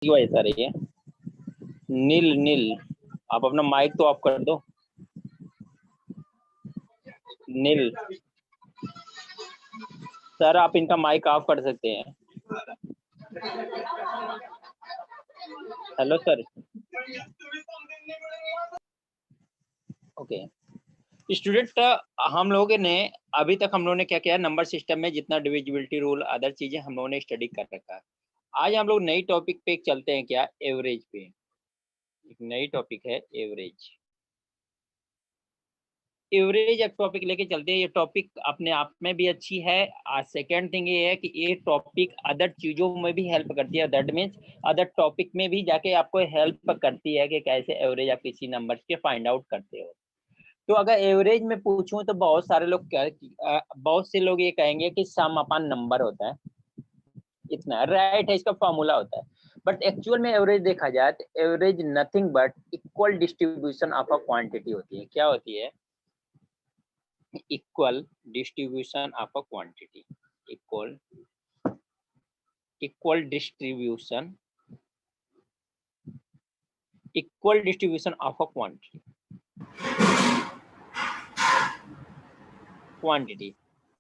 की वजह से आ रही है। नील नील आप अपना माइक तो ऑफ कर दो। नील सर आप इनका माइक ऑफ कर सकते हैं। Hello sir. ओके स्टूडेंट, हम लोगों ने अभी तक हम लोगों ने क्या किया, नंबर सिस्टम में जितना डिविजिबिलिटी रूल अदर चीजें हम लोगों ने स्टडी कर रखा है। आज हम लोग नई टॉपिक पे चलते हैं, क्या एवरेज पे। एक नई टॉपिक है एवरेज। एवरेज एक टॉपिक लेके चलते हैं। ये टॉपिक अपने आप में भी अच्छी है। सेकेंड थिंग ये है कि ये टॉपिक अदर चीजों में भी हेल्प करती है। दैट मीन्स अदर टॉपिक में भी जाके आपको हेल्प करती है कि कैसे एवरेज आप किसी नंबर के फाइंड आउट करते हो। तो अगर एवरेज में पूछूं तो बहुत सारे लोग बहुत से लोग ये कहेंगे कि सम अपन नंबर होता है, इतना राइट है, इसका फॉर्मूला होता है। बट एक्चुअल में एवरेज देखा जाए तो average nothing but equal distribution of a quantity होती है। क्या होती है? Equal distribution of a quantity. Equal equal distribution equal distribution of a quantity. Quantity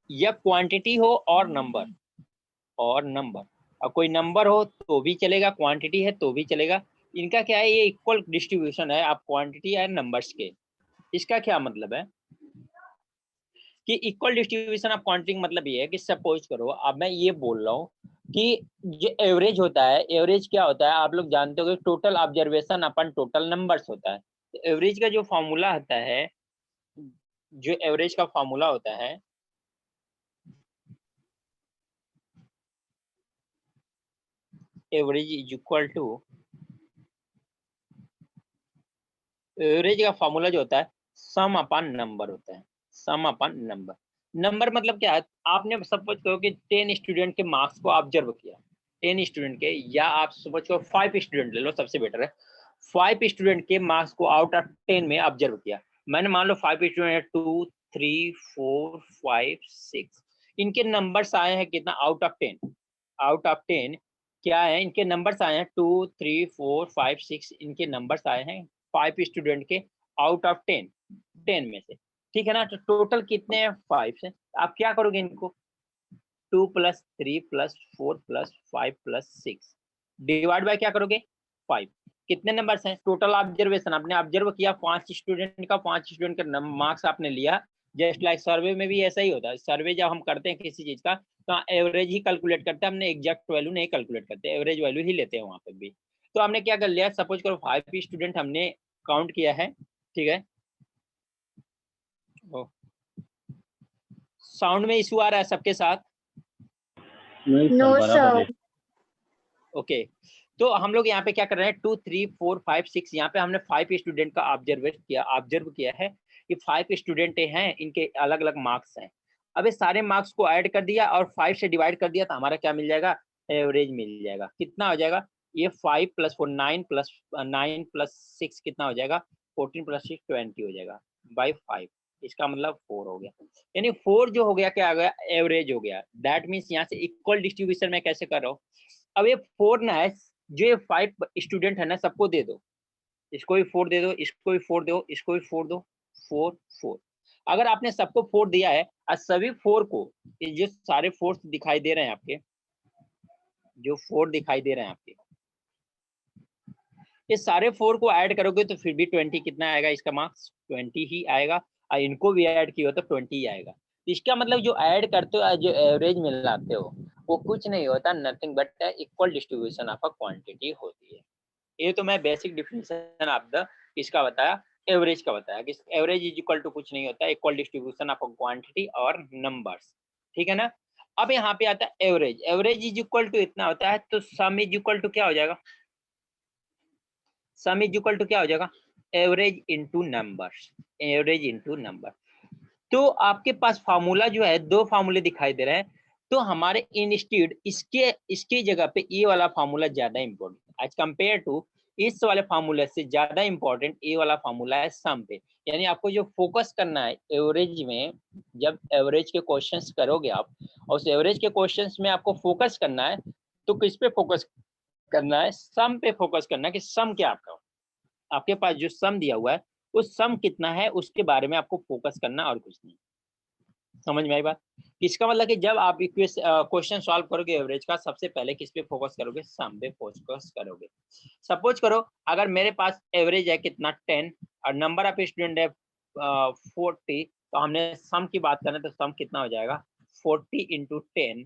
या क्वांटिटी हो और नंबर और कोई नंबर हो तो भी चलेगा, क्वांटिटी है तो भी चलेगा। इनका क्या है, ये इक्वल डिस्ट्रीब्यूशन है आप क्वांटिटी या नंबर्स के। इसका क्या मतलब है कि इक्वल डिस्ट्रीब्यूशन ऑफ क्वांटिटी मतलब ये है कि सपोज करो अब मैं ये बोल रहा हूँ कि जो एवरेज होता है, एवरेज क्या होता है आप लोग जानते हो कि टोटल ऑब्जर्वेशन अपन टोटल नंबर्स होता है। तो एवरेज का जो फॉर्मूला होता है, जो एवरेज का फॉर्मूला होता है, average is equal to, average का फॉर्मूला जो होता है सम अपॉन नंबर होता है। सम अपॉन नंबर। नंबर मतलब क्या है, आपने सपोज करो कि 10 स्टूडेंट के मार्क्स को ऑब्जर्व किया, 10 स्टूडेंट के, या आप सपोज करो 5 स्टूडेंट ले लो, सबसे बेटर है। 5 स्टूडेंट के मार्क्स को आउट ऑफ 10 में ऑब्जर्व किया। मैंने मान लो 5 स्टूडेंट 2 3 4 5 6, इनके नंबर्स आए हैं कितना, आउट ऑफ 10। आउट ऑफ 10 क्या है, इनके नंबर्स आए हैं 2 3 4 5 6, इनके नंबर्स आए हैं 5 स्टूडेंट के आउट ऑफ 10, 10 में से। ठीक है ना, तो टोटल कितने हैं 5 से। आप क्या करोगे, इनको 2 plus 3 plus 4 plus 5 plus 6 divide by क्या करोगे 5। कितने नंबर्स हैं टोटल ऑब्जर्वेशन, आपने ऑब्जर्व किया 5 स्टूडेंट का, 5 स्टूडेंट का मार्क्स आपने लिया। जस्ट लाइक सर्वे में भी ऐसा ही होता है। सर्वे जब हम करते हैं किसी चीज का तो एवरेज ही कैलकुलेट करते हैं, हमने एग्जैक्ट वैल्यू नहीं कैलकुलेट करते, एवरेज वैल्यू ही लेते हैं वहां पे भी। तो हमने क्या कर लिया, सपोज करो 5 स्टूडेंट हमने काउंट किया है, ठीक है। साउंड में इशू आ रहा है सबके साथ? No sir. ओके तो हम लोग यहाँ पे क्या कर रहे हैं, 2 3 4 5 6, यहाँ पे हमने 5 स्टूडेंट का ऑब्जर्व किया है कि 5 स्टूडेंट हैं, इनके अलग अलग मार्क्स हैं। अब ये सारे मार्क्स को ऐड कर दिया और 5 से डिवाइड कर दिया तो हमारा क्या मिल जाएगा, एवरेज मिल जाएगा। कितना हो जाएगा, ये 5 प्लस 4 9 प्लस 6 कितना हो जाएगा, 14 प्लस 6 20 हो जाएगा बाई 5। इसका मतलब 4 हो गया, यानी 4 जो हो गया क्या आ गया, एवरेज हो गया। दैट मीन्स यहाँ से इक्वल डिस्ट्रीब्यूशन में कैसे कर रहा हूँ, अब ये 4 ना है, जो ये 5 स्टूडेंट है ना सबको दे दो, इसको भी 4 दे दो, इसको भी 4 दो, इसको भी 4 दो, 4 4। अगर आपने सबको 4 दिया है और सभी 4 को, ये जो सारे 4 दिखाई दे रहे हैं आपके, जो 4 दिखाई दे रहे हैं आपके, ये सारे 4 को ऐड करोगे तो फिर भी 20 कितना आएगा, इसका मार्क्स 20 ही आएगा, और इनको भी ऐड किया तो 20 ही आएगा। इसका मतलब जो ऐड करते हो, जो एवरेज मिलाते हो, वो कुछ नहीं होता, nothing but equal distribution of a quantity होती है। ये तो मैं बेसिक डिफिनेशन ऑफ द इसका बताया, एवरेज का बताया कि एवरेज इज इक्वल टू कुछ नहीं होता, इक्वल डिस्ट्रीब्यूशन ऑफ क्वांटिटी और नंबर्स। ठीक है ना। अब यहाँ पे आता है average, average is equal to इतना होता है, तो सम इज इक्वल टू क्या हो जाएगा, सम इज इक्वल टू क्या हो जाएगा, average into numbers, average into number. तो आपके पास फार्मूला जो है, दो फार्मूले दिखाई दे रहे हैं, तो हमारे इंस्टीट्यूट इसके जगह पे ये वाला फार्मूला ज्यादा इंपॉर्टेंट एज कंपेयर टू इस वाले फार्मूला से ज्यादा इंपॉर्टेंट ये वाला फार्मूला है सम पे। यानी आपको जो फोकस करना है एवरेज में, जब एवरेज के क्वेश्चंस करोगे आप और उस एवरेज के क्वेश्चंस में आपको फोकस करना है, तो किस पे फोकस करना है, सम पे फोकस करना है कि सम क्या आपका, आपके पास जो सम दिया हुआ है उस सम कितना है उसके बारे में आपको फोकस करना और कुछ नहीं। समझ में आई बात? इसका मतलब कि जब आप क्वेश्चन सॉल्व करोगे एवरेज का, सबसे पहले किस पे फोकस करोगे? सम पे फोकस करोगे। सपोज करो अगर मेरे पास एवरेज है कितना 10 और नंबर ऑफ स्टूडेंट है 40, तो हमने सम की बात करें तो सम कितना हो जाएगा? 40 इंटू 10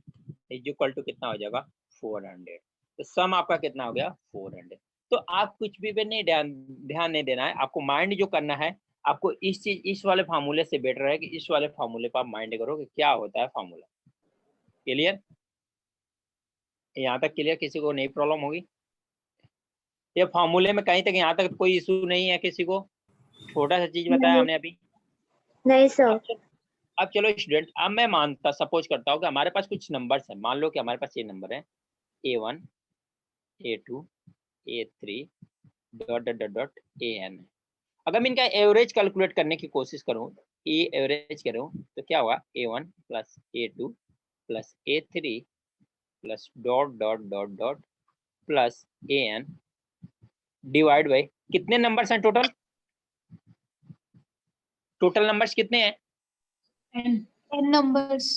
इज इक्वल टू कितना हो जाएगा? 400। तो सम आपका कितना हो गया? 400। तो आप कुछ भी पे नहीं ध्यान नहीं देना है, आपको माइंड जो करना है, आपको इस वाले फार्मूले से बेटर है कि इस वाले फार्मूले पर आप माइंड करो कि क्या होता है फार्मूला। क्लियर? यहाँ तक क्लियर? किसी को नहीं प्रॉब्लम होगी? ये फार्मूले में कहीं तक यहाँ तक कोई इशू नहीं है किसी को? छोटा सा चीज बताया हमने अभी। नहीं सर। अब चलो स्टूडेंट, अब मैं मानता सपोज करता हूँ कि हमारे पास कुछ नंबर्स है। मान लो कि हमारे पास ये नंबर है A1 A2 A3 dot dot dot dot AN। अगर मैं इनका एवरेज कैलकुलेट करने की कोशिश करूँ, ये एवरेज करूँ, तो क्या होगा? A1 plus A2 plus A3 plus dot dot dot dot plus AN divide by कितने नंबर्स हैं टोटल? टोटल नंबर्स कितने हैं? n numbers.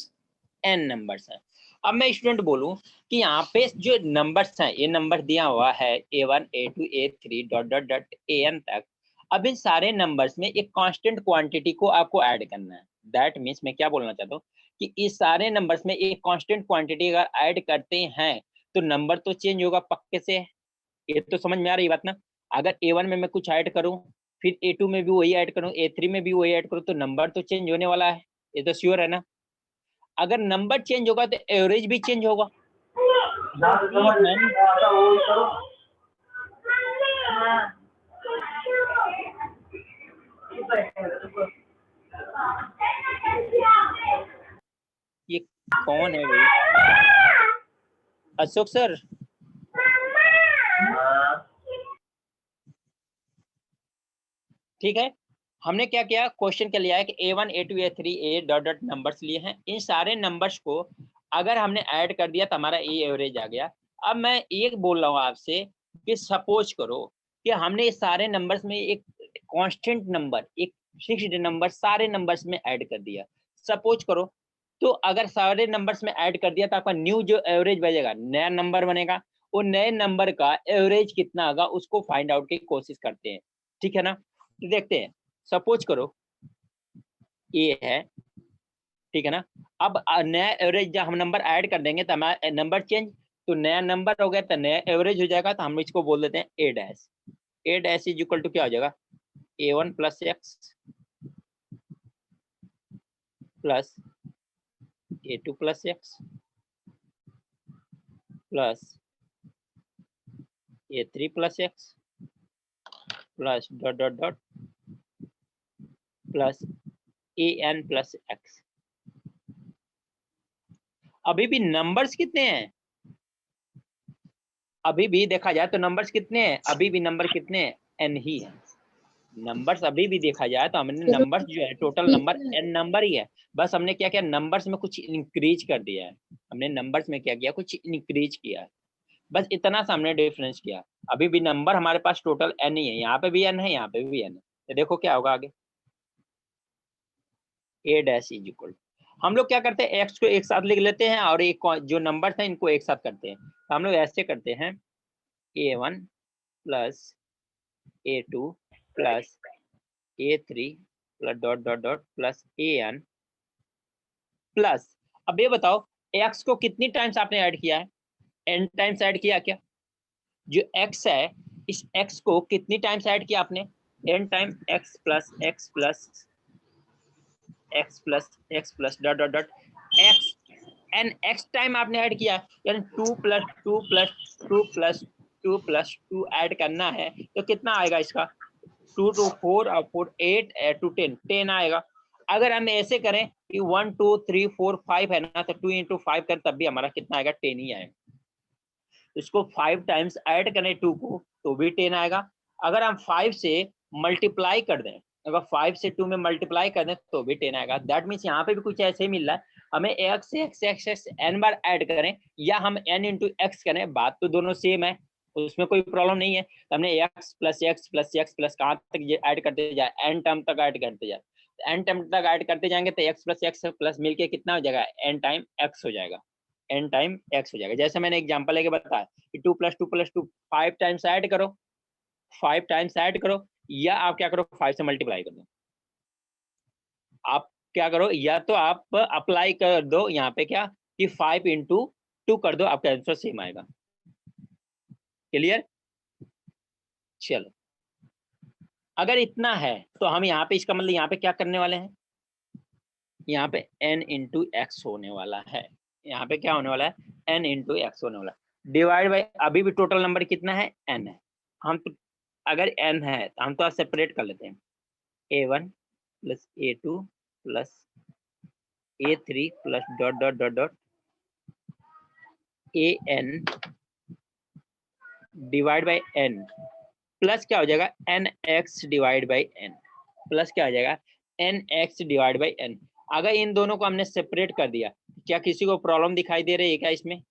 n नंबर्स हैं। अब मैं स्टूडेंट बोलूं कि यहाँ पे जो नंबर्स हैं, ये नंबर दिया हुआ है A1 A2 A3 dot dot dot AN तक। अब इन सारे नंबर्स में एक कांस्टेंट क्वांटिटी को आपको ऐड करना है। दैट मीन्स मैं क्या बोलना चाहता हूँ कि इस सारे नंबर्स में एक कांस्टेंट क्वांटिटी अगर ऐड करते हैं तो नंबर तो चेंज होगा पक्के से। ये तो समझ में आ रही बात ना? अगर A1 में मैं कुछ ऐड करूं, फिर A2 में भी वही ऐड करूं, A3 में भी वही ऐड करूं, तो नंबर तो चेंज होने वाला है। ये तो श्योर है ना? अगर नंबर चेंज होगा तो एवरेज भी चेंज होगा। ये कौन है भाई? अशोक सर? ठीक है, हमने क्या किया, क्वेश्चन क्या लिया है कि A1 A2 A3 A dot dot numbers लिए हैं। इन सारे नंबर्स को अगर हमने ऐड कर दिया तो हमारा ए एवरेज आ गया। अब मैं एक बोल रहा हूँ आपसे कि सपोज करो कि हमने इस सारे नंबर्स में एक कांस्टेंट नंबर, एक फिक्स्ड नंबर सारे नंबर्स में ऐड कर दिया। सपोज करो, तो अगर सारे नंबर्स में ऐड कर दिया तो आपका न्यू जो एवरेज बनेगा, नया नंबर बनेगा, वो नए नंबर का एवरेज कितना होगा उसको फाइंड आउट की कोशिश करते हैं। ठीक है ना? तो देखते हैं। सपोज करो ये है, ठीक है ना? अब नया एवरेज जब हम नंबर ऐड कर देंगे तो हमारा नंबर चेंज, तो नया नंबर हो गया तो नया एवरेज हो जाएगा। तो हम इसको बोल देते हैं A dash. A dash is equal to क्या हो जाएगा? A1 plus x plus A2 plus x plus A3 plus x plus dot dot dot plus AN plus x. अभी भी नंबर्स कितने हैं? अभी भी देखा जाए तो नंबर्स कितने हैं? अभी भी नंबर कितने हैं? n ही है। नंबर्स अभी भी देखा जाए तो हमने नंबर्स जो है टोटल नंबर n नंबर ही है। बस हमने क्या किया, नंबर्स में कुछ इंक्रीज कर दिया है। हमने नंबर्स में क्या किया, कुछ इंक्रीज किया है। बस इतना सा हमने डिफरेंस किया। अभी भी नंबर हमारे पास टोटल n ही है। यहाँ पे भी n है, यहाँ पे भी n है। तो देखो क्या होगा आगे, a डैश इज इक्वल, हम लोग क्या करते हैं, x को एक साथ लिख लेते हैं और एक जो नंबर है इनको एक साथ करते हैं। तो हम लोग ऐसे करते हैं A1 plus A2 plus A3 plus dot dot dot plus AN plus, अब ये बताओ x को कितनी टाइम्स आपने ऐड किया है? n टाइम्स ऐड किया क्या? जो x है इस x को कितनी टाइम्स ऐड किया आपने? n time x plus x plus x plus x plus dot dot dot x n x time आपने ऐड किया, यानी 2 plus 2 plus 2 plus 2 plus 2 add करना है। तो कितना आएगा इसका? 2 to 4 और 4 8 to 10 10 आएगा। अगर हम ऐसे करें कि 1 2 3 4 5 है ना, तो 2 into 5 कर तब भी हमारा कितना आएगा? 10 ही आएगा। इसको 5 टाइम्स ऐड करें 2 को तो भी 10 आएगा। अगर हम 5 से मल्टीप्लाई कर दें, अगर 5 से 2 में मल्टीप्लाई कर दें तो भी 10 आएगा। दैट मीन्स यहाँ पे भी कुछ ऐसे ही मिल रहा है। हमें x से x n बार ऐड करें या हम n into x करें, बात तो दोनों सेम है। उसमें कोई प्रॉब्लम नहीं है। तो हमने x plus x plus x plus कहाँ तक ऐड करते जाए, n टर्म तक ऐड करते जाए, n टर्म तक ऐड करते जाएंगे तो x प्लस एक्स प्लस मिलके कितना हो जाएगा, n टाइम x हो जाएगा, n टाइम x हो जाएगा। जैसे मैंने एग्जांपल लेके बताया कि 2 + 2 + 2 5 टाइम्स ऐड करो, 5 टाइम्स ऐड करो, या आप क्या करो 5 से मल्टीप्लाई कर दो। आप क्या करो, या तो आप अप्लाई कर दो यहाँ पे क्या कि 5 × 2 कर दो, आपका आंसर सेम आएगा। क्लियर? चलो, अगर इतना है तो हम यहाँ पे इसका मतलब यहाँ पे क्या करने वाले हैं, यहाँ पे n × x होने वाला है। यहाँ पे क्या होने वाला है, n × x होने वाला है। डिवाइड बाई, अभी भी टोटल नंबर कितना है, n है। हम तो अगर n है तो हम तो सेपरेट कर लेते हैं, a1 + a2 + a3 + dot dot dot dot an divide by n plus क्या हो जाएगा, nx divide by n, plus क्या हो जाएगा, nx डिवाइड बाई n। अगर इन दोनों को हमने सेपरेट कर दिया, क्या किसी को प्रॉब्लम दिखाई दे रही है क्या इसमें?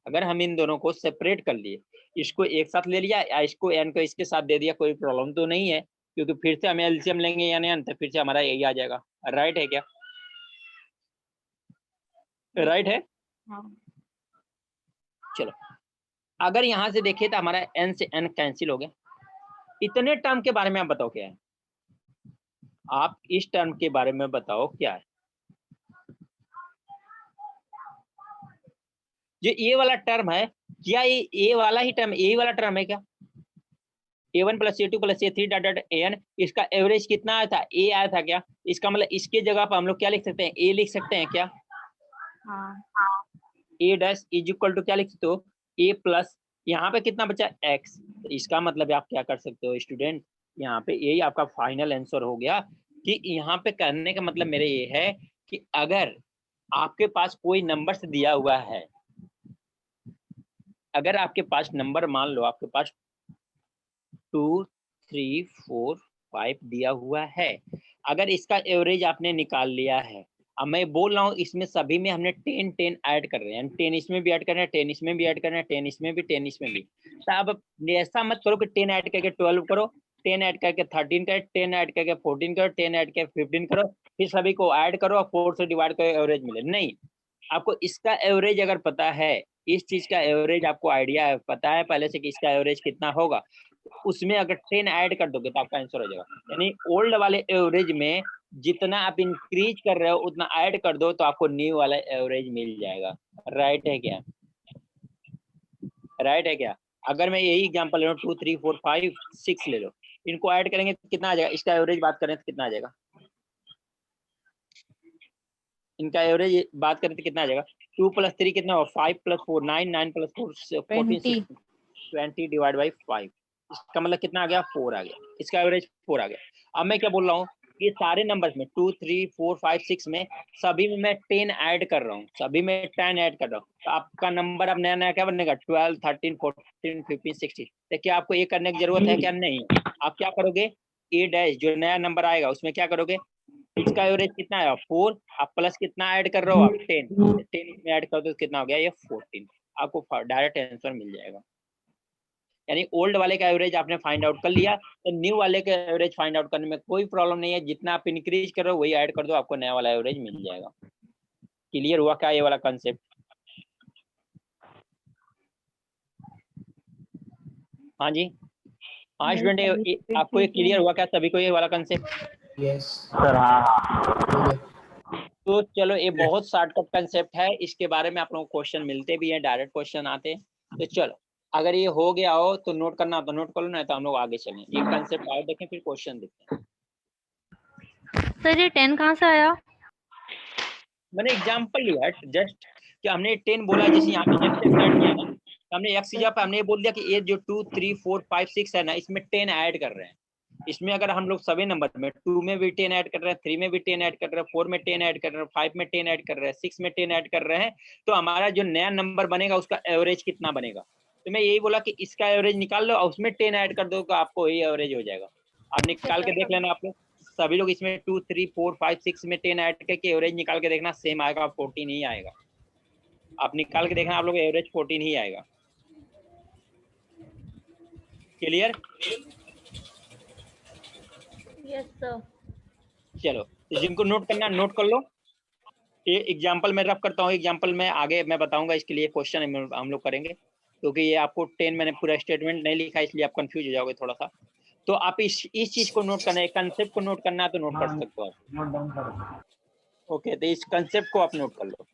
अगर हम इन दोनों को सेपरेट कर लिए, इसको एक साथ ले लिया या इसको n को इसके साथ दे दिया, कोई प्रॉब्लम तो नहीं है, क्योंकि फिर से हमें एलसीएम लेंगे यानी अंत, फिर से हमारा यही आ जाएगा। राइट है क्या? राइट है? चलो, अगर यहाँ से देखें तो हमारा n से n कैंसिल हो गया। इतने टर्म के बारे में आप बताओ क्या है, आप इस टर्म के बारे में बताओ क्या है। जो ये वाला टर्म है, क्या ये वाला ही टर्म, यही वाला टर्म है क्या, a1 + a2 + a3 dot dot an, इसका एवरेज कितना आया था, a आया था क्या? इसका मतलब इसके जगह पर हम लोग क्या लिख सकते हैं, a लिख सकते हैं क्या? a dash is equal to क्या लिख सकते हो, a प्लस यहाँ पे कितना बचा, x। तो इसका मतलब आप क्या कर सकते हो स्टूडेंट, यहाँ पे यही आपका फाइनल आंसर हो गया। कि यहाँ पे करने का मतलब मेरे ये है कि अगर आपके पास कोई नंबर दिया हुआ है, अगर आपके पास नंबर, मान लो आपके पास 2 3 4 5 दिया हुआ है, अगर इसका एवरेज आपने निकाल लिया है, अब मैं बोल रहा हूँ इसमें सभी में हमने 10 10 ऐड कर रहे हैं, 10 इसमें भी ऐड कर रहे हैं, 10 इसमें भी ऐड कर रहे हैं, 10 इसमें भी, 10 इसमें भी। तो अब ऐसा मत करो कि 10 ऐड करके 12 करो, 10 ऐड करके 13 करो, 10 ऐड करके 14 करो, 10 ऐड करके 15 करो, फिर सभी को ऐड करो और 4 से डिवाइड करो, एवरेज मिले। नहीं, आपको इसका एवरेज अगर पता है, इस चीज का एवरेज आपको आइडिया है, पता है पहले से कि इसका एवरेज कितना होगा, उसमें अगर 10 ऐड कर दोगे तो आपका आंसर हो जाएगा। यानी ओल्ड वाले एवरेज में जितना आप इंक्रीज कर रहे हो उतना ऐड कर दो तो आपको न्यू वाला एवरेज मिल जाएगा। राइट है क्या? राइट है क्या? अगर मैं यही एग्जांपल ले लो, 2 3 4 5 6 ले लो, इनको ऐड करेंगे तो कितना आ जाएगा, इसका एवरेज बात करें तो कितना आ जाएगा, इनका एवरेज बात करें तो कितना आ जाएगा, 2 + 3 कितना होगा, 5 + 4 9, 9 + 4 14 20 20 डिवाइड बाई 5, इसका मतलब कितना आ गया, 4 आ गया, इसका एवरेज 4 आ गया। अब मैं क्या बोल रहा हूँ, ये सारे नंबर्स में 2 3 4 5 6 में सभी में मैं 10 ऐड कर रहा हूँ, सभी में 10 ऐड कर रहा हूँ, तो आपका नंबर अब नया नया क्या बनेगा, 12 13 14 15 16। तो क्या आपको ये करने की जरूरत है क्या? नहीं, आप क्या करोगे, ए डैश जो नया नंबर आएगा उसमें क्या करोगे, इसका एवरेज कितना है 4, आप प्लस कितना ऐड कर रहे हो, आप 10 10 इसमें ऐड कर दो तो कितना हो गया, ये 14, आपको डायरेक्ट आंसर मिल जाएगा। यानी ओल्ड वाले का एवरेज आपने फाइंड आउट कर लिया, तो न्यू वाले का एवरेज फाइंड आउट करने में कोई प्रॉब्लम नहीं है, जितना आप इंक्रीज करो वही ऐड कर दो, आपको नया वाला एवरेज मिल जाएगा। क्लियर हुआ क्या ये वाला कंसेप्ट? हाँ जी, हाँ स्टूडेंट, आपको ये क्लियर हुआ क्या सभी को ये वाला कंसेप्ट? Yes sir. हाँ तो चलो, ये बहुत शॉर्टकट कंसेप्ट है, इसके बारे में आप लोगों को क्वेश्चन मिलते भी हैं, डायरेक्ट क्वेश्चन आते हैं। तो चलो, अगर ये हो गया हो तो नोट करना तो नोट कर लो, नहीं तो हम लोग आगे चलें, ये कंसेप्ट और देखें फिर क्वेश्चन देखते हैं। सर ये 10 कहाँ से आया? मैंने एग्जांपल लिया जस्ट, कि हमने 10 बोला, जैसे यहाँ पे x ऐड किया ना, तो हमने x की जगह पे हमने ये बोल दिया कि ये जो 2 3 4 5 6 है ना, इसमें 10 ऐड कर रहे हैं। इसमें अगर हम लोग सभी नंबर में 2 में भी 10 ऐड कर रहे हैं, 3 में भी 10 ऐड कर रहे हैं, 4 में 10 ऐड कर रहे हैं, 5 में 10 ऐड कर रहे हैं, 6 में 10 ऐड कर रहे हैं, तो हमारा जो नया नंबर बनेगा उसका एवरेज कितना बनेगा। तो मैं यही बोला कि इसका एवरेज निकाल लो और उसमें 10 ऐड कर दो तो आपको यही एवरेज हो जाएगा। आप निकाल के देख लेना, आप लोग सभी लोग इसमें 2 3 4 5 6 में 10 ऐड करके एवरेज निकाल के देखना, सेम आएगा, 14 ही आएगा। आप निकाल के देखना, आप लोग एवरेज 14 ही आएगा। क्लियर? Yes sir. चलो, तो जिनको नोट करना नोट कर लो। ये एग्जाम्पल मैं रफ करता हूँ, एग्जाम्पल में आगे मैं बताऊंगा, इसके लिए क्वेश्चन हम लोग करेंगे, क्योंकि ये आपको 10 मैंने पूरा स्टेटमेंट नहीं लिखा, इसलिए आप कंफ्यूज हो जाओगे थोड़ा सा। तो आप इस चीज को नोट करना है, कंसेप्ट को नोट करना है तो नोट कर सकते हो आप। नोट डाउन करो। ओके, तो इस कंसेप्ट को आप नोट कर लो।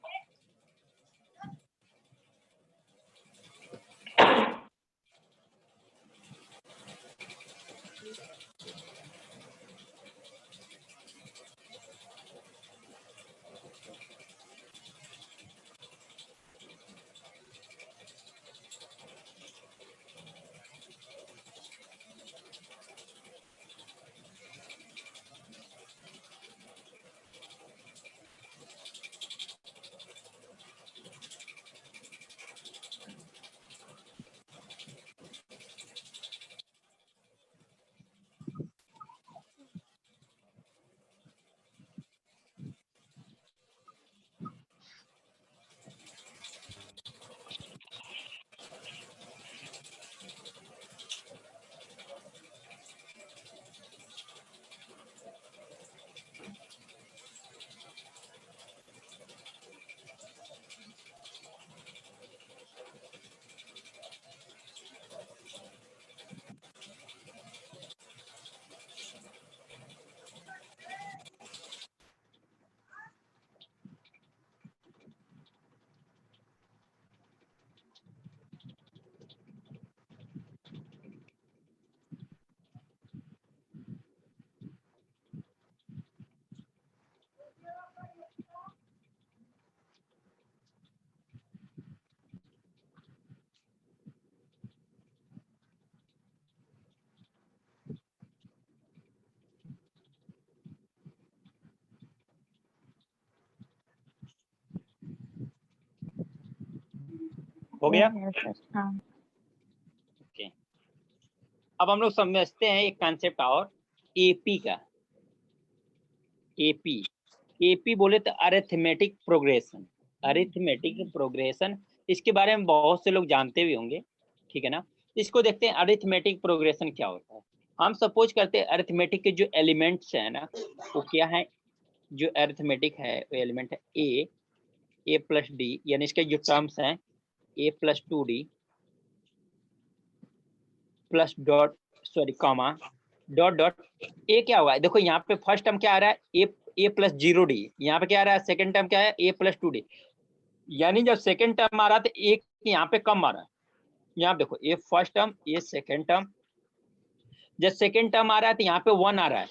हो गया? हाँ। ओके, अब हम लोग समझते हैं एक कंसेप्ट और, एपी का। एपी, एपी बोले तो अरिथमेटिक प्रोग्रेशन। अरिथमेटिक प्रोग्रेशन, इसके बारे में बहुत से लोग जानते भी होंगे, ठीक है ना? इसको देखते हैं, अरिथमेटिक प्रोग्रेशन क्या होता है। हम सपोज करते हैं अरिथमेटिक के जो एलिमेंट्स है ना, वो क्या है? जो अरिथमेटिक है वो एलिमेंट है ए प्लस डी, यानी इसके जो टर्म्स हैं a plus 2d plus dot, sorry comma, dot dot. A क्या हुआ है? देखो यहाँ पे फर्स्ट टर्म क्या आ रहा है? ए प्लस 0d। यहाँ पे क्या आ रहा है? सेकंड टर्म क्या है? ए प्लस 2d। यानी जब सेकंड टर्म आ रहा है तो एक यहाँ पे कम आ रहा है। यहाँ देखो, ये फर्स्ट टर्म, ये सेकंड टर्म। जब सेकंड टर्म आ रहा है तो यहाँ पे 1 आ रहा है।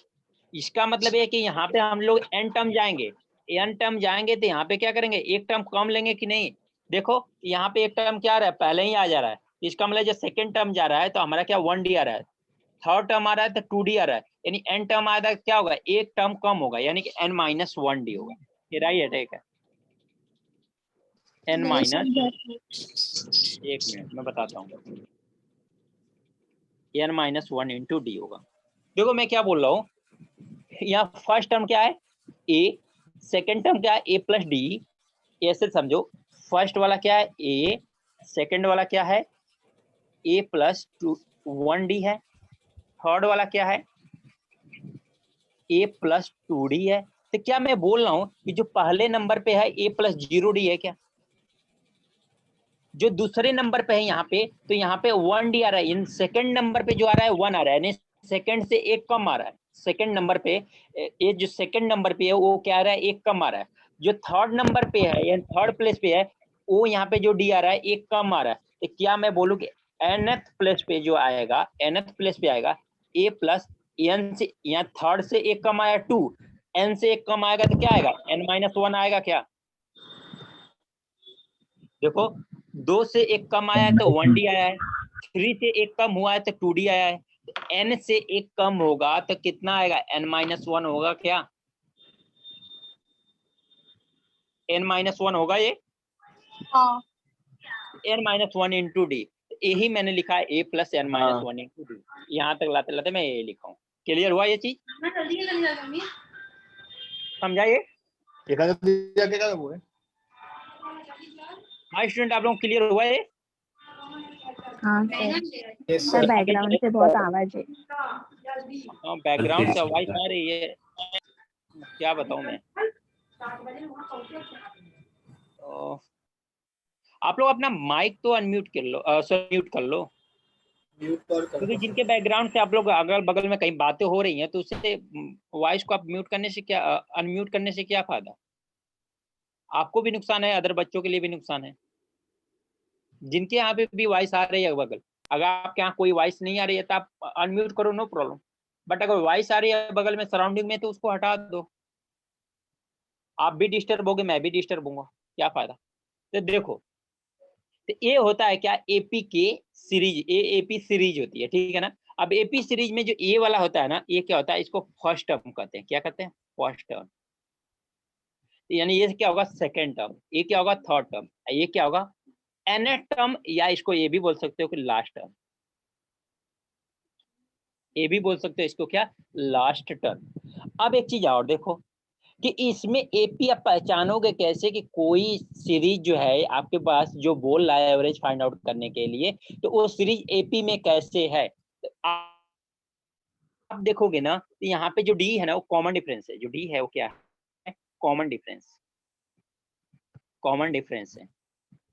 इसका मतलब है कि यहाँ पे हम लोग एन टर्म जाएंगे, एन टर्म जाएंगे तो यहाँ पे क्या करेंगे? एक टर्म कम लेंगे कि नहीं? देखो यहाँ पे एक टर्म क्या आ रहा है? पहले ही आ जा रहा है। इसका मतलब जब सेकंड टर्म जा रहा है तो हमारा क्या 1d आ रहा है। थर्ड टर्म आ रहा है तो 2d आ रहा है, यानी एन टर्म आ रहा है, क्या होगा? एक टर्म कम होगा, यानी कि n माइनस 1d होगा। ये राइट है, ठीक है? n नहीं माइनस, सर, एक मिनट मैं बताता हूँ, n माइनस 1 इंटू डी होगा। देखो मैं क्या बोल रहा हूँ, यहाँ फर्स्ट टर्म क्या है? a, सेकंड टर्म क्या है? a plus D. ऐसे समझो, फर्स्ट वाला क्या है? a, सेकंड वाला क्या है? a प्लस 1d है। थर्ड वाला क्या है? a प्लस 2d है। तो क्या मैं बोल रहा हूँ कि जो पहले नंबर पे है a प्लस 0d है क्या? जो दूसरे नंबर पे है यहाँ पे, तो यहाँ पे 1d आ रहा है। इन सेकंड नंबर पे जो आ रहा है 1 आ रहा है, यानी सेकंड से एक कम आ रहा है। सेकंड नंबर पे, ये जो सेकंड नंबर पे है वो क्या आ रहा है? एक कम आ रहा है। जो थर्ड नंबर पे है या थर्ड प्लेस पे है, वो यहाँ पे जो डी आ रहा है एक कम आ रहा है। तो क्या मैं बोलूँ कि nth प्लेस पे जो आएगा, nth प्लेस पे आएगा a प्लस n से, यहाँ थर्ड से एक कम आया 2, n से एक कम आएगा तो क्या आएगा? n माइनस 1 आएगा क्या? देखो, 2 से एक कम आया है तो 1d आया है, 3 से एक कम हुआ है तो 2d आया है। n से एक कम होगा तो कितना आएगा? n माइनस 1 होगा क्या? n माइनस 1 होगा ये, हाँ n माइनस 1 इंटू डी। यही मैंने लिखा है a plus n minus 1 into D. यहाँ तक लाते लाते मैं ये लिखा हूँ। क्लियर हुआ ये चीज? समझाइए। ये कहा दिया क्या वो है? हाँ स्टूडेंट, आप लोग क्लियर हुआ ये? हाँ sir, yes sir sir. Background से बहुत आवाज है। हाँ बैकग्राउंड से आवाज आ रही है, क्या बताऊं मैं। तो आप लोग अपना माइक तो अनम्यूट कर लो, म्यूट कर लो, म्यूट पर कर क्योंकि दो जिनके सर। बैकग्राउंड से आप लोग अगल बगल में कहीं बातें हो रही हैं तो उससे वॉइस को आप म्यूट करने से क्या, अनम्यूट करने से क्या फायदा। आपको भी नुकसान है, अदर बच्चों के लिए भी नुकसान है। जिनके यहाँ पे भी वॉइस आ रही है बगल, अगर आपके यहाँ कोई वॉइस नहीं आ रही है तो आप अनम्यूट करो, नो प्रॉब्लम। बट अगर वॉइस आ रही है बगल में सराउंडिंग में तो उसको हटा दो। आप भी डिस्टर्ब होगे, मैं भी डिस्टर्ब होऊंगा, क्या फायदा। तो देखो, तो ये होता है क्या, एपी के सीरीज, एपी सीरीज होती है, ठीक है ना। अब एपी सीरीज में जो ए वाला होता है ना, ये क्या होता है, इसको फर्स्ट टर्म कहते हैं। क्या कहते हैं, फर्स्ट टर्म। यानी ये क्या होगा, सेकेंड टर्म। ये क्या होगा, थर्ड टर्म। ये क्या होगा, एन टर्म, या इसको ये भी बोल सकते हो कि लास्ट टर्म। ये भी बोल सकते हो इसको क्या, लास्ट टर्म। अब एक चीज और देखो कि इसमें एपी आप पहचानोगे कैसे, कि कोई सीरीज जो है आपके पास जो बोल रहा है एवरेज फाइंड आउट करने के लिए, तो वो सीरीज एपी में कैसे है। तो आप देखोगे ना, तो यहाँ पे जो डी है ना वो कॉमन डिफरेंस है। जो डी है वो क्या है, कॉमन डिफरेंस। कॉमन डिफरेंस है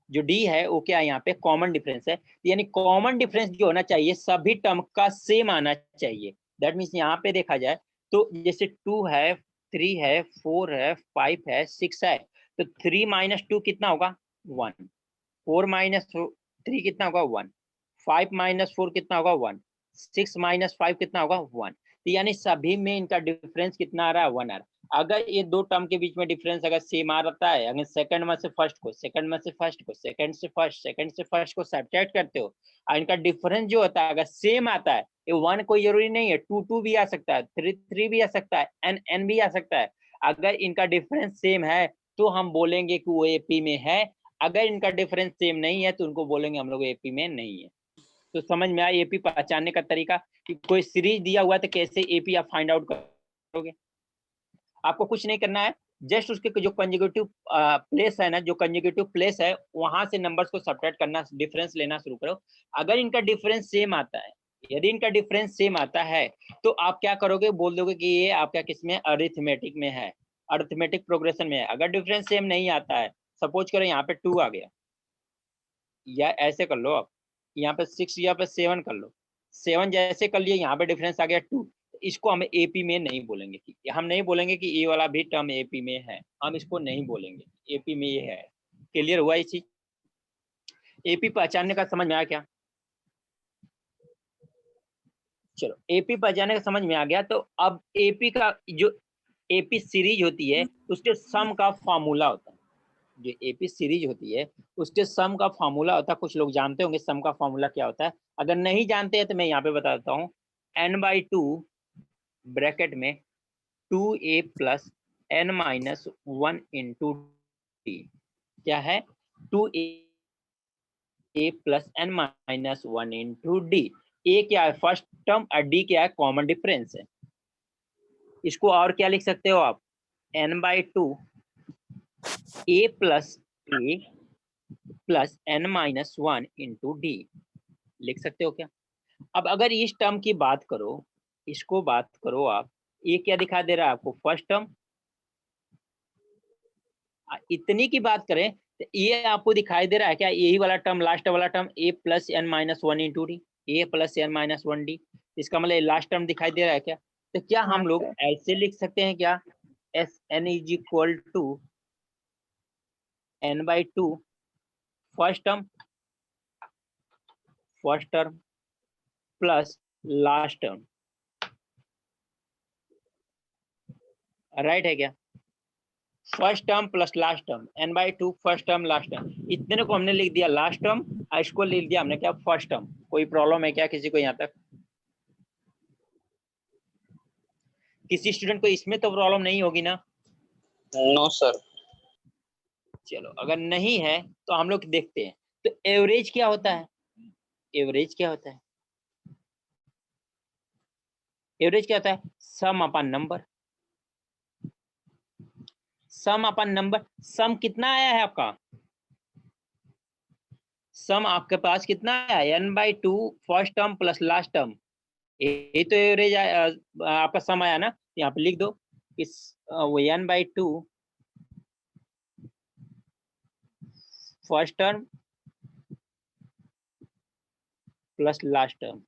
जो डी है वो क्या है, यहाँ पे कॉमन डिफरेंस है। यानी कॉमन डिफरेंस जो होना चाहिए सभी टर्म का सेम आना चाहिए। दैट मीन्स यहाँ पे देखा जाए तो जैसे 2 है, 3 है, 4 है, 5 है, 6 है, तो 3 माइनस 2 कितना होगा, 1। 4 माइनस 3 कितना होगा, 1। 5 माइनस 4 कितना होगा, 1। 6 माइनस 5 कितना होगा, 1। तो यानी सभी में इनका डिफरेंस कितना आ रहा है, 1 आ रहा है। अगर ये दो टर्म के बीच में डिफरेंस अगर सेम आ रहता है, अगर सेकंड में से फर्स्ट को, सेकंड में से फर्स्ट को, सेकंड से फर्स्ट, सेकंड से फर्स्ट को सब्ट्रैक्ट करते हो, और इनका डिफरेंस जो होता है अगर सेम आता है, ये 1 कोई जरूरी नहीं है, 2 2 भी आ सकता है, 3 3 भी आ सकता है, n n भी आ सकता है। अगर इनका डिफरेंस सेम है तो हम बोलेंगे कि वो एपी में है। अगर इनका डिफरेंस सेम नहीं है तो उनको बोलेंगे हम लोग एपी में नहीं है। तो समझ में आया एपी पहचानने का तरीका, कि कोई सीरीज दिया हुआ है तो कैसे एपी आप फाइंड आउट करोगे। आपको कुछ नहीं करना है, जस्ट उसके जो कंजुगेटिव प्लेस है ना, जो कंजुगेटिव प्लेस है वहां से नंबर्स को सब्ट्रैक्ट करना, डिफरेंस लेना शुरू करो। अगर इनका डिफरेंस सेम आता है, यदि इनका डिफरेंस सेम आता है तो आप क्या करोगे, बोल दोगे कि ये आपका किसमें, अरिथमेटिक में है, अरिथमेटिक प्रोग्रेशन में है। अगर डिफरेंस सेम नहीं आता है, सपोज करो यहाँ पे 2 आ गया, या ऐसे कर लो आप, यहाँ पे 6, यहाँ पे 7 कर लो। 7 जैसे कर लिए, यहाँ पे डिफरेंस आ गया 2, इसको हम एपी में नहीं बोलेंगे। कि हम नहीं बोलेंगे कि ये वाला भी टर्म एपी में है, हम इसको नहीं बोलेंगे एपी में ये है। क्लियर हुआ ये चीज। एपी पहचानने का समझ में आया क्या। चलो एपी पहचानने का समझ में आ गया, तो अब एपी का जो एपी सीरीज होती है उसके सम का फॉर्मूला होता है। जो एपी सीरीज होती है उसके सम का फॉर्मूला होता है। कुछ लोग जानते होंगे सम का फॉर्मूला क्या होता है, अगर नहीं जानते हैं तो मैं यहाँ पे बता देता हूँ। n/2 ब्रैकेट में 2a plus n minus 1 into d. क्या है, 2a plus n minus 1 into d. A क्या है, फर्स्ट टर्म, और डी क्या है, कॉमन डिफरेंस है। इसको और क्या लिख सकते हो आप, n/2 a plus A plus n minus 1 into D लिख सकते हो क्या। अब अगर इस टर्म की बात करो, इसको बात करो आप, ये क्या दिखा दे रहा है आपको, फर्स्ट टर्म। इतनी की बात करें तो ये आपको दिखाई दे रहा है क्या, यही वाला टर्म, लास्ट वाला term, a plus n minus 1 into d, a plus n minus 1 d. इसका मतलब लास्ट टर्म दिखाई दे रहा है क्या। तो क्या हाँ हम लोग सर। ऐसे लिख सकते हैं क्या, S N is equal to n/2 first term, first term plus last term, right है क्या। First term plus last term, n/2 first term last term, इतने को हमने लिख दिया लास्ट टर्म, और इसको लिख दिया हमने क्या, फर्स्ट टर्म। कोई प्रॉब्लम है क्या किसी को यहाँ तक, किसी स्टूडेंट को इसमें तो प्रॉब्लम नहीं होगी ना। No sir. चलो अगर नहीं है तो हम लोग देखते हैं, तो एवरेज क्या होता है, एवरेज क्या होता है, एवरेज क्या होता है, सम अपन नंबर। सम अपन नंबर, सम कितना आया है आपका, सम आपके पास कितना है, n/2 first term plus last term, ये तो एवरेज आपका सम आया ना, यहाँ पे लिख दो इस वो n/2 first term plus last term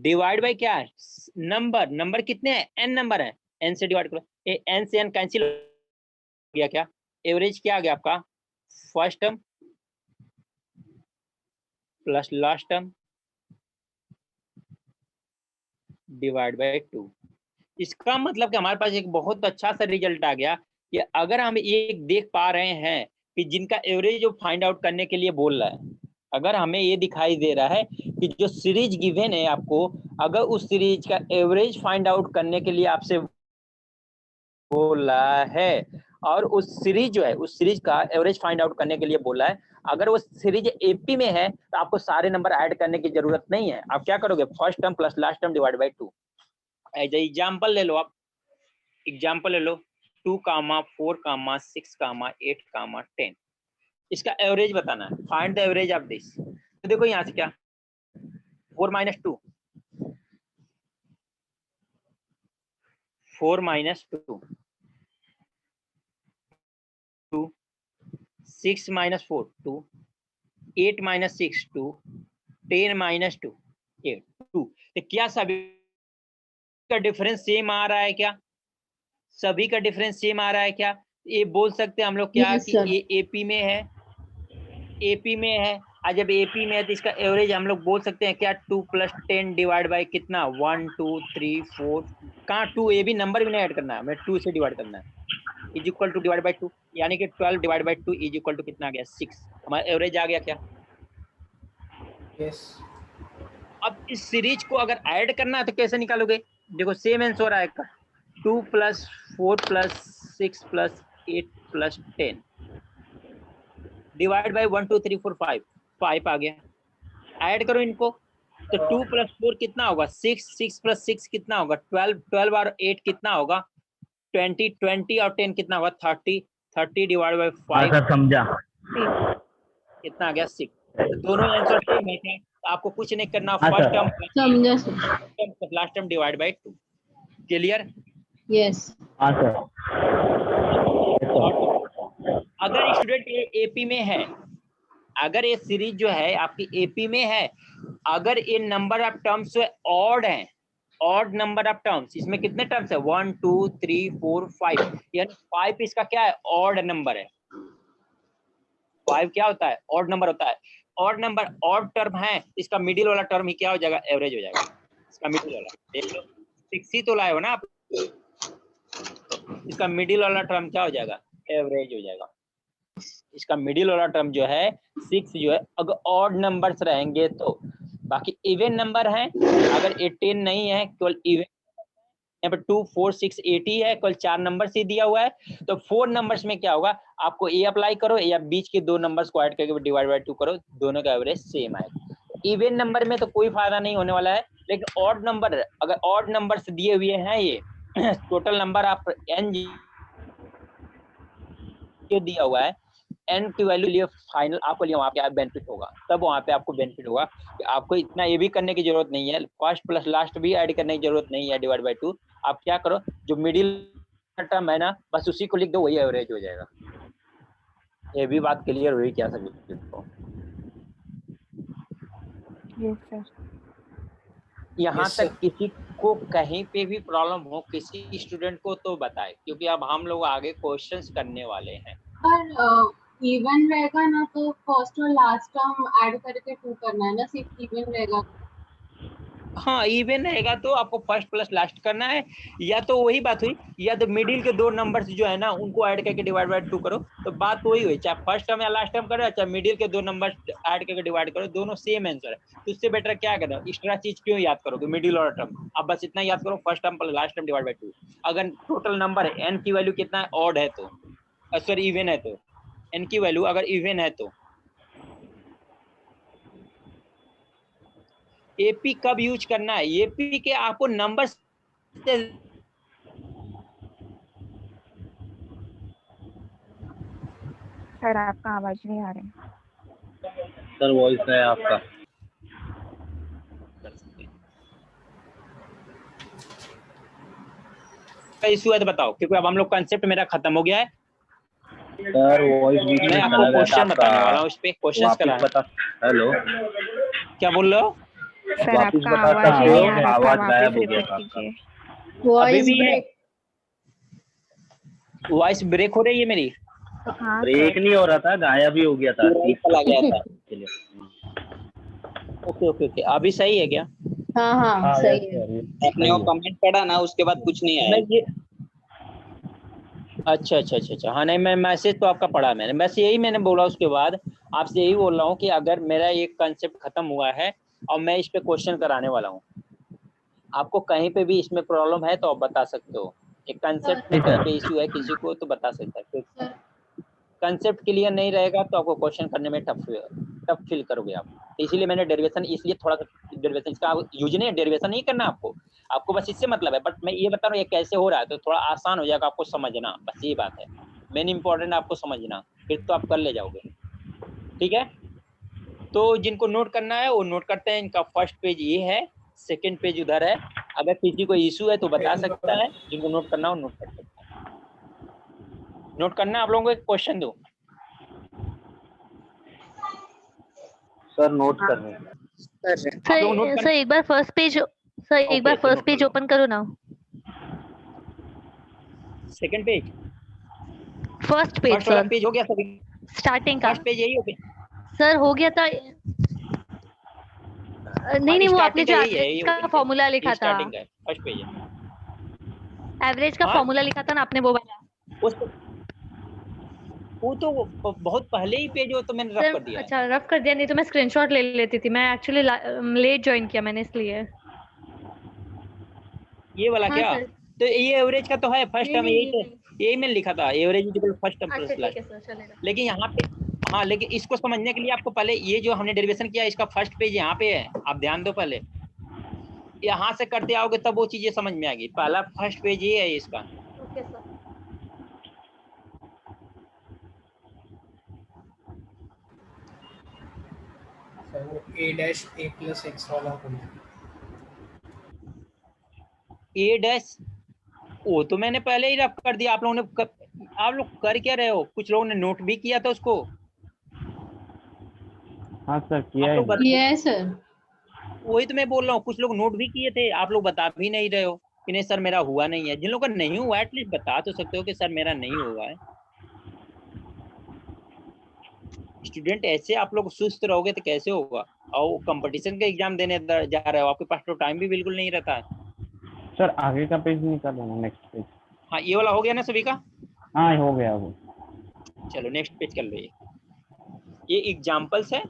divide bye क्या है, नंबर, नंबर कितने हैं, n नंबर है, n से डिवाइड करो, ये n से n कैंसिल हो गया, क्या एवरेज क्या आ गया आपका, first term plus last term divide by 2। इसका मतलब कि हमारे पास एक बहुत अच्छा सा रिजल्ट आ गया कि अगर हम एक देख पा रहे हैं कि जिनका एवरेज जो फाइंड आउट करने के लिए बोल रहा है, अगर हमें ये दिखाई दे रहा है कि जो सीरीज गिवन है आपको, अगर उस सीरीज का एवरेज फाइंड आउट करने के लिए आपसे बोला है, और उस सीरीज जो है उस सीरीज का एवरेज फाइंड आउट करने के लिए बोला है, अगर वो सीरीज एपी में है तो आपको सारे नंबर ऐड करने की जरूरत नहीं है। आप क्या करोगे, first term plus last term divide by 2। As example ले लो, आप एग्जाम्पल ले लो 2, 4, 6, 8, 10, इसका एवरेज बताना है, find the average of this. तो देखो यहाँ से क्या 4 - 2, 4 - 2, 2, 6 - 4, 2, 8 - 6, 2, 10 - 2, 8, 2। तो क्या सभी का डिफरेंस सेम आ रहा है, क्या सभी का डिफरेंस सेम आ रहा है क्या, ये बोल सकते हैं हम लोग क्या Yes, कि sir. ये एपी में है, एपी में है, और जब एपी में है तो इसका एवरेज हम लोग बोल सकते हैं क्या, 2 + 10 डिवाइड बाय कितना, 1, 2, 3, 4, कहाँ 2, ए भी नंबर भी नहीं ऐड करना है, हमें 2 से डिवाइड करना है, is equal to divide by 2, यानी कि 12 divide by 2 is equal to कितना आ गया, 6। हमारा एवरेज आ गया क्या। यस अब इस सीरीज को अगर ऐड करना है तो कैसे निकालोगे, देखो सेम आंसर आएगा, 2 + 4 + 6 + 8 + 10 डिवाइड बाय 1, 2, 3, 4, 5, 5 आ गया, ऐड करो इनको, तो 2 + 4 कितना होगा, 6, 6 + 6 कितना होगा, 12, 12 और 8 कितना होगा, 20, 20 और 10 कितना होगा, 30, 30 डिवाइड बाय 5 समझा। कितना आ गया, 6। तो दोनों आंसर सेम है क्या, तो आपको कुछ नहीं करना, हाँ, फर्स्ट सर। टर्म समझा sir. Last term divide by 2, clear. Yes. हाँ सर। अगर स्टूडेंट एपी में है, अगर ये सीरीज जो है आपकी एपी में है, अगर ये नंबर ऑफ टर्म्स ऑड है, ऑड नंबर ऑफ टर्म्स, इसमें कितने टर्म्स है, 1, 2, 3, 4, 5, यानी 5 इसका क्या है, ऑड नंबर है, 5 क्या होता है, ऑड नंबर होता है, ऑड नंबर ऑड टर्म है, इसका मिडिल वाला टर्म ही क्या हो जाएगा, एवरेज हो जाएगा, इसका मिडिल वाला देख लो, 6 ही तो लाए हो ना आप, इसका मिडिल वाला टर्म क्या हो जाएगा, एवरेज हो जाएगा। इसका मिडिल वाला टर्म जो है 6 जो है, अगर ऑड नंबर्स रहेंगे तो, बाकी इवन नंबर है, अगर 18 नहीं है केवल इवन, यहाँ पर 2, 4, 6, 8 ही है, केवल 4 नंबर से दिया हुआ है, तो 4 नंबर्स में क्या होगा, आपको ए अप्लाई करो या बीच के 2 नंबर्स को ऐड करके डिवाइड बाय 2 करो, दोनों का एवरेज सेम आएगा। इवन नंबर में तो कोई फायदा नहीं होने वाला है, लेकिन ऑड नंबर, अगर ऑड नंबर्स दिए हुए हैं, ये टोटल नंबर आप n जो दिया हुआ है, n की वैल्यू लिए फाइनल आपको लिए वहां पे बेनिफिट होगा, तब वहां पे आपको बेनिफिट होगा कि आपको इतना ये भी करने की जरूरत नहीं है, फर्स्ट प्लस लास्ट भी ऐड करने की जरूरत नहीं है डिवाइड बाय 2, आप क्या करो, जो मिडिल टर्म है ना, बस उसी को लिख दो, वही एवरेज हो जाएगा। ये भी बात क्लियर हुई क्या सभी को। Yes sir. यहाँ Yes, तक sir. किसी को कहीं पे भी प्रॉब्लम हो किसी स्टूडेंट को तो बताए, क्योंकि अब हम लोग आगे क्वेश्चंस करने वाले हैं। पर इवन रहेगा ना तो फर्स्ट और लास्ट टर्म ऐड करके 2 करना है ना, सिर्फ इवन रहेगा. हाँ इवन रहेगा तो आपको फर्स्ट प्लस लास्ट करना है, या तो वही बात हुई, या तो मिडिल के 2 नंबर्स जो है ना उनको ऐड करके डिवाइड बाय 2 करो, तो बात वही हुई, चाहे फर्स्ट टर्म या लास्ट टर्म करो, चाहे मिडिल के 2 नंबर्स ऐड करके डिवाइड करो, दोनों सेम आंसर है। तो इससे बेटर क्या करना, एक्स्ट्रा चीज क्यों याद करोगे, मिडिल और टर्म, अब बस इतना याद करो, first term plus last term divide by 2। अगर टोटल नंबर है n की वैल्यू कितना है, ऑड है तो, सॉरी इवन है तो, n की वैल्यू अगर इवन है तो एपी कब यूज करना है, एपी के आपको नंबर सर आपका आवाज नहीं आ रहा है। सर वॉइस है आपका। कर सकते हैं। इशू है तो बताओ, क्योंकि अब हम लोग कंसेप्ट मेरा खत्म हो गया है। सर वॉइस बीच मैं में आपको चला गया था क्वेश्चन बताने वाला आपका। हूँ, उस पे क्वेश्चंस वापिस कराना। बता। हेलो, क्या बोल रहे हो? सर वापिस आपका बताता आवाज ही नहीं आ हूँ, रहा था, आवाज वापस गायब हो गया रिपीट था आपका। कीजिए। अभी वॉइस भी है? ब्रेक। वॉइस ब्रेक हो रही है मेरी? हाँ ब्रेक सर। नहीं हो रहा था, गायब ही हो गया था, पूरा ही चला गया था। ओके ओके ओके, अभी सही है क्या? हाँ हाँ हाँ यस सही है। सर, आपने वो कमेंट पढ़ा ना, उसके बाद कुछ नहीं मैं आया। ये अच्छा अच्छा अच्छा अच्छा, हाँ नहीं, मैं मैसेज तो आपका पढ़ा मैंने, बस यही मैंने बोला। उसके बाद आपसे यही बोल रहा हूँ कि अगर मेरा एक कंसेप्ट खत्म हुआ है और मैं इस पे क्वेश्चन कराने वाला हूँ, आपको कहीं पे भी इसमें प्रॉब्लम है तो आप बता सकते हो। एक कंसेप्ट में कहीं पे इश्यू है किसी को तो बता सकता है। कंसेप्ट क्लियर नहीं रहेगा तो आपको क्वेश्चन करने में टफ फील करोगे आप। तो इसीलिए मैंने डेरिवेशन, इसलिए थोड़ा डेरिवेशन इसका यूज नहीं है, डेरिवेशन नहीं करना आपको बस इससे मतलब है। बट मैं ये बता रहा हूँ ये कैसे हो रहा है, तो थोड़ा आसान हो जाएगा आपको समझना, बस ये बात है। मेन इंपॉर्टेंट आपको समझना, फिर तो आप कर ले जाओगे। ठीक है, तो जिनको नोट करना है वो नोट करते हैं। इनका फर्स्ट पेज ये है, सेकेंड पेज उधर है। अगर किसी को इशू है तो बता सकता है, जिनको नोट करना हो नोट कर सकता है। नोट करना, आप लोगों को एक क्वेश्चन दो। सर नोट कर रहे हैं। आप लोग नोट सर एक बार फर्स्ट पेज, सर एक ओके, बार तो फर्स्ट नोट कर पेज लो। ओपन करो ना। Second page, first page first वाला सर, पेज हो गया सभी? स्टार्टिंग का। फर्स्ट पेज यही हो गया? सर हो गया था। नहीं नहीं, वो आपने स्टार्टिंग का जो यही है, एवरेज यही का फॉर्मूला लिखा था, स्टार्टिंग का है, फर्स्ट पेज है। एवरेज का हाँ, फॉर्मूला लिखा था ना आपने, वो वाला। उस वो तो बहुत पहले ही पेज हो तो मैंने रफ सर कर दिया है। अच्छा रफ कर दिया, नहीं तो मैं स्क्रीनशॉट ले लेती थी। मैं एक्चुअली लेट ज्वाइन किया मैंने, इसलिए। ये वाला हाँ क्या? सर। तो ये एवरेज का तो है फर्स्ट नहीं टर्म, नहीं, यही ये तो नहीं। यही मैंने लिखा था, एवरेज इक्वल फर्स्ट टर्म अच्छा प्लस ठीक लास्ट। है सर, चलेगा। लेकिन यहाँ पे, हाँ, लेकिन इसको समझने के लिए आपको पहले ये जो हमने डेरिवेशन किया इसका फर्स्ट पेज यहाँ पे है, आप ध्यान दो। पहले यहाँ से करते आओगे तब वो चीजें समझ में आएगी। पहला फर्स्ट पेज ये है इसका। Okay sir. सर वो A-A+X वाला बोलिए। ए डैश वो तो मैंने पहले ही रफ कर दिया। आप लोगों ने आप लोग कर क्या रहे हो? कुछ लोगों ने नोट भी किया था उसको। हाँ सर किया आप है। लोग यस सर। वही तो मैं बोल रहा हूँ, कुछ लोग नोट भी किए थे, आप लोग बता भी नहीं रहे हो कि नहीं सर मेरा हुआ नहीं है। जिन लोगों का नहीं हुआ एटलीस्ट बता तो सकते हो कि सर मेरा नहीं हुआ है। स्टूडेंट ऐसे आप लोग सुस्त रहोगे तो कैसे होगा? और कंपटीशन का एग्जाम देने जा रहे हो, आपके पास तो टाइम भी बिल्कुल नहीं रहता है। सर आगे का पेज निकाल लेना, नेक्स्ट पेज। हाँ, ये वाला हो गया ना सभी का? हाँ हो गया वो। चलो नेक्स्ट पेज कर लो। ये एग्जाम्पल्स है,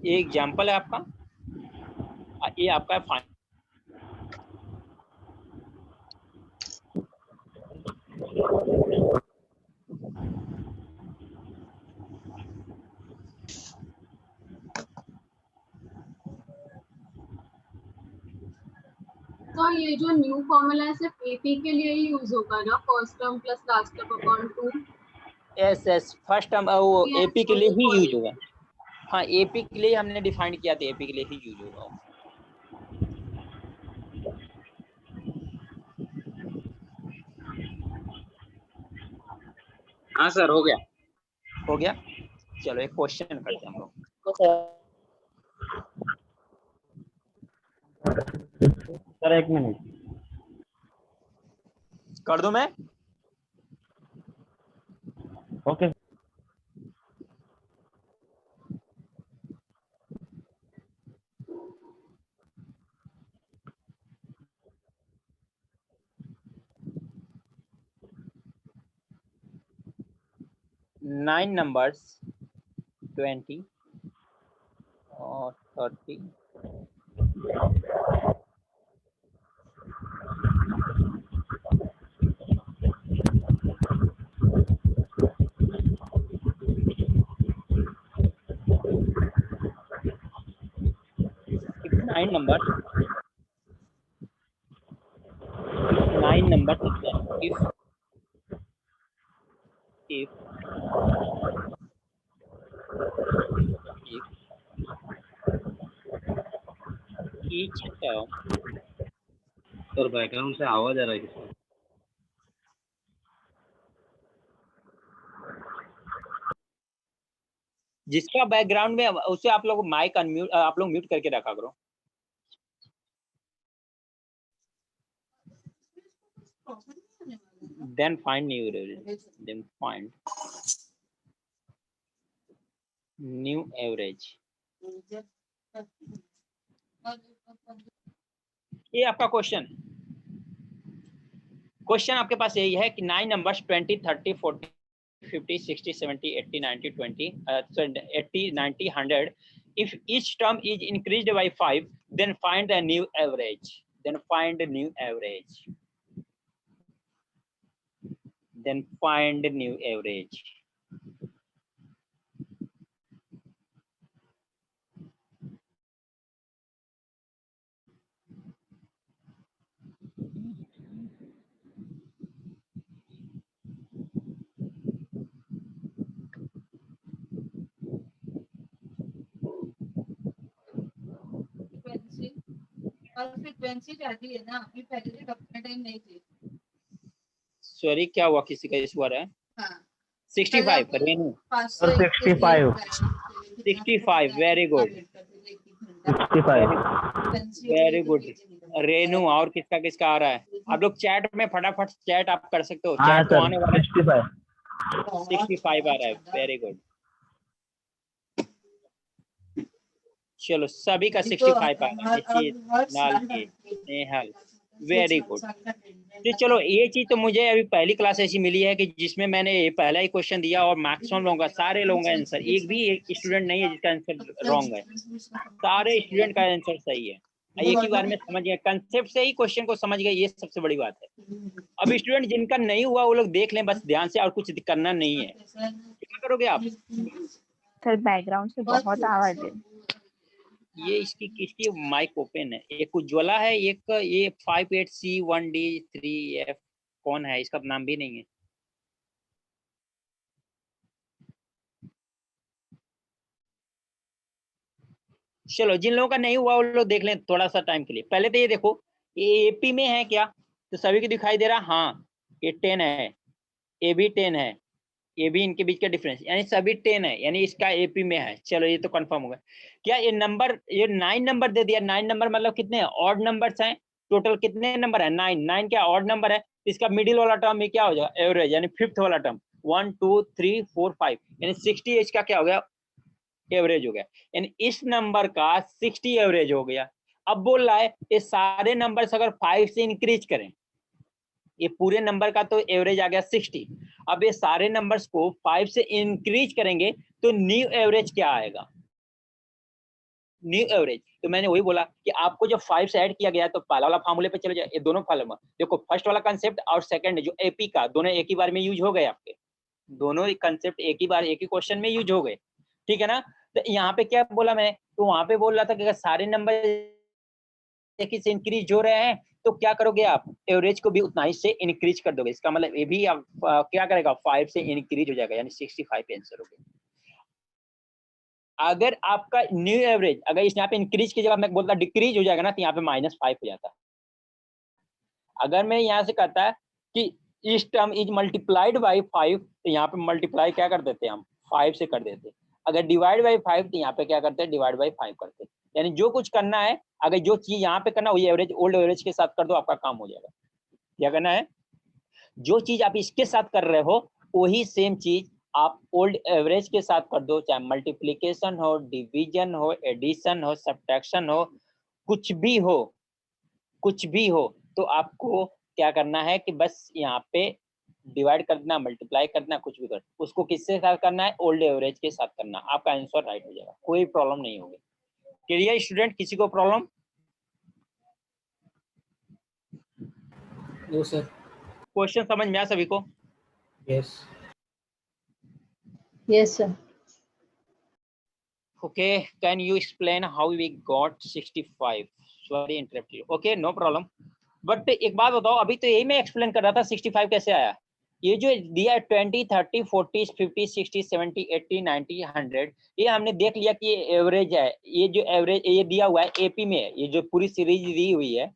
ये एग्जाम्पल है आपका। ये आपका फाइनल। तो ये जो न्यू फॉर्मूला है सिर्फ एपी के लिए ही यूज होगा ना, first term plus last term upon 2? S S first term वो Yes, एपी के लिए ही only यूज होगा। हाँ, एपी के लिए हमने डिफाइन किया था, एपी के लिए ही यूज होगा। हाँ सर हो गया। हो गया। चलो एक क्वेश्चन करते हैं हम लोग। सर एक मिनट। कर दूं मैं? ओके। नाइन नंबर्स 20 और 30 9 numbers, 9 numbers if each term sir background से आवाज आ रहा है किसका? जिसका बैकग्राउंड में उसे आप लोग माइक अनम्यूट, आप लोग म्यूट करके रखा करो। Then find new average. Then find new average. ये आपका क्वेश्चन आपके पास यही है कि 9 numbers 20, 30, 40, 50, 60, 70, 80, 90, 20, 80, 90, 100. If each term is increased by 5, then find the new average. Then find the new average. Then find the new average. Frequency जाती है ना, अभी पहले से अपना टाइम नहीं थी। सॉरी, क्या हुआ? किसी का इशू आ रहा है? हाँ 65 Renu, 65 65 very good, 65 very good Renu. और किसका किसका आ रहा है? आप लोग चैट में फटाफट चैट आप कर सकते हो। हाँ चैट तो सर आने वाला है। 65 65 आ रहा है, वेरी गुड। चलो सभी का 65 आ रहा है। Nehal very good. तो चलो ये चीज तो मुझे अभी पहली क्लास ऐसी मिली है कि जिसमें मैंने पहला ही क्वेश्चन दिया और मैक्सिमम लोगों का, सारे लोगों का आंसर, एक भी एक स्टूडेंट नहीं है जिसका आंसर रॉन्ग है। सारे स्टूडेंट का आंसर सही है। एक ही बार में समझ गए, कंसेप्ट से ही क्वेश्चन को समझ गए, ये सबसे बड़ी बात है। अब स्टूडेंट जिनका नहीं हुआ वो लोग देख लें बस ध्यान से, और कुछ करना नहीं है। क्या करोगे आप? सर बैकग्राउंड से बहुत आवाज है। ये इसकी किसकी माइक ओपन है? एक उज्ज्वला है, एक ये 58C1D3F कौन है? इसका नाम भी नहीं है। चलो जिन लोगों का नहीं हुआ वो लोग देख लें थोड़ा सा टाइम के लिए। पहले तो ये देखो, ये एपी में है क्या? तो सभी को दिखाई दे रहा, हाँ ये 10 है, ये भी 10 है, ये भी इनके बीच का डिफरेंस, यानी सभी 10 है, यानी इसका एपी में है। चलो ये तो कंफर्म हो गया। क्या ये नंबर, ये 9 नंबर दे दिया। 9 नंबर मतलब कितने ऑड नंबर्स हैं? टोटल कितने नंबर है? 9। 9 क्या ऑड नंबर है? इसका मिडिल वाला टर्म में क्या हो जाएगा? एवरेज, यानी फिफ्थ वाला टर्म 1 2 3 4 5, यानी 60 एज का क्या हो गया? एवरेज हो गया। यानी इस नंबर का 60 एवरेज हो गया। अब बोल रहा है ये सारे नंबर्स अगर 5 से इंक्रीज करें, ये पूरे नंबर का तो एवरेज आ गया 60। अब ये सारे नंबर्स को 5 से इंक्रीज करेंगे तो न्यू एवरेज क्या आएगा? New average. तो मैंने वही बोला कि आपको जब 5 से ऐड किया गया तो पहला वाला फार्मूले पे चले जाए। ये दोनों फार्मूला देखो, फर्स्ट वाला कंसेप्ट और सेकंड जो एपी का, दोनों एक ही बार में यूज हो गए आपके। दोनों ही कंसेप्ट एक ही बार एक ही क्वेश्चन में यूज हो गए, ठीक है ना? तो यहाँ पे क्या बोला मैंने? तो वहां पे बोल रहा था कि अगर सारे नंबर एक ही से इंक्रीज हो रहे हैं तो क्या करोगे आप? एवरेज को भी उतना ही से इंक्रीज कर दोगे। इसका मतलब ये भी आप क्या करेगा? 5 से इंक्रीज हो जाएगा, यानी 65 आंसर हो गया। अगर आपका न्यू एवरेज, अगर इस यहाँ पे इंक्रीज की जगह मैं बोलता डिक्रीज हो जाएगा ना, तो यहाँ पे -5 हो जाता। अगर मैं यहाँ से कहता कि इस टर्म इज मल्टीप्लाइड बाई 5, तो यहाँ पे मल्टीप्लाई क्या कर देते हैं हम? 5 से कर देते। अगर डिवाइड बाई 5 तो यहाँ पे क्या करते हैं? डिवाइड बाई 5 करते हैं। यानी जो कुछ करना है, अगर जो चीज यहाँ पे करना वही एवरेज ओल्ड एवरेज के साथ कर दो, आपका काम हो जाएगा। क्या करना है? जो चीज आप इसके साथ कर रहे हो वही सेम चीज आप ओल्ड एवरेज के साथ कर दो, चाहे मल्टीप्लिकेशन हो, डिवीजन हो, एडिशन हो, सब्ट्रैक्शन हो, कुछ भी हो, कुछ भी हो, तो आपको क्या करना है कि बस यहाँ पे डिवाइड करना, मल्टीप्लाई करना, कुछ भी कर, उसको किसके साथ करना है? ओल्ड एवरेज के साथ करना। आपका आंसर राइट हो जाएगा, कोई प्रॉब्लम नहीं होगी। Clear student? किसी को प्रॉब्लम? No sir. क्वेश्चन समझ में आया सभी को? Yes yes sir. Okay, can you explain how we got 65? Sorry interrupt you. Okay, no problem. But एक बात बताओ, अभी तो यही मैं एक्सप्लेन कर रहा था 65 कैसे आया। ये जो दिया 20, 30, 40, 50, 60, 70, 80, 90, 100, ये हमने देख लिया कि ये एवरेज है। ये जो एवरेज ये दिया हुआ है एपी में है, ये जो पूरी सीरीज दी हुई है,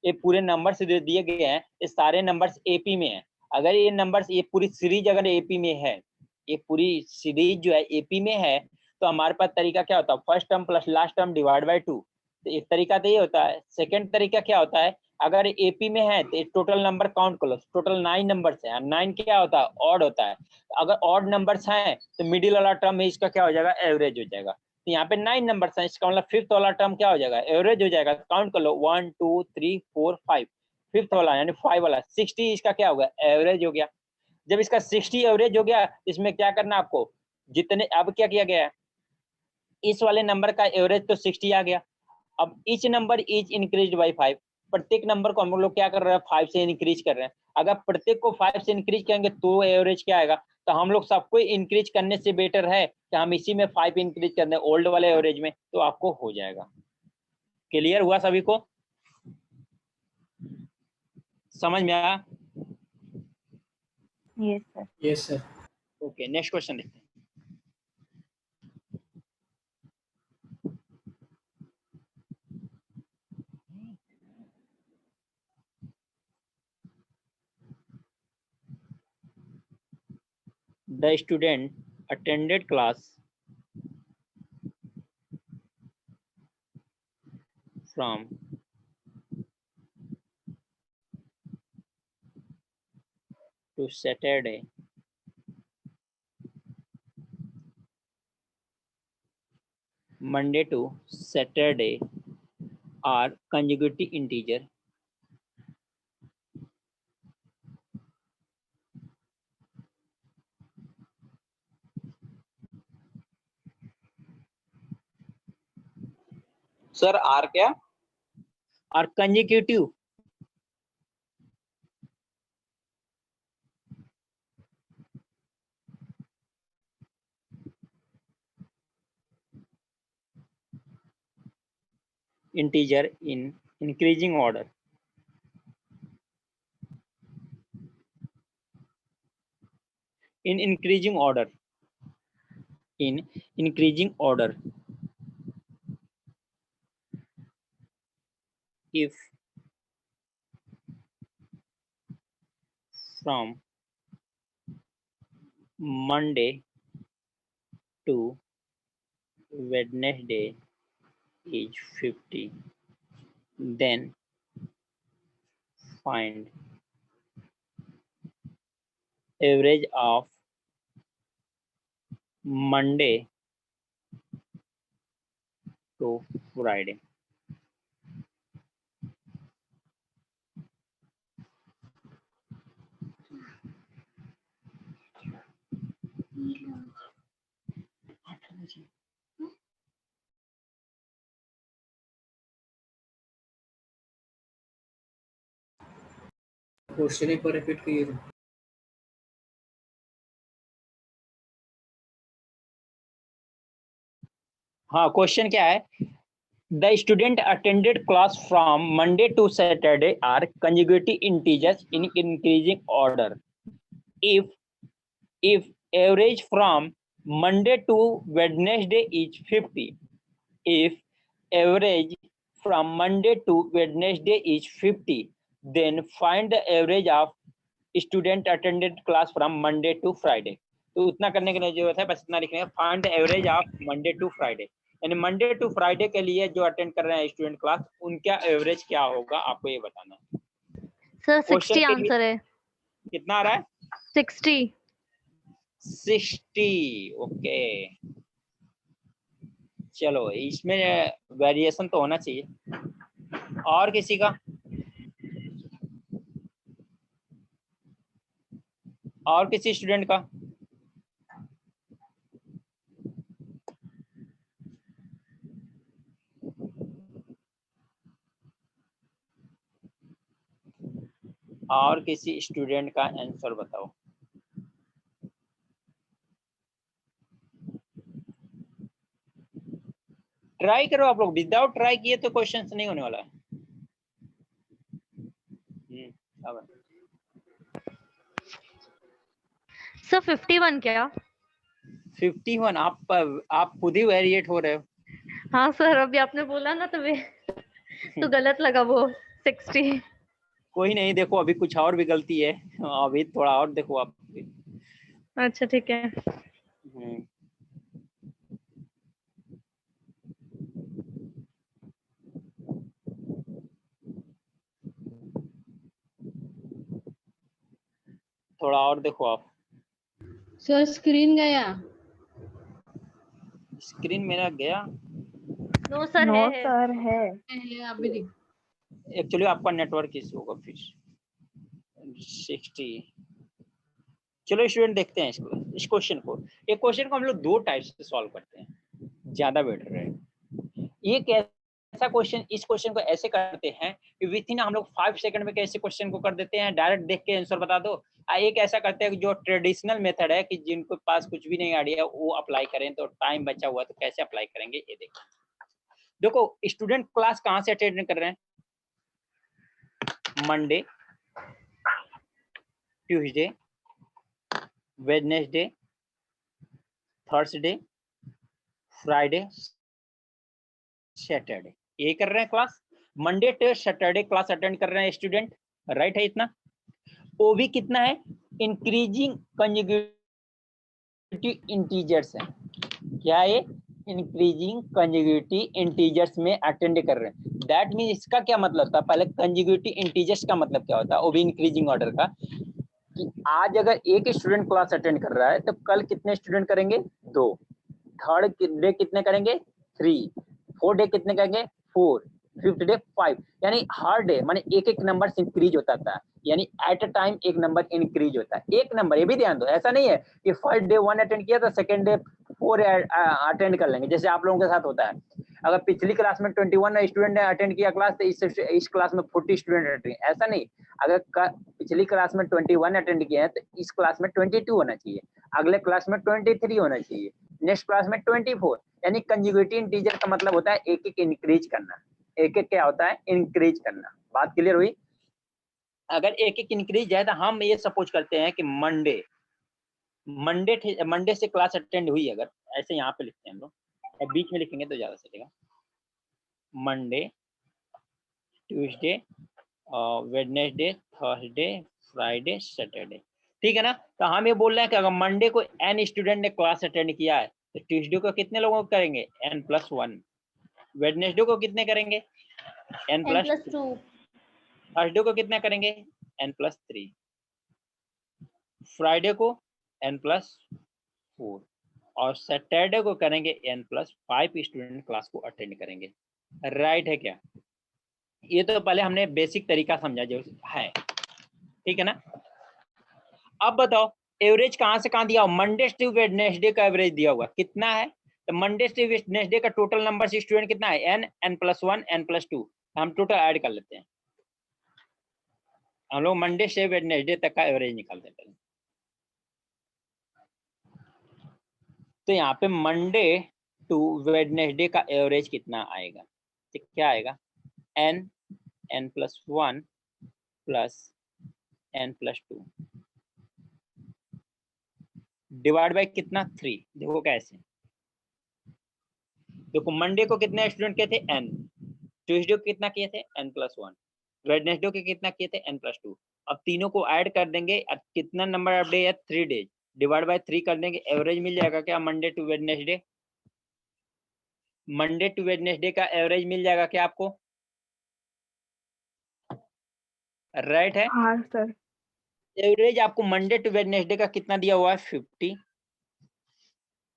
ये पूरे नंबर्स जो दिए गए हैं ये सारे नंबर्स एपी में है। अगर ये नंबर्स ये पूरी सीरीज अगर एपी में है, ये पूरी सीरीज जो है एपी में है, तो हमारे पास तरीका क्या होता है, first term plus last term divide by 2। तो एक तरीका तो ये होता है। सेकंड तरीका क्या होता है, अगर एपी में है तो टोटल नंबर काउंट कर लो, टोटल 9 नंबर्स है। 9 क्या होता है, ऑड होता है। अगर ऑड नंबर्स हैं तो मिडिल वाला टर्म में इसका क्या हो जाएगा, एवरेज हो जाएगा। तो यहाँ पे 9 नंबर्स हैं, इसका मतलब फिफ्थ वाला टर्म क्या हो जाएगा, एवरेज हो जाएगा। काउंट कर लो 1 2 3 4 5, फिफ्थ वाला यानी 5 वाला 60 इसका क्या होगा, एवरेज हो गया। जब इसका 60 एवरेज हो गया, इसमें क्या करना आपको, जितने अब क्या किया गया है, इस वाले नंबर का एवरेज तो 60 आ गया। अब each number is increased by 5, प्रत्येक नंबर को हम लोग क्या कर रहे हैं, 5 से इंक्रीज कर रहे हैं। अगर प्रत्येक को 5 से इंक्रीज करेंगे तो एवरेज क्या आएगा, तो हम लोग सबको इंक्रीज करने से बेटर है कि हम इसी में 5 इंक्रीज कर दें ओल्ड वाले एवरेज में, तो आपको हो जाएगा। क्लियर हुआ सभी को, समझ में आया? Yes sir. Yes sir. Okay, next question देखते हैं। The student attended class from to Saturday Monday to Saturday are consecutive integer. Sir are क्या? Are consecutive. Integer in increasing order. In increasing order. In increasing order. If from Monday to Wednesday is 50, then find average of Monday to Friday. Question एक बार repeat कीजिए। हाँ, question क्या है, the student attended class from Monday to Saturday are consecutive integers in increasing order. If average from Monday to Wednesday is 50, if average from Monday to Wednesday is 50, then find the average of student attended class from Monday to Friday. तो उतना करने की नहीं जरूरत है, बस इतना लिखने का, find the average of Monday to Friday, यानी मंडे टू फ्राइडे के लिए जो अटेंड कर रहे हैं स्टूडेंट क्लास, उनका एवरेज क्या होगा आपको ये बताना है। सर Question 60 के लिए- आंसर है। कितना आ रहा है, 60। 60। ओके, चलो इसमें वेरिएशन तो होना चाहिए। और किसी का, और किसी स्टूडेंट का? और किसी स्टूडेंट का आंसर बताओ। ट्राई करो आप लोग, विदाउट ट्राई किए तो क्वेश्चंस नहीं होने वाला है। अब सर 51 क्या? 51? आप खुद ही वेरिएट हो रहे हो। हाँ सर, अभी आपने बोला ना तो गलत लगा वो 60। कोई नहीं, देखो अभी कुछ और भी गलती है, अभी थोड़ा और देखो आप। अच्छा ठीक है। हम्म, थोड़ा और देखो आप। सर स्क्रीन गया। स्क्रीन मेरा गया। नो सर नो है। सर है। अभी दिख। एक्चुअली आपका नेटवर्क इशू होगा फिर। 60। चलो स्टूडेंट देखते हैं इसको, इस क्वेश्चन को। एक क्वेश्चन को हम लोग दो टाइप से सॉल्व करते हैं, ज्यादा बेटर है। एक ऐसा क्वेश्चन, इस क्वेश्चन को ऐसे करते हैं कि विथ इन हम लोग 5 सेकंड में कैसे क्वेश्चन को कर देते हैं, डायरेक्ट देख के आंसर बता दो। एक ऐसा करते हैं जो ट्रेडिशनल मेथड है कि जिनको पास कुछ भी नहीं आइडिया वो अप्लाई करें, तो टाइम बचा हुआ तो कैसे अप्लाई करेंगे ये देखो। देखो स्टूडेंट क्लास कहाँ से अटेंड कर रहे हैं? Monday, Tuesday, Wednesday, Thursday, Friday, Saturday, ये कर रहे हैं class. Monday to Saturday class attend कर रहे हैं स्टूडेंट, राइट है इतना। वो भी कितना है? इंक्रीजिंग कंजुगेटिव इंटीजर्स है। क्या है? इंक्रीजिंग कंजुगेटिव इंटीजर्स में अटेंड कर रहे हैं। दैट मीन इसका क्या मतलब था? पहले कंजुगेटिव इंटीजर्स का मतलब क्या होता है, वो भी इंक्रीजिंग ऑर्डर का, कि आज अगर एक स्टूडेंट क्लास अटेंड कर रहा है तो कल कितने स्टूडेंट करेंगे? 2। थर्ड डे कितने करेंगे? 3। फोर्थ डे कितने करेंगे? 4। Fifth day 5। यानी हर डे माने एक एक नंबर इंक्रीज होता था, यानी एट अ टाइम एक नंबर इंक्रीज होता है। एक नंबर, ये भी ध्यान दो, ऐसा नहीं है कि फर्स्ट डे 1 अटेंड किया तो सेकंड डे 4 अटेंड कर लेंगे, जैसे आप लोगों के साथ होता है। अगर पिछली क्लास में 21 स्टूडेंट ने अटेंड किया क्लास, तो इस क्लास में 40 स्टूडेंट अटेंड, ऐसा नहीं। अगर पिछली क्लास में 21 अटेंड किए हैं तो इस क्लास में 22 होना चाहिए, अगले क्लास में 23 होना चाहिए, नेक्स्ट क्लास में 24। यानी कंजुगेटिव इंटीजर का मतलब होता है एक एक इंक्रीज करना। एक एक क्या होता है? इंक्रीज करना। बात क्लियर हुई? अगर एक एक इंक्रीज है तो हम ये सपोज करते हैं कि मंडे से क्लास अटेंड हुई, अगर ऐसे यहाँ पे लिखते हैं हम लोग, और बीच में लिखेंगे तो ज्यादा चलेगा। Monday, Tuesday, Wednesday, Thursday, Friday, Saturday, ठीक है ना। तो हम ये बोल रहे हैं कि अगर मंडे को n स्टूडेंट ने क्लास अटेंड किया है तो ट्यूसडे को कितने लोगों को करेंगे? n+1। वेडनेसडे को कितने करेंगे? n+2। थर्सडे को कितना करेंगे? n+3। फ्राइडे को n+4 और सैटरडे को करेंगे n+5 स्टूडेंट क्लास को अटेंड करेंगे, राइट है क्या? ये तो पहले हमने बेसिक तरीका समझा जो है, ठीक है ना। अब बताओ एवरेज कहाँ से कहाँ दिया हुआ? मंडे टू वेडनेसडे का एवरेज दिया हुआ कितना है? तो मंडे टू वेडनेसडे का टोटल नंबर से स्टूडेंट कितना है? n+1 n+2। हम टोटल ऐड कर लेते हैं, हम लोग मंडे से वेडनेसडे तक का एवरेज निकालते हैं। तो यहाँ पे मंडे टू वेडनेसडे का एवरेज कितना आएगा? तो क्या आएगा? n+1 plus n+2 divide by कितना? 3। देखो कैसे, देखो मंडे को कितने स्टूडेंट किए थे? n। ट्यूसडे को कितना किए थे? n+1। वेडनेसडे के कितना किए थे? n+2। अब तीनों को ऐड कर देंगे, अब कितना नंबर ऑफ डे है? 3 डेज, डिवाइड बाय 3 कर देंगे, एवरेज मिल जाएगा क्या? Monday to Wednesday, Monday to Wednesday का एवरेज मिल जाएगा क्या आपको? राइट है। हाँ सर। एवरेज आपको मंडे टू वेडनेसडे का कितना दिया हुआ है? 50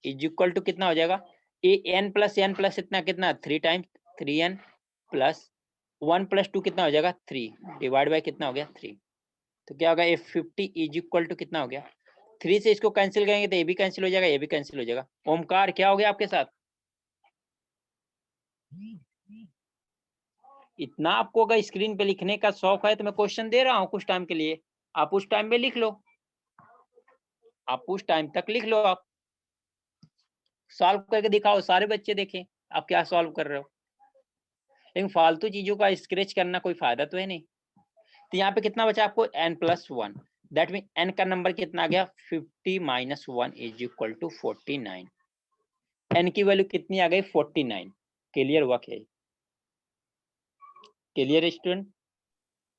इज इक्वल टू कितना हो जाएगा? n प्लस इतना कितना? 3 टाइम्स 3n प्लस 1+2 कितना हो जाएगा? 3 डिवाइड बाय कितना हो गया? 3। तो क्या होगा? 50 इज इक्वल टू कितना हो गया? 3 से इसको कैंसिल करेंगे तो ये भी कैंसिल हो जाएगा, ये भी कैंसिल हो जाएगा। ओमकार क्या हो गया आपके साथ? इतना आपको अगर स्क्रीन पे लिखने का शौक है तो मैं क्वेश्चन दे रहा हूँ कुछ टाइम के लिए, आप उस टाइम में लिख लो, आप उस टाइम तक लिख लो, आप सॉल्व करके दिखाओ, सारे बच्चे देखें आप क्या सॉल्व कर रहे हो। लेकिन फालतू चीजों का स्केच करना कोई फायदा तो है नहीं। तो यहाँ पे कितना बचा आपको? n+1। दैट मीन n का नंबर कितना आ गया 50 minus 1 is equal to 49। n की वैल्यू कितनी आ गई 49। क्लियर हुआ क्या? Clear student?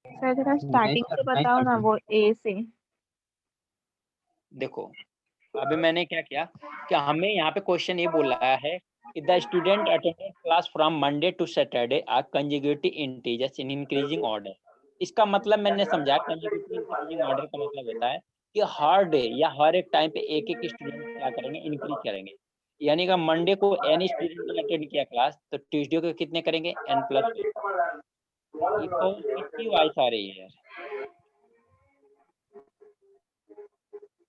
सर जरा स्टार्टिंग से बताओ ना, वो ए से। देखो अभी मैंने क्या किया कि हमें यहाँ पे क्वेश्चन ये बोल रहा है कि the student attended class from Monday to Saturday are conjugative integers in increasing order. इसका मतलब मैंने समझा, कंजुगेटिव इंक्रीजिंग ऑर्डर का मतलब होता है कि हर डे या हर एक टाइम पे एक एक स्टूडेंट क्या करेंगे, इंक्रीज करेंगे। यानी कि मंडे को n स्टूडेंट ने अटेंड किया क्लास, तो ट्यूसडे को कितने करेंगे n+1। ये कौन कितनी वॉइस आ रही है यार?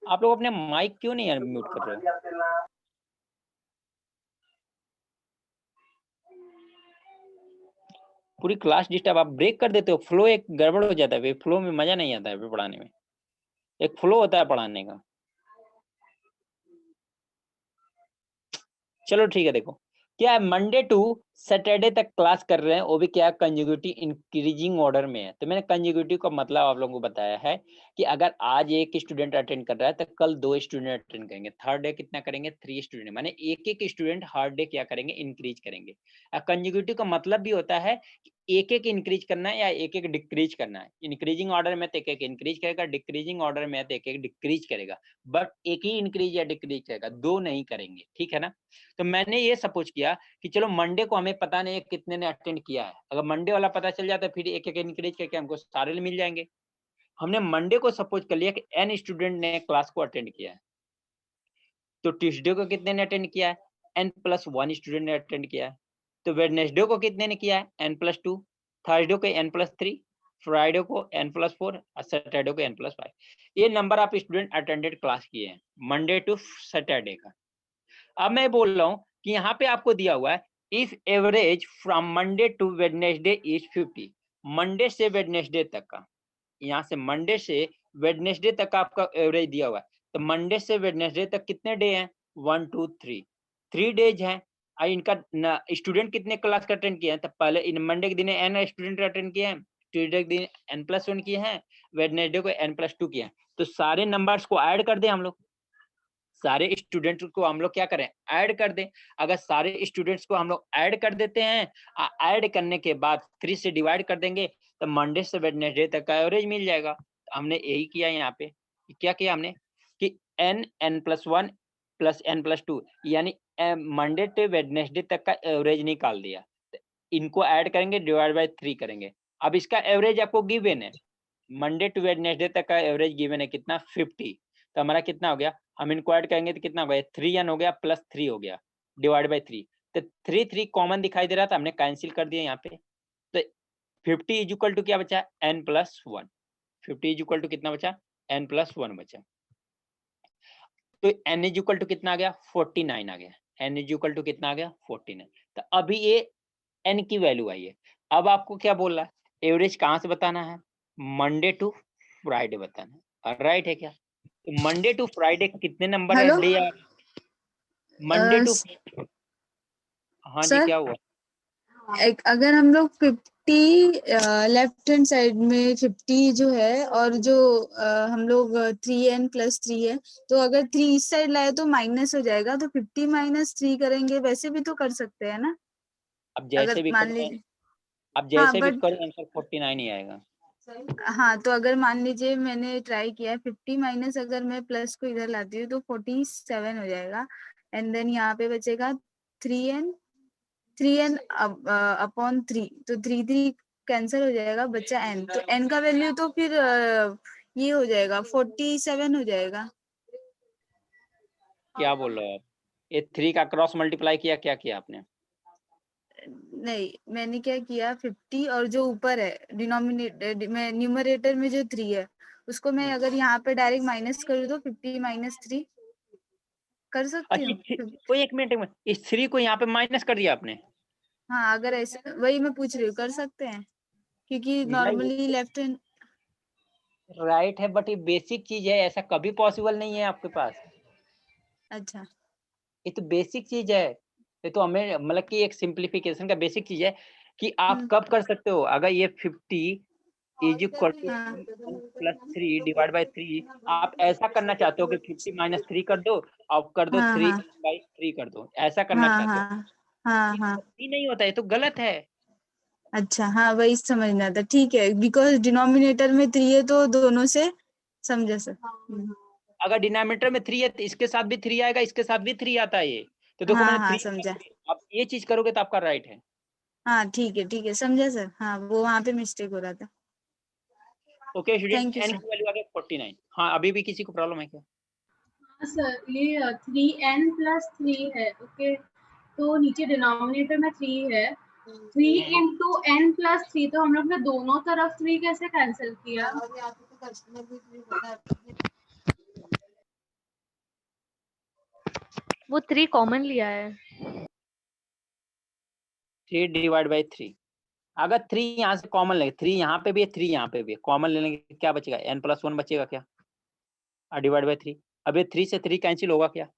आप लोग अपने माइक क्यों नहीं म्यूट कर रहे हो? पूरी क्लास डिस्टर्ब, आप ब्रेक कर देते हो, फ्लो एक गड़बड़ हो जाता है, फ्लो में मजा नहीं आता है पढ़ाने में। एक फ्लो होता है पढ़ाने का। चलो ठीक है, देखो क्या है, मंडे टू सैटरडे तक क्लास कर रहे हैं, वो भी क्या कंजुगेटिव इंक्रीजिंग ऑर्डर में है। तो मैंने कंजुगेटिव का मतलब आप लोगों को बताया है कि अगर आज एक स्टूडेंट अटेंड कर रहा है तो कल 2 स्टूडेंट अटेंड करेंगे, थर्ड डे कितना करेंगे 3 स्टूडेंट, माने एक एक स्टूडेंट हर डे क्या करेंगे इंक्रीज करेंगे। कंजुगेटिव का मतलब भी होता है कि एक एक इंक्रीज करना है या एक एक डिक्रीज करना है। इंक्रीजिंग ऑर्डर में तो एक एक इंक्रीज करेगा, डिक्रीजिंग ऑर्डर में तो एक एक डिक्रीज करेगा, बट एक ही इंक्रीज या डिक्रीज करेगा, 2 नहीं करेंगे। ठीक है ना? तो मैंने ये सपोज किया कि चलो मंडे को हमें पता नहीं कितने ने अटेंड किया है, अगर मंडे वाला पता चल जाता है फिर एक एक इंक्रीज करके हमको सारे मिल जाएंगे। हमने मंडे को सपोज कर लिया कि n स्टूडेंट ने क्लास को अटेंड किया है, तो ट्यूसडे को कितने ने अटेंड किया है n+1 स्टूडेंट ने अटेंड किया है। तो वेडनेसडे को कितने ने किया है n+2, थर्सडे को n+3, फ्राइडे को n+4 और सैटरडे को n+5। ये नंबर आप स्टूडेंट अटेंडेड क्लास किए हैं मंडे टू सैटरडे का। अब मैं बोल रहा हूं कि यहाँ पे आपको दिया हुआ है if average from Monday to Wednesday is 50। Monday से वेडनेसडे तक का, यहाँ से मंडे से वेडनेसडे तक का आपका एवरेज दिया हुआ है। तो मंडे से वेडनेसडे तक कितने डे हैं 1 2 3 3 डेज हैं। और इनका स्टूडेंट कितने क्लास का अटेंड किए हैं, तो पहले इन मंडे के दिन n स्टूडेंट अटेंड किए हैं, ट्यूसडे के दिन n+1 किए हैं, वेडनेसडे को n+2 किए हैं। तो सारे नंबर्स को ऐड कर दें हम लोग, सारे स्टूडेंट्स को हम लोग क्या करें ऐड कर दें। अगर सारे स्टूडेंट्स को हम लोग ऐड कर देते हैं, ऐड करने के बाद 3 से डिवाइड कर देंगे, तो मंडे से वेडनेसडे तक का एवरेज मिल जाएगा। तो हमने यही किया यहाँ पे। क्या किया हमने कि n+1 प्लस n+2 यानी मंडे से वेडनेसडे तक का एवरेज निकाल दिया। तो इनको ऐड करेंगे, डिवाइड बाय 3 करेंगे। अब इसका एवरेज आपको गिवन है, मंडे टू वेडनेसडे तक का एवरेज गिवन है कितना 50। तो हमारा कितना हो गया, हम इनको ऐड करेंगे तो कितना हो गया 3n हो गया प्लस 3 हो गया डिवाइड बाय 3। तो 3 कॉमन दिखाई दे रहा था, हमने कैंसिल कर दिया यहाँ पे। तो 50 इज इक्वल टू क्या बचा n+1। 50 इज इक्वल टू कितना बचा n+1 बचा। तो n इज इक्वल टू कितना आ गया 49 आ गया। n इज इक्वल टू कितना आ गया 49। तो अभी ये n की वैल्यू आई है। अब आपको क्या बोल रहा है, एवरेज कहाँ से बताना है, मंडे टू फ्राइडे बताना है। राइट है क्या? तो मंडे टू फ्राइडे कितने नंबर हेलो डे आ मंडे टू, हाँ जी सर, क्या हुआ? अगर हम लोग 50 लेफ्ट हैंड साइड में 50 जो है और जो हम लोग 3n+3 है, तो अगर 3 इस साइड लाए तो माइनस हो जाएगा, तो 50 - 3 करेंगे, वैसे भी तो कर सकते हैं ना। अब जैसे अगर भी मान करो, लीजिए, अब हाँ जैसे भी बट करो आंसर 49 ही आएगा। हाँ, तो अगर मान लीजिए मैंने ट्राई किया 50 माइनस, अगर मैं प्लस को इधर लाती हूँ तो 47 हो जाएगा। एंड देन यहाँ पे बचेगा 3n अपॉन 3, तो 3 कैंसिल हो जाएगा, बचा n। तो n का वैल्यू तो फिर ये हो जाएगा 47 हो जाएगा। क्या बोल रहे हो आप? ये 3 का क्रॉस मल्टीप्लाई किया, क्या किया आपने? नहीं, मैंने क्या किया 50 और जो ऊपर है डिनोमिनेटर में, न्यूमरेटर में जो 3 है उसको मैं अगर यहाँ पे डायरेक्ट माइनस करूँ तो 50 - 3 कर सकती अच्छा हूँ। वो एक मिनट, इस 3 को यहाँ पे माइनस कर दिया आपने? हाँ, अगर ऐसे, वही मैं पूछ रही हूँ, कर सकते हैं क्योंकि नॉर्मली लेफ्ट हैंड। राइट है, बट ये बेसिक चीज है, ऐसा कभी पॉसिबल नहीं है आपके पास। अच्छा, ये तो बेसिक चीज है, ये तो हमें मतलब कि एक सिंप्लीफिकेशन का बेसिक चीज है कि आप कब कर सकते हो। अगर ये 50 इज इक्वल टू हाँ प्लस 3 डिवाइड बाई 3। आप ऐसा करना चाहते हो कि 50 माइनस 3 कर दो और कर दो हाँ 3 हाँ बाई 3 कर दो, ऐसा करना हाँ चाहते हो। हाँ हाँ हाँ। ये नहीं होता, ये तो गलत है। अच्छा हाँ वही समझना था, ठीक है, बिकॉज डिनोमिनेटर में 3 है तो दोनों से समझा सर। अगर डिनोमिनेटर में 3 है तो इसके साथ भी 3 आएगा, इसके साथ भी 3 आता है, ये तो देखो हाँ मैंने हाँ 3। समझा। आप ये चीज करोगे तो आपका राइट है। हाँ ठीक है समझा सर। हाँ वो वहाँ पे मिस्टेक हो रहा था। Okay student, thank you n sir. की वैल्यू आ गया 49। हाँ अभी भी किसी को प्रॉब्लम है क्या? हाँ सर, ये 3n प्लस 3 है। ओके, तो नीचे डिनोमिनेटर में 3 है, 3 इंटू n प्लस 3, तो हम लोग ने दोनों तरफ 3 कैसे कैंसिल किया? वो 3 कॉमन लिया है। 3 डिवाइड बाई 3। अगर 3 यहाँ से कॉमन लेंगे, 3 यहाँ पे भी है 3 यहाँ पे भी है, कॉमन ले लेंगे क्या बचेगा? n+1 बचेगा क्या? Divide by 3। अब ये 3 से 3 कैंसिल होगा क्या?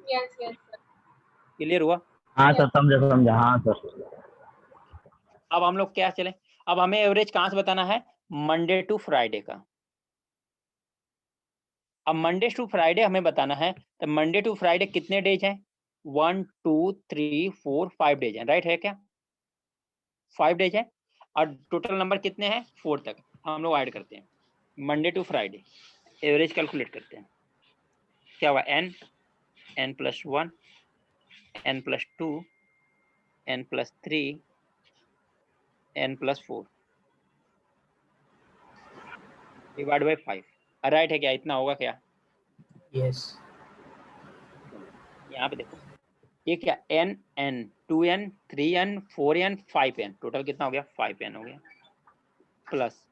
Yes yes sir. क्लियर हुआ? हाँ सर समझा हाँ सर। अब हम लोग क्या चले, अब हमें एवरेज कहाँ से बताना है? मंडे टू फ्राइडे का। अब मंडे टू फ्राइडे हमें बताना है, तो मंडे टू फ्राइडे कितने डेज हैं? 1 2 3 4 5 डेज हैं, राइट है क्या? 5 डेज है और टोटल नंबर कितने हैं? 4 तक हम लोग ऐड करते हैं। Monday to Friday average calculate करते हैं। क्या हुआ? n+1 n+2 n+3 n+4 divide by 5। Right है क्या? इतना होगा क्या? यस। यहाँ पे देखो ये क्या, n 2n 3n 4n 5n, total कितना हो गया? 5n हो गया, प्लस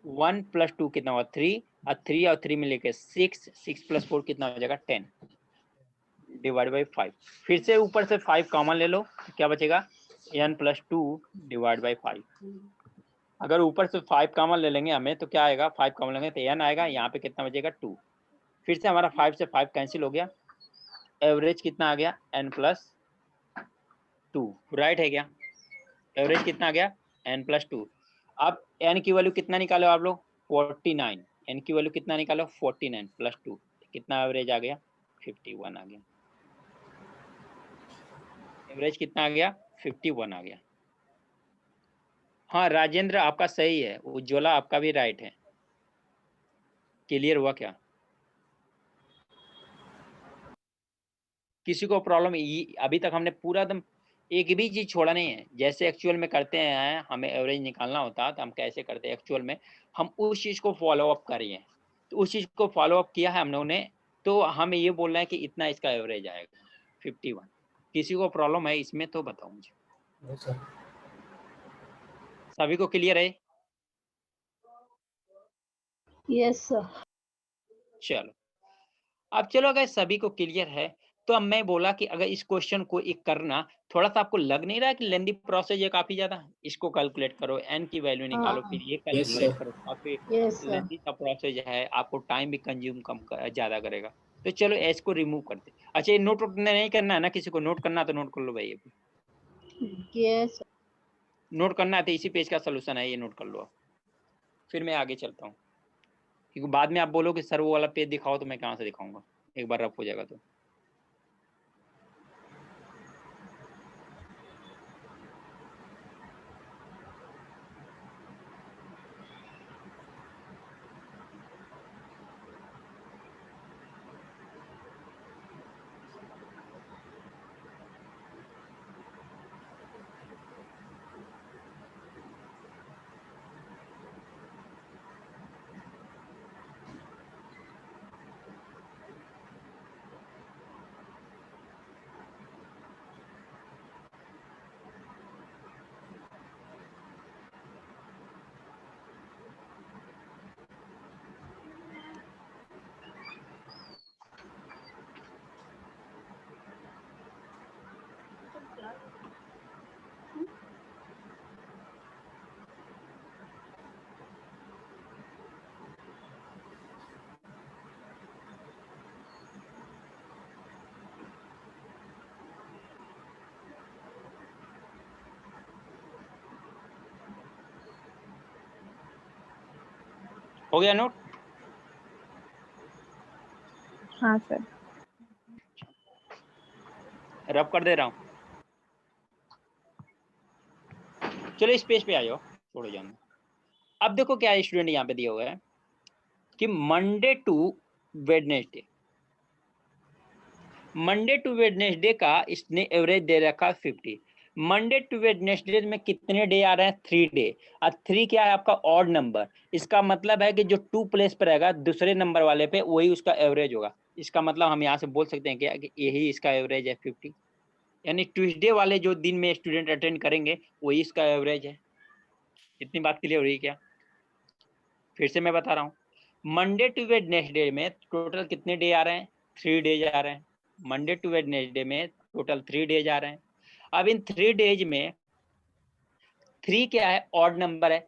1 + 2 कितना हुआ? 3 और 3 और 3 में लेके 6, 6 + 4 कितना हो जाएगा? 10 डिवाइड बाई 5। फिर से ऊपर से 5 कॉमन ले लो तो क्या बचेगा? n+2 divide by 5। अगर ऊपर से 5 कॉमन ले लेंगे हमें तो क्या आएगा? 5 कॉमन लेंगे तो n आएगा, यहाँ पे कितना बचेगा? 2। फिर से हमारा 5 से 5 कैंसिल हो गया, एवरेज कितना आ गया? n+2, राइट है क्या? एवरेज कितना आ गया? n+2। अब n की वैल्यू कितना निकालो आप लोग? 49। n की वैल्यू कितना निकालो? 49 + 2 कितना एवरेज आ गया? 51 आ गया। एवरेज कितना आ गया? 51 आ गया। हाँ राजेंद्र आपका सही है, उज्ज्वला आपका भी राइट है। क्लियर हुआ क्या? किसी को प्रॉब्लम? अभी तक हमने पूरा एकदम एक भी चीज छोड़ा नहीं है। जैसे एक्चुअल में करते हैं, हमें एवरेज निकालना होता है तो हम कैसे करते हैं एक्चुअल में, हम उस चीज को फॉलो अप करिए। तो उस चीज को फॉलो अप किया है हम लोगों ने, तो हमें ये बोलना है कि इतना इसका एवरेज आएगा 51। किसी को प्रॉब्लम है इसमें तो बताओ मुझे। Yes sir. सभी को क्लियर है? Yes sir. चलो अब चलो, अगर सभी को क्लियर है तो अब मैं बोला कि अगर इस क्वेश्चन को एक करना थोड़ा सा आपको लग नहीं रहा है कि लेंदी प्रोसेस है काफी ज्यादा? इसको कैलकुलेट करो, एन की वैल्यू निकालो, फिर ये यस कैलकुलेट सर। करो, काफी यस सर। लेंदी का प्रोसेस है, आपको टाइम भी कंज्यूम ज्यादा करेगा। तो चलो एस को रिमूव करते। अच्छा ये नोट नहीं करना है ना? किसी को नोट करना है तो नोट कर लो भाई। अभी यस। नोट करना है तो इसी पेज का सोल्यूशन है, ये नोट कर लो आप। फिर मैं आगे चलता हूँ, क्योंकि बाद में आप बोलोगे सर वो वाला पेज दिखाओ, तो मैं कहाँ से दिखाऊंगा, एक बार रफ हो जाएगा तो। हो गया नोट? हाँ सर। रब कर दे रहा हूँ। चलो इस पेज पे आ जाओ, छोड़ो जाओ। अब देखो क्या स्टूडेंट यहाँ पे दिया हुआ है कि Monday to Wednesday, Monday to Wednesday का इसने एवरेज दे रखा 50। मंडे टू वेडनेसडे में कितने डे आ रहे हैं? 3 डे। और 3 क्या है आपका? Odd number. इसका मतलब है कि जो 2 प्लेस पर रहेगा दूसरे नंबर वाले पे, वही उसका एवरेज होगा। इसका मतलब हम यहाँ से बोल सकते हैं कि यही इसका एवरेज है 50। यानी ट्यूसडे वाले जो दिन में स्टूडेंट अटेंड करेंगे वही इसका एवरेज है। इतनी बात क्लियर हो रही है क्या? फिर से मैं बता रहा हूँ, मंडे टू वेडनेसडे में टोटल कितने डे आ रहे हैं? 3 डेज आ रहे हैं। मंडे टू वेडनेसडे में टोटल 3 डेज आ रहे हैं। अब इन 3 डेज में 3 क्या है? ऑड नंबर है,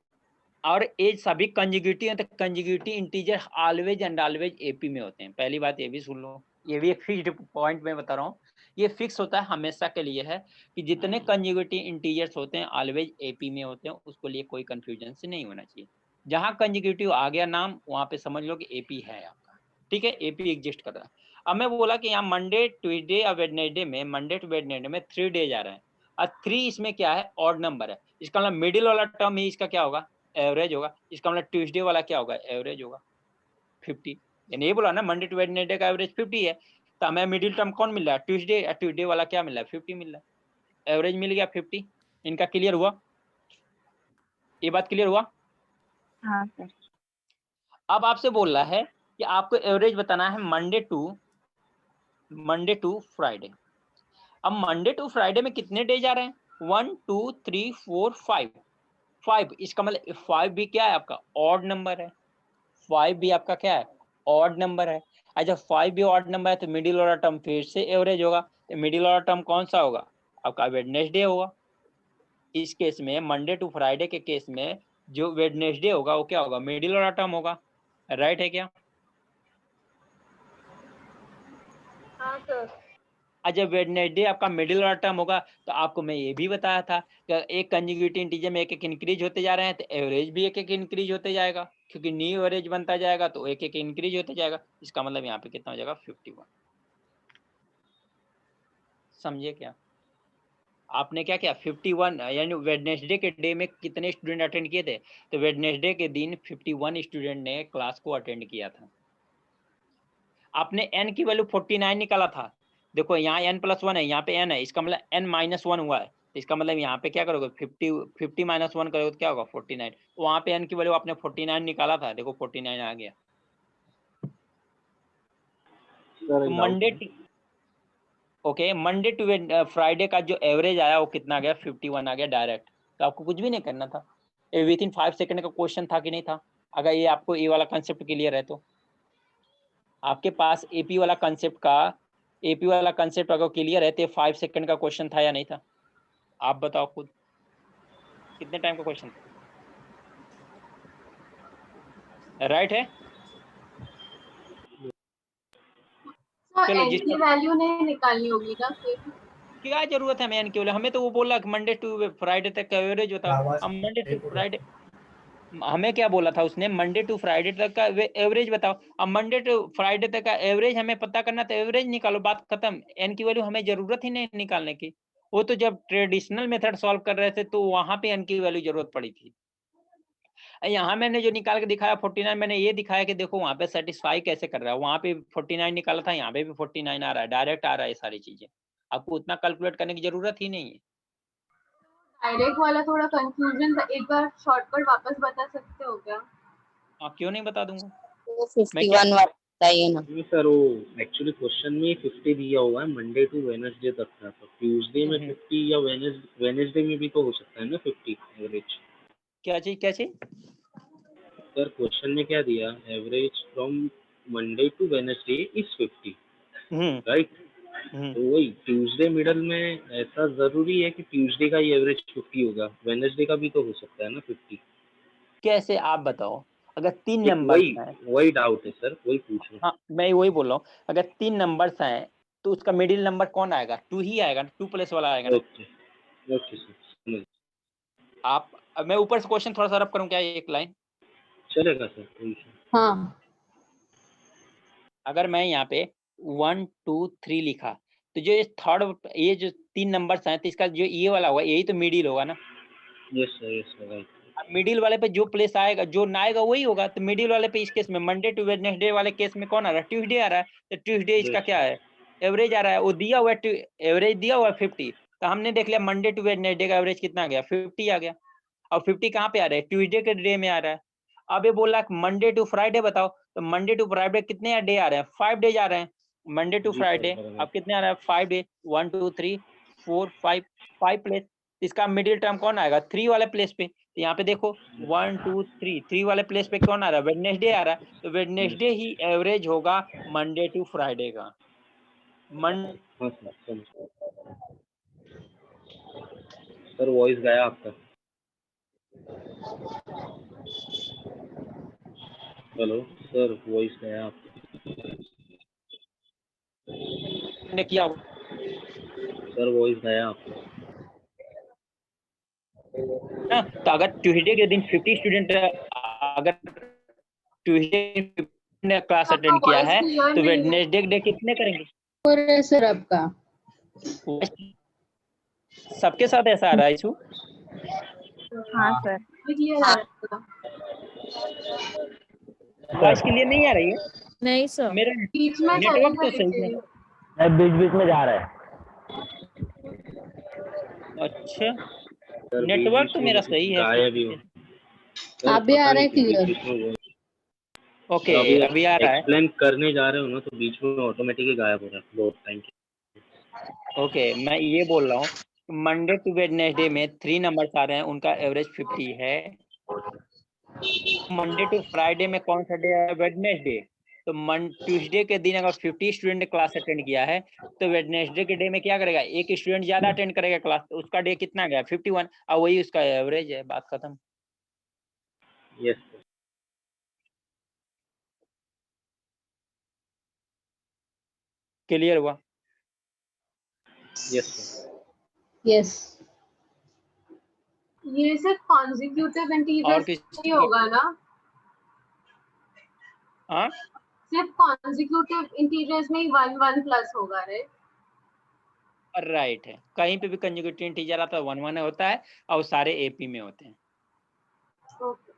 और एज सभी कंजुगेटिव है, तो conjugative integer always and always AP में होते हैं। पहली बात ये भी सुन लो, ये भी एक फिक्स्ड पॉइंट में बता रहा हूँ, ये फिक्स होता है, हमेशा के लिए है कि जितने कंजुगेटिव इंटीजर्स होते हैं ऑलवेज एपी में होते हैं। उसको लिए कोई कंफ्यूजन से नहीं होना चाहिए। जहां कंजुगेटिव आ गया नाम, वहां पे समझ लो कि एपी है आपका। ठीक है, एपी एग्जिस्ट कर रहा है। अब मैं बोला कि यहाँ मंडे ट्यूसडे और वेडनेसडे में, मंडे टू वेडनेसडे में 3 डेज आ रहे हैं, और 3 इसमें क्या है? ऑड नंबर है। इसका मतलब मिडिल वाला टर्म ही इसका क्या होगा? एवरेज होगा। इसका मतलब ट्यूसडे वाला क्या होगा? एवरेज होगा 50। यानी ये बोला ना मंडे टू वेडनेसडे का एवरेज 50 है, तो हमें मिडिल टर्म कौन मिल रहा है? ट्यूसडे। ट्यूसडे वाला क्या मिल रहा है? 50 मिल रहा है। एवरेज मिल गया 50। इनका क्लियर हुआ? ये बात क्लियर हुआ? हाँ सर। अब आपसे बोल रहा है कि आपको एवरेज बताना है मंडे टू फ्राइडे। अब मंडे टू फ्राइडे में कितने डेज आ रहे हैं? 1 2 3 4 5। इसका मतलब 5 भी क्या है आपका? ऑड नंबर है। 5 भी आपका क्या है? ऑड नंबर है। अच्छा, 5 भी ऑड नंबर है तो मिडिल वाला टर्म फिर से एवरेज होगा। तो मिडिल वाला टर्म कौन सा होगा? आपका वेडनेसडे होगा। इस केस में मंडे टू फ्राइडे के केस में जो वेडनेसडे होगा वो क्या होगा? मिडिल वाला टर्म होगा। राइट है क्या? हाँ सर। जब वेडनेसडे आपका मिडिल वाला टर्म होगा, तो आपको मैं ये भी बताया था कि एक कंजुगेटिव इंटीजर में एक एक इंक्रीज होते जा रहे हैं, तो एवरेज भी एक एक इंक्रीज होते जाएगा, क्योंकि न्यू एवरेज बनता जाएगा तो एक एक इंक्रीज होते जाएगा। इसका मतलब यहाँ पे कितना हो जाएगा? 51। समझे क्या? आपने क्या किया? 51, यानी वेडनेसडे के डे में कितने स्टूडेंट अटेंड किए थे? तो वेडनेसडे के दिन 51 स्टूडेंट ने क्लास को अटेंड किया था। आपने n की वैल्यू 49 निकाला था। देखो यहाँ n+1 है, यहाँ पे n है, इसका मतलब n-1 हुआ है। इसका मतलब यहाँ पे क्या करोगे? 50 -1 करोगे तो क्या होगा? 49। वहां पे n की वैल्यू आपने 49 निकाला था, देखो 49 आ गया। तो मंडे टू फ्राइडे का जो एवरेज आया वो कितना आ गया? 51 आ गया डायरेक्ट। तो आपको कुछ भी नहीं करना था, ये विथिन 5 सेकंड का क्वेश्चन था कि नहीं था? अगर ये आपको ये वाला कंसेप्ट क्लियर है तो आपके पास एपी वाला कंसेप्ट अगर क्लियर है तो 5 सेकंड का क्वेश्चन था या नहीं था? आप बताओ खुद, कितने टाइम का क्वेश्चन था? राइट है? चलो एन की वैल्यू नहीं निकालनी होगी ना फिर? क्या जरूरत है हमें एन की वैल्यू? हमें तो वो बोला मंडे टू फ्राइडे तक का एवरेज होता है। अब मंडे टू फ्राइडे हमें क्या बोला था उसने? मंडे टू फ्राइडे तक का एवरेज बताओ। अब मंडे टू फ्राइडे तक का एवरेज हमें पता करना, तो एवरेज निकालो, बात खत्म। एन की वैल्यू हमें जरूरत ही नहीं निकालने की। वो तो जब ट्रेडिशनल मेथड सॉल्व कर रहे थे तो वहां पे एन की वैल्यू जरूरत पड़ी थी। यहाँ मैंने जो निकाल के दिखाया 49, मैंने ये दिखाया कि देखो वहां पे सेटिस्फाई कैसे कर रहा है। वहां पे 49 निकाला था, यहाँ पे भी 49 आ रहा है, डायरेक्ट आ रहा है। ये सारी चीजें आपको उतना कैलकुलेट करने की जरूरत ही नहीं है। डायरेक्ट वाला थोड़ा कंफ्यूजन था, एक बार शॉर्टकट वापस बता सकते हो क्या? आप क्यों नहीं बता दूंगा? 51 वाला बताइए ना। सर वो एक्चुअली क्वेश्चन में 50 दिया हुआ है, मंडे टू वेडनेसडे तक था, तो ट्यूसडे में 50 या वेडनेसडे में भी तो हो सकता है ना 50 एवरेज। क्या चीज? सर क्वेश्चन में क्या दिया? Average from Monday to Wednesday is 50, right? तो वही ट्यूसडे मिडल में, ऐसा जरूरी है कि ट्यूसडे का ही एवरेज 50 होगा? वेडनेसडे का भी तो हो सकता है ना 50। कैसे आप बताओ? अगर 3 नंबर हैं, वही डाउट है सर, वही पूछ रहा हूँ। हाँ मैं वही बोल रहा हूँ, अगर 3 नंबर्स हैं तो उसका मिडिल नंबर कौन आएगा? 2 ही आएगा, 2 प्लेस वाला आएगा ना। ओके सर, आप, अब मैं ऊपर से क्वेश्चन थोड़ा सा रब करूँ क्या? एक लाइन चलेगा सर। हाँ अगर मैं यहाँ पे 1 2 3 लिखा, तो जो ये थर्ड, ये जो 3 नंबर्स हैं, तो इसका जो ये वाला होगा यही तो मिडिल होगा ना। Yes sir right. मिडिल वाले पे जो प्लेस आएगा, जो ना आएगा वही होगा। तो मिडिल वाले पे इस केस में मंडे टू वेडनेसडे वाले केस में कौन आ रहा है? ट्यूसडे आ रहा है। तो ट्यूसडे इसका क्या है? एवरेज आ रहा है। वो दिया हुआ है, एवरेज दिया हुआ है 50। तो हमने देख लिया मंडे टू वेडनेसडे का एवरेज कितना आ गया? 50 आ गया। और 50 कहाँ पे आ रहा है? ट्यूसडे के डे में आ रहा है। अब ये बोल रहा है मंडे टू फ्राइडे बताओ, तो मंडे टू फ्राइडे कितने डे आ रहे हैं? 5 डेज आ रहे हैं मंडे टू जी फ्राइडे। सर, बराबर। अब कितने आ रहा है? 5 डे, 1 2 3 4 5, 5 प्लेस। इसका मिडिल टर्म कौन आएगा? 3 वाले प्लेस पे। तो यहाँ पे देखो 1 2 3, 3 वाले प्लेस पे कौन आ रहा है? वेडनेसडे आ रहा है। तो वेडनेसडे ही एवरेज होगा मंडे टू फ्राइडे का। हाँ सर समझ। सर वॉइस गया आपका। हेलो सर, वॉइस गया आपका। ने किया सर वॉइस गया आपका। ना। तो अगर ट्यूसडे के दिन 50 स्टूडेंट, अगर ट्यूसडे ने क्लास आपका अटेंड किया वॉइस है, क्लियर तो नहीं है। वेडनेसडे डे कितने करेंगे? और है सर आपका। सबके साथ ऐसा आ रहा है इशू? हाँ सर। क्लियर आ रहा है। वॉइस क्लियर नहीं आ रही है? नहीं सर। मेरा बीच में चली नेटवर्क तो सही गई है। थी। बीच बीच में जा रहा है। अच्छा, सर बीच नेटवर्क बीच तो में मेरा मतलब सही है। गायब ही हो। सर आप भी आ पता रहे नहीं क्यों बीच क्लियर। बीच में ओके, अभी आ रहा है। एक्सप्लेन करने जा रहे हो ना, तो बीच में ऑटोमेटिकली गायब हो रहा है बहुत टाइम के। ओके, मैं ये बोल रहा हूँ मंडे टू वेडनेसडे में 3 नंबर्स आ रहे हैं, उनका एवरेज 50 है। मंडे टू फ्राइडे में कौन सा डे है? वेडनेसडे। तो ट्यूसडे के दिन अगर 50 स्टूडेंट ने क्लास अटेंड किया है, तो वेडनेसडे के डे में क्या करेगा? एक स्टूडेंट ज्यादा अटेंड करेगा क्लास, तो उसका डे कितना गया? 51, और वही उसका एवरेज है। बात खत्म। Yes sir. क्लियर हुआ? Yes sir. यस। ये सिर्फ कॉन्जिक्यूटिव और इंटीजर्स किसी ही होगा ना? हाँ, सिर्फ कॉन्जिक्यूटिव इंटीजर्स में ही 1 1 प्लस होगा रे। राइट है। कहीं पे भी कंजुगेटिव इंटीजर आता है 1 1 होता है, और सारे एपी में होते हैं। ओके।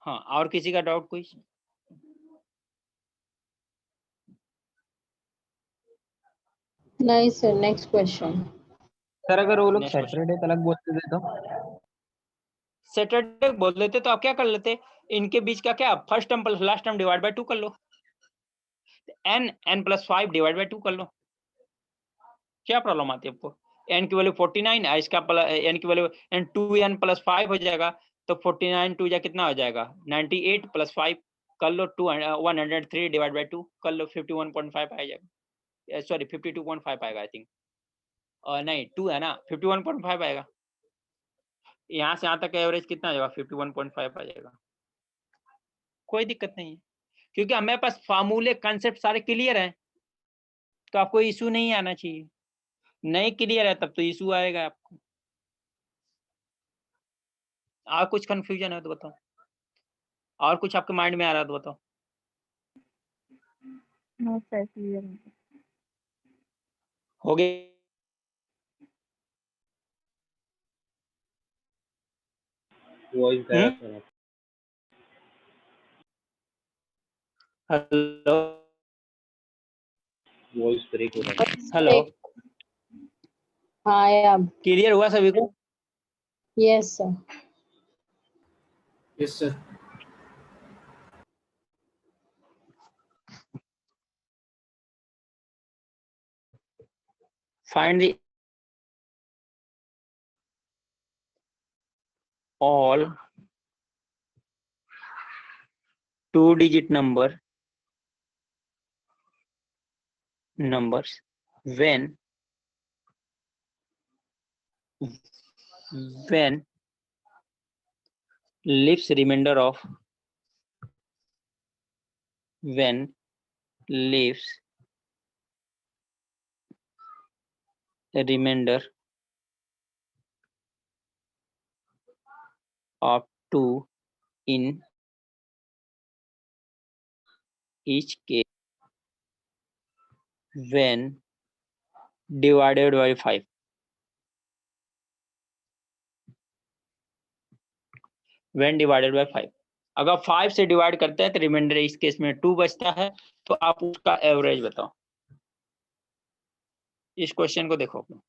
हाँ, और किसी का डाउट कोई? नहीं सर, नेक्स्ट क्वेश्चन। सर अगर वो लोग Next question. सैटरडे तक बोलते थे तो? सैटरडे बोल देते तो आप क्या कर लेते? इनके बीच का क्या, first term plus last term divide by 2 कर लो। n प्लस 5 डिवाइड बाय 2 कर लो। क्या प्रॉब्लम आती है आपको? n की वैल्यू 49 है, इसका n की वैल्यू n 2n प्लस 5 हो जाएगा। तो 49 2 जा कितना हो जाएगा? 98 प्लस 5 कर लो, 103 डिवाइड बाय 2 कर लो, 51.5 आ जाएगा। सॉरी 52.5 आएगा आई थिंक। नहीं 2 है ना, 51.5 आएगा। यहाँ से यहाँ तक एवरेज कितना आ जाएगा? 51.5 आ जाएगा। कोई दिक्कत नहीं है, क्योंकि हमारे पास फार्मूले कंसेप्ट सारे क्लियर हैं, तो आपको इशू नहीं आना चाहिए। नहीं क्लियर है तब तो इशू आएगा आपको। और कुछ कंफ्यूजन है तो बताओ, और कुछ आपके माइंड में आ रहा है तो बताओ। नो सर, क्लियर है। हो गए? वॉइस गया सर आप। हेलो वॉइस ब्रेक हो रहा है। हेलो, हाँ अब। क्लियर हुआ सभी को? Yes sir. Yes sir. Find the all 2-digit numbers when leaves remainder of of 2 in each case when divided by 5. When divided by 5, अगर 5 से डिवाइड करते हैं तो रिमाइंडर इस केस में 2 बचता है, तो आप उसका एवरेज बताओ। इस क्वेश्चन को देखो अपना।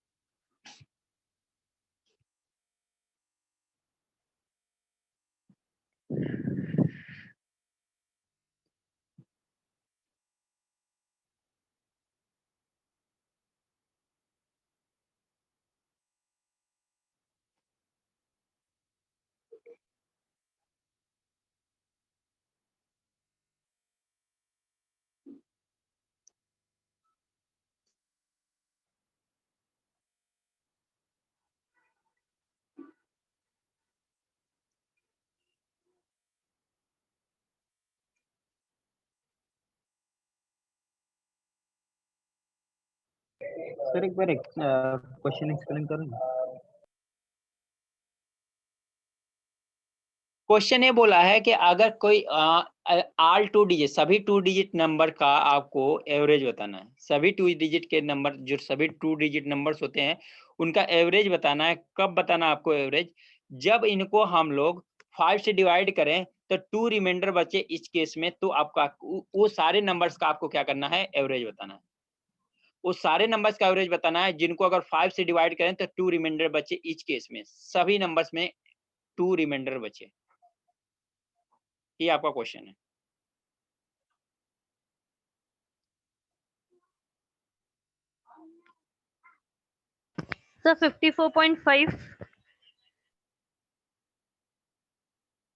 सर एक बार क्वेश्चन एक्सप्लेन करो ना। क्वेश्चन ये बोला है कि अगर कोई ऑल 2 डिजिट, सभी 2 डिजिट नंबर का आपको एवरेज बताना है। सभी 2 डिजिट के नंबर, जो सभी 2 डिजिट नंबर्स होते हैं, उनका एवरेज बताना है। कब बताना है आपको एवरेज? जब इनको हम लोग 5 से डिवाइड करें तो 2 रिमाइंडर बचे इस केस में, तो आपका वो सारे नंबर्स का आपको क्या करना है? एवरेज बताना है। वो सारे नंबर्स का एवरेज बताना है जिनको अगर 5 से डिवाइड करें तो 2 रिमाइंडर बचे इच केस में। सभी नंबर्स में 2 रिमाइंडर बचे। ये आपका क्वेश्चन है। सर 54.5।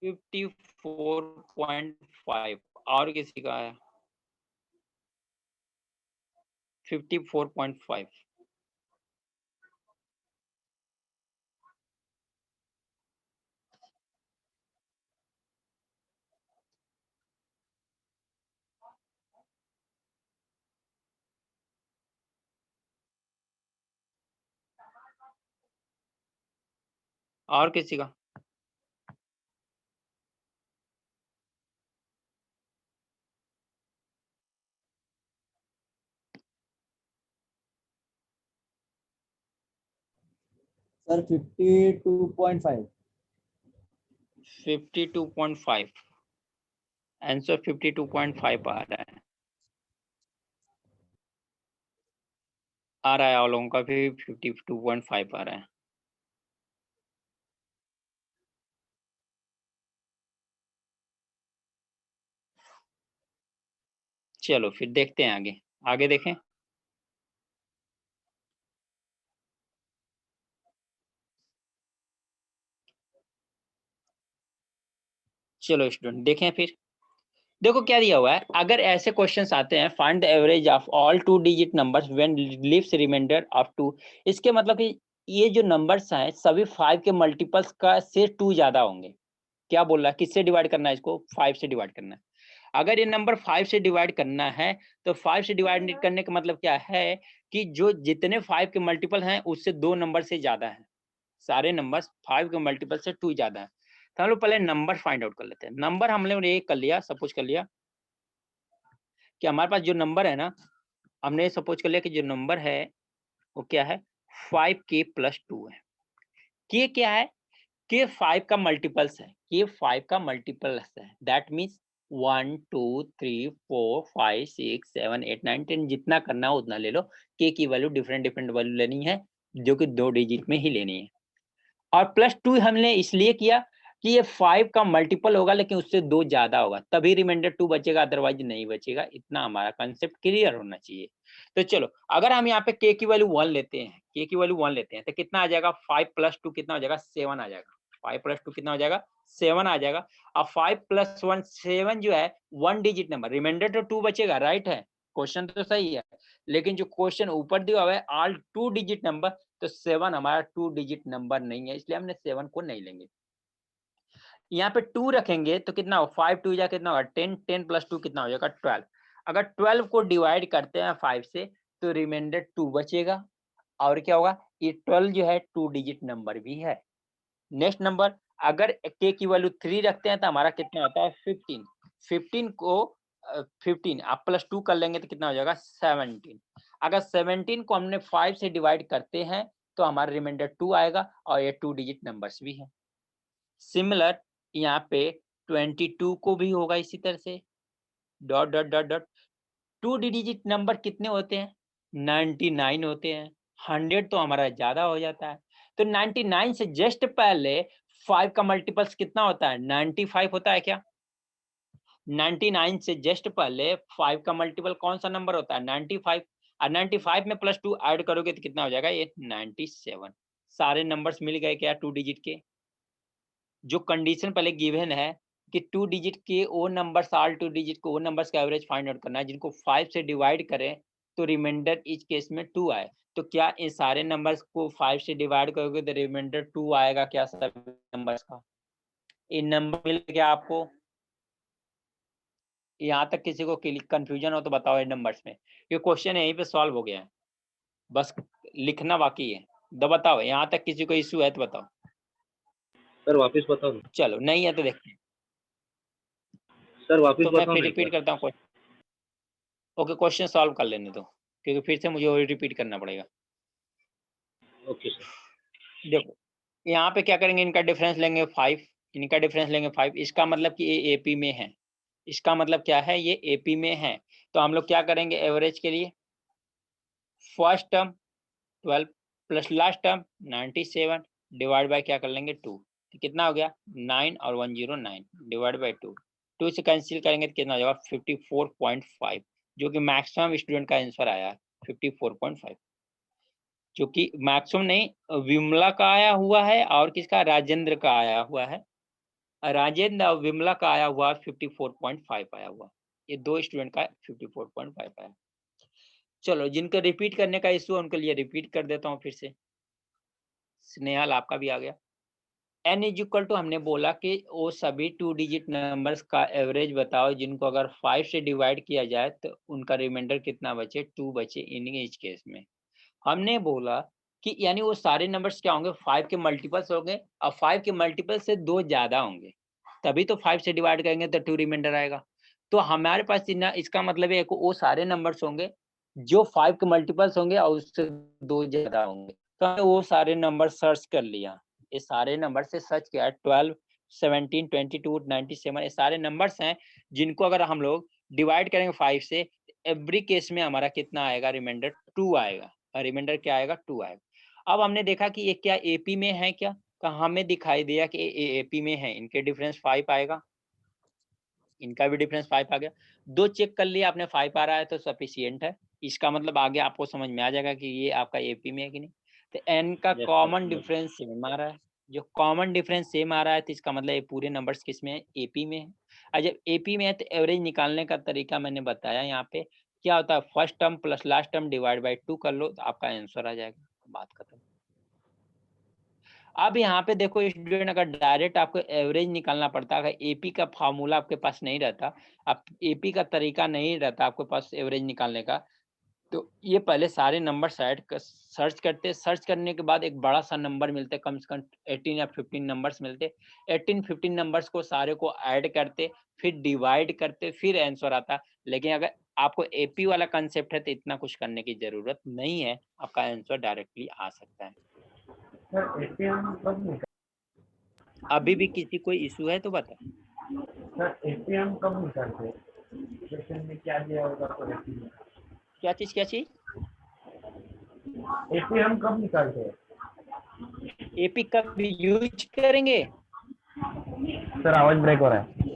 54.5 और किसी का है? 54.5। और किसी का? सर 52.5। 52.5 आंसर 52.5 आ रहा है। आप लोगों का भी 52.5 आ रहा है। चलो फिर देखते हैं आगे। आगे देखें। चलो स्टूडेंट देखें फिर। देखो क्या दिया हुआ है। अगर ऐसे क्वेश्चंस आते हैं, find the average of all 2 digit numbers when leaves remainder of 2, इसके मतलब कि ये जो नंबर्स हैं सभी 5 के मल्टीपल्स का से 2 ज्यादा होंगे। क्या बोल रहा है? किससे डिवाइड करना है इसको? 5 से डिवाइड करना है। अगर ये नंबर 5 से डिवाइड करना है तो 5 से डिवाइड करने का मतलब क्या है कि जो जितने 5 के मल्टीपल हैं उससे 2 नंबर से ज्यादा है। सारे नंबर्स 5 के मल्टीपल से 2 ज्यादा है। तो हम लोग पहले नंबर फाइंड आउट कर लेते हैं। नंबर हम लोग ने एक कर लिया, सपोज कर लिया कि हमारे पास जो नंबर है ना, हमने सपोज कर लिया कि जो नंबर है वो क्या है? 5k + 2 है। k क्या है? k 5 का मल्टीपल्स है। k 5 का मल्टीपल्स है। दैट मीन्स 1 2 3 4 5 6 7 8 9 10 जितना करना हो उतना ले लो। k की वैल्यू डिफरेंट वैल्यू लेनी है, जो कि 2 डिजिट में ही लेनी है। और +2 हमने इसलिए किया कि ये 5 का मल्टीपल होगा लेकिन उससे 2 ज्यादा होगा, तभी रिमाइंडर 2 बचेगा, अदरवाइज नहीं बचेगा। इतना हमारा कंसेप्ट क्लियर होना चाहिए। तो चलो अगर हम यहाँ पे k की वैल्यू 1 लेते हैं, k की वैल्यू 1 लेते हैं तो कितना आ जाएगा? 5 + 2 कितना हो जाएगा? 7 आ जाएगा। 5 + 2 कितना हो जाएगा? 7 आ जाएगा। अब 5 + 1 7 जो है 1 डिजिट नंबर, रिमाइंडर तो 2 बचेगा, राइट है? क्वेश्चन तो सही है, लेकिन जो क्वेश्चन ऊपर दिया हुआ है ऑल 2 डिजिट नंबर, तो 7 हमारा 2 डिजिट नंबर नहीं है, इसलिए हमने 7 को नहीं लेंगे। यहाँ पे 2 रखेंगे तो कितना हो? 5 2 जा कितना होगा? 10 10 + 2 कितना हो जाएगा? 12। अगर 12 को डिवाइड करते हैं 5 से तो रिमाइंडर 2 बचेगा। और क्या होगा? ये 12 जो है 2 डिजिट नंबर भी है। नेक्स्ट नंबर, अगर k की वैल्यू 3 रखते हैं तो हमारा कितना होता है? 15। 15 को 15, आप +2 कर लेंगे तो कितना हो जाएगा 17। अगर 17 को हमने 5 से डिवाइड करते हैं तो हमारा रिमाइंडर 2 आएगा और ये 2 डिजिट नंबर्स भी हैं। सिमिलर यहाँ पे 22 को भी होगा इसी तरह से, dot dot dot dot. 2 digit number कितने होते हैं? 99 होते हैं। 100 तो हमारा ज्यादा हो जाता है, तो 99 से जस्ट पहले 5 का मल्टीपल्स कितना होता है? 95 होता है क्या? 99 से जस्ट पहले 5 का मल्टीपल कौन सा नंबर होता है? 95। और 95 में +2 ऐड करोगे तो कितना हो जाएगा? ये 97। सारे नंबर्स मिल गए क्या 2 डिजिट के? जो कंडीशन पहले गिवन है कि 2 डिजिट के वो नंबर्स, ऑल 2 डिजिट को वो नंबर्स का एवरेज फाइंड आउट करना है जिनको 5 से डिवाइड करें तो रिमाइंडर इस केस में 2 आए। तो क्या इन सारे नंबर्स को 5 से डिवाइड करोगे तो रिमाइंडर 2 आएगा क्या सभी नंबर्स का? इन नंबर मिल गया आपको? यहाँ तक किसी को कंफ्यूजन हो तो बताओ इन नंबर्स में। ये क्वेश्चन यहीं पे सॉल्व हो गया है, बस लिखना बाकी है। तो बताओ यहाँ तक किसी को इश्यू है तो बताओ। सर वापस बताओ ना। चलो नहीं है तो देखते हैं। सर वापस तो मैं बताओ फिर ना। रिपीट करता हूँ। ओके, क्वेश्चन सॉल्व कर लेने दो क्योंकि फिर से मुझे रिपीट करना पड़ेगा। Okay sir. देखो यहाँ पे क्या करेंगे, इनका डिफरेंस लेंगे 5, इनका डिफरेंस लेंगे 5। इसका मतलब कि ये एपी में है। इसका मतलब क्या है? ये एपी में है। तो हम लोग क्या करेंगे एवरेज के लिए? First term 12 plus last term 97 divide by क्या कर लेंगे 2। तो कितना हो गया? 9 और 109 डिवाइड बाय 2। 2 से कैंसिल करेंगे तो कितना हो जाएगा? 54.5, जो कि मैक्सिमम स्टूडेंट का आंसर आया है 54.5, जो कि मैक्सिमम नहीं, विमला का आया हुआ है और किसका? राजेंद्र का आया हुआ है। राजेंद्र और विमला का आया हुआ 54.5 आया हुआ। ये दो स्टूडेंट का 54.5 आया। चलो जिनको रिपीट करने का इशू है उनके लिए रिपीट कर देता हूँ फिर से। स्नेहल आपका भी आ गया। n इज इक्वल टू हमने बोला कि वो सभी 2 डिजिट नंबर्स का एवरेज बताओ जिनको अगर 5 से डिवाइड किया जाए तो उनका रिमाइंडर कितना बचे? 2 बचे इन इस केस में। हमने बोला कि यानी वो सारे नंबर्स क्या होंगे? 5 के मल्टीपल्स होंगे और 5 के मल्टीपल से 2 ज्यादा होंगे, तभी तो 5 से डिवाइड करेंगे तो 2 रिमाइंडर आएगा। तो हमारे पास इसका मतलब है वो सारे नंबर्स होंगे जो 5 के मल्टीपल्स होंगे और उससे 2 ज्यादा होंगे। तो हमने वो सारे नंबर सर्च कर लिया। ये सारे नंबर से सर्च किया, 12, 17, 22, 97 ये सारे नंबर्स हैं जिनको अगर हम लोग डिवाइड करेंगे 5 से, एवरी केस में हमारा कितना आएगा? रिमाइंडर 2 आएगा। रिमाइंडर क्या आएगा? 2 आएगा। अब हमने देखा कि ये क्या एपी में है क्या? तो हमें दिखाई दिया कि एपी में है। इनके डिफरेंस 5 आएगा, इनका भी डिफरेंस 5 आ गया। 2 चेक कर लिया आपने, 5 आ रहा है तो सफिशिएंट है। इसका मतलब आगे आपको समझ में आ जाएगा कि ये आपका एपी में है कि नहीं। तो एन का कॉमन डिफरेंस सेम आ रहा है। जो कॉमन डिफरेंस सेम आ रहा है तो इसका मतलब ये पूरे नंबर्स किस में है? एपी में है। और जब एपी में है तो एवरेज निकालने का तरीका मैंने बताया यहाँ पे। क्या होता है? First term plus last term divide by 2 कर लो तो आपका आंसर आ जाएगा। बात खत्म। अब यहाँ पे देखो स्टूडेंट, अगर डायरेक्ट आपको एवरेज निकालना पड़ता है, अगर एपी का फार्मूला आपके पास नहीं रहता, आप एपी का तरीका नहीं रहता आपके पास एवरेज निकालने का, तो ये पहले सारे नंबर सर्च करते। सर्च करने के बाद एक बड़ा सा नंबर मिलता है, कम से कम 18 या 15 नंबर्स मिलते। 18-15 नंबर्स को सारे को ऐड करते, फिर डिवाइड करते, फिर आंसर आता। लेकिन अगर आपको एपी वाला कंसेप्ट है तो इतना कुछ करने की जरूरत नहीं है, आपका आंसर डायरेक्टली आ सकता है। अभी भी किसी कोई इशू है तो बता। सर एपीएम कब निकालते हैं? क्वेश्चन में क्या दिया होगा तो क्या चीज? एपीएम कब निकालते हैं? एपी कब यूज करेंगे? सर आवाज ब्रेक हो रहा है।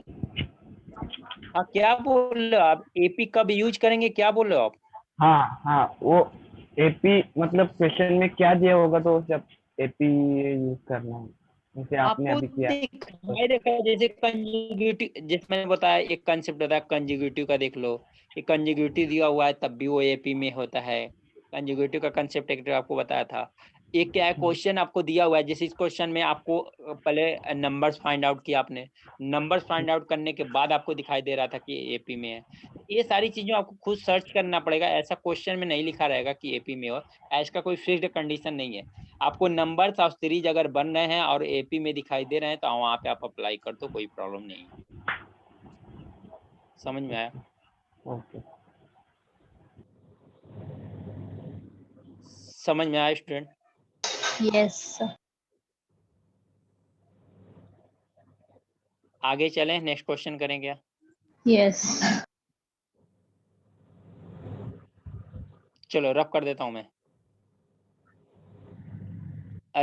हाँ क्या बोल रहे हो आप? एपी कब यूज करेंगे क्या बोल रहे हो आप? हाँ वो एपी मतलब क्वेश्चन में क्या दिया होगा तो जब एपी यूज करना है, जैसे आपने अभी किया। देखा जैसे कंजुगेटिव, जैसे मैंने बताया एक कंसेप्ट होता है कंजुगेटिव का, देख लो ये कंजुगेटिव दिया हुआ है तब भी वो एपी में होता है। कंजुगेटिव का कंसेप्ट एक आपको बताया था। एक क्या है, क्वेश्चन आपको दिया हुआ है, जैसे इस क्वेश्चन में आपको पहले नंबर्स फाइंड आउट किया आपने, नंबर्स फाइंड आउट करने के बाद आपको दिखाई दे रहा था कि एपी में है। ये सारी चीजों आपको खुद सर्च करना पड़ेगा, ऐसा क्वेश्चन में नहीं लिखा रहेगा कि एपी में हो। इसका कोई फिक्स्ड कंडीशन नहीं है। आपको नंबर्स और सीरीज अगर बन रहे हैं और एपी में दिखाई दे रहे हैं तो वहां पे आप अप्लाई कर दो, कोई प्रॉब्लम नहीं है। समझ में आया? ओके। समझ में आया स्टूडेंट? Yes, sir. आगे चलें, नेक्स्ट क्वेश्चन करेंगे। Yes. चलो रब कर देता हूं, मैं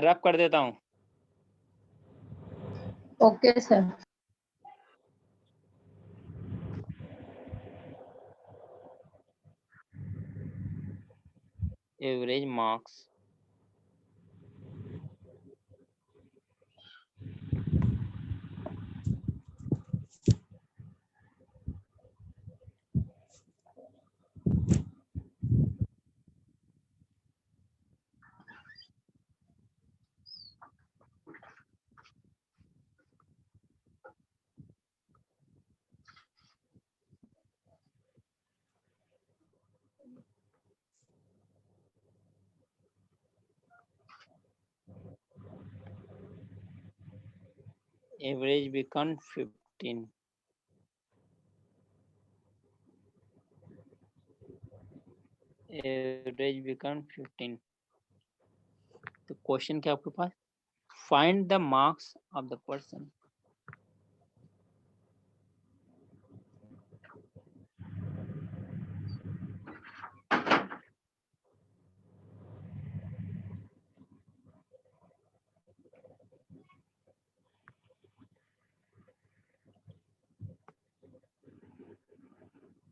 रब कर देता हूं। Okay, sir. Average marks average become 15। Average become 15। तो क्वेश्चन क्या आपके पास? Find the marks of the person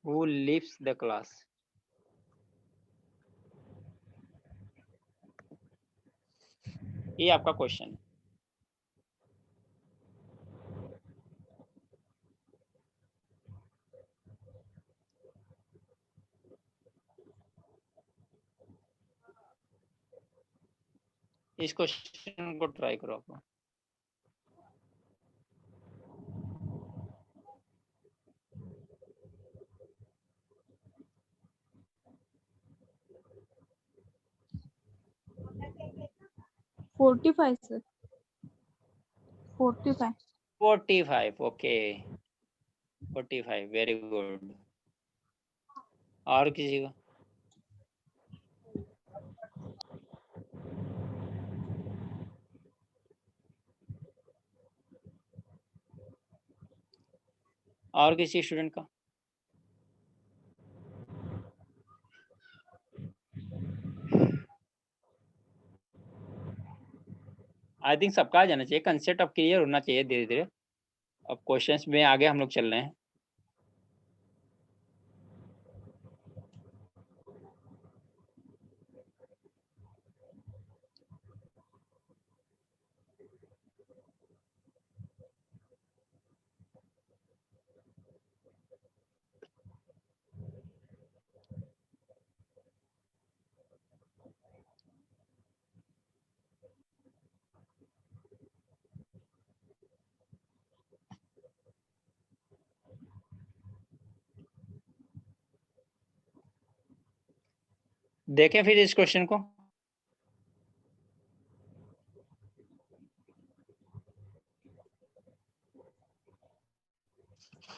who leaves the class। ये आपका क्वेश्चन है। इस क्वेश्चन को ट्राई करो आप। $45 sir, $45। 45, okay 45, very good. और किसी का? और किसी स्टूडेंट का? आई थिंक सबका आ जाना चाहिए, कंसेप्ट अब क्लियर होना चाहिए धीरे धीरे। अब क्वेश्चंस में आगे हम लोग चल रहे हैं। देखें फिर इस क्वेश्चन को।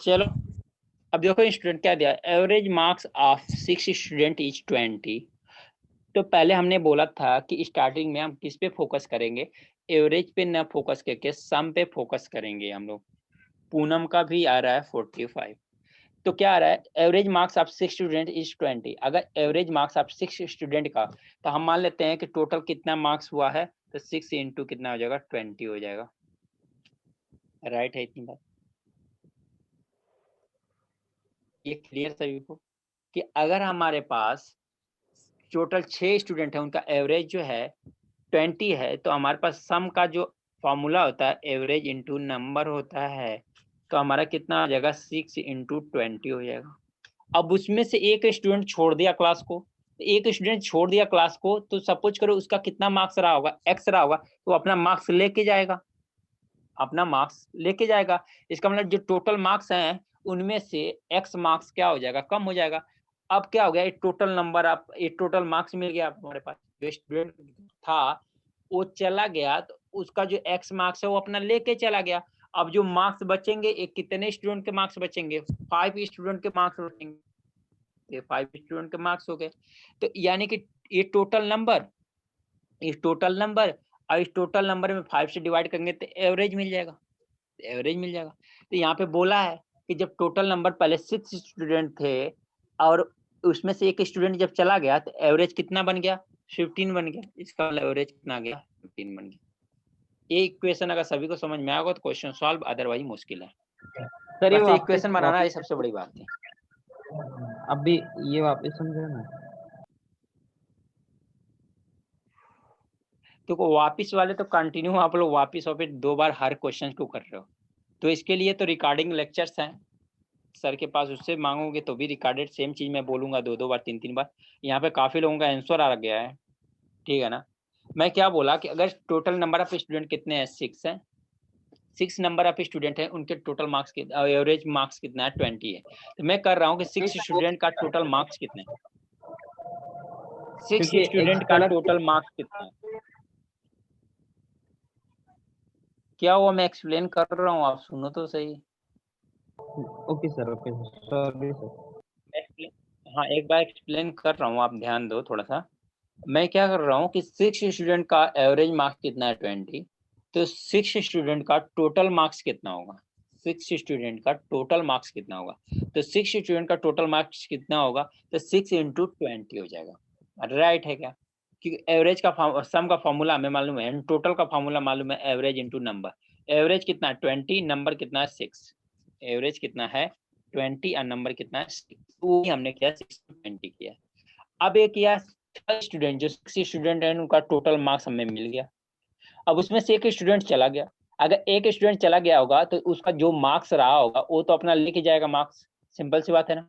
चलो अब देखो स्टूडेंट क्या दिया, average marks of 6 student is 20। तो पहले हमने बोला था कि स्टार्टिंग में हम किस पे फोकस करेंगे, एवरेज पे न फोकस करके सम पे फोकस करेंगे हम लोग। पूनम का भी आ रहा है 45। तो क्या आ रहा है, average marks of 6 student is 20। अगर एवरेज मार्क्स ऑफ 6 स्टूडेंट का, तो हम मान लेते हैं कि टोटल कितना मार्क्स हुआ है, तो 6 इंटू कितना हो जाएगा, 20 हो जाएगा। राइट है इतनी बात? ये क्लियर सभी को कि अगर हमारे पास टोटल 6 स्टूडेंट है, उनका एवरेज जो है 20 है, तो हमारे पास सम का जो फॉर्मूला होता है एवरेज इंटू नंबर होता है, तो हमारा कितना आ जाएगा, 6 इंटू 20 हो जाएगा। अब उसमें से एक स्टूडेंट छोड़ दिया क्लास को, एक स्टूडेंट छोड़ दिया क्लास को, तो सपोज करो उसका कितना मार्क्स रहा होगा, एक्स रहा होगा, तो अपना मार्क्स लेके जाएगा, अपना मार्क्स लेके जाएगा। इसका मतलब जो टोटल मार्क्स हैं उनमें से एक्स मार्क्स क्या हो जाएगा, कम हो जाएगा। अब क्या हो गया, एक टोटल नंबर, आप एक टोटल मार्क्स मिल गया हमारे पास। जो स्टूडेंट था वो चला गया, तो उसका जो एक्स मार्क्स है वो अपना लेके चला गया। अब जो मार्क्स बचेंगे, एक कितने स्टूडेंट के मार्क्स बचेंगे, 5 स्टूडेंट के मार्क्स बचेंगे। ये 5 स्टूडेंट के मार्क्स हो गए। तो यानी कि ये टोटल नंबर, इस टोटल नंबर और इस टोटल नंबर में 5 से डिवाइड करेंगे तो एवरेज मिल जाएगा, एवरेज मिल जाएगा। तो यहाँ पे बोला है कि जब टोटल नंबर पहले 6 स्टूडेंट थे और उसमें से एक स्टूडेंट जब चला गया तो एवरेज कितना बन गया, 15 बन गया। इसका एवरेज कितना आ गया, 15 बन गया। ये इक्वेशन अगर सभी को समझ में आएगा तो क्वेश्चन सॉल्व, अदरवाइज मुश्किल है। सर ये बस वापस इक्वेशन बनाना ये सबसे बड़ी बात है। अभी ये वापस समझे ना। तो वापिस वाले तो कंटिन्यू आप लोग वापिस 2 बार हर क्वेश्चन को कर रहे हो, तो इसके लिए तो रिकॉर्डिंग लेक्चर्स हैं सर के पास, उससे मांगोगे तो भी रिकॉर्डेड सेम चीज मैं बोलूंगा 2 बार 3 बार। यहाँ पे काफी लोगों का आंसर आ गया है, ठीक है ना। मैं क्या बोला कि अगर टोटल नंबर ऑफ स्टूडेंट कितने हैं, 6 हैं, 6 नंबर ऑफ स्टूडेंट है, उनके टोटल मार्क्स एवरेज मार्क्स कितना है, 20 है। तो मैं कर रहा हूँ कि 6 स्टूडेंट का टोटल मार्क्स कितने, 6 स्टूडेंट का टोटल मार्क्स कितना है, क्या हुआ, मैं एक्सप्लेन कर रहा हूँ, आप सुनो तो सही। Okay sir, okay sorry sir. हाँ एक बार एक्सप्लेन कर रहा हूँ, आप ध्यान दो थोड़ा सा। मैं क्या कर रहा हूँ कि 6 स्टूडेंट का एवरेज मार्क्स कितना है, 20। तो 6 स्टूडेंट का टोटल मार्क्स कितना होगा, 6 स्टूडेंट का टोटल मार्क्स कितना होगा। तो 6 स्टूडेंट का टोटल मार्क्स कितना होगा, तो 6 × 20 हो जाएगा, राइट है क्या। क्योंकि एवरेज का सम का फॉर्मूला हमें मालूम है, टोटल का फॉर्मूला मालूम है, एवरेज इंटू नंबर। एवरेज कितना है 20, नंबर कितना है 6। एवरेज कितना है 20 और नंबर कितना है 6, वही हमने किया 6 × 20 किया। अब एक किया स्टूडेंट, जो 6 स्टूडेंट है उनका टोटल मार्क्स हमें मिल गया। अब उसमें से एक स्टूडेंट चला गया, अगर एक स्टूडेंट चला गया होगा तो उसका जो मार्क्स रहा होगा वो तो अपना लेके जाएगा मार्क्स, सिंपल सी बात है ना।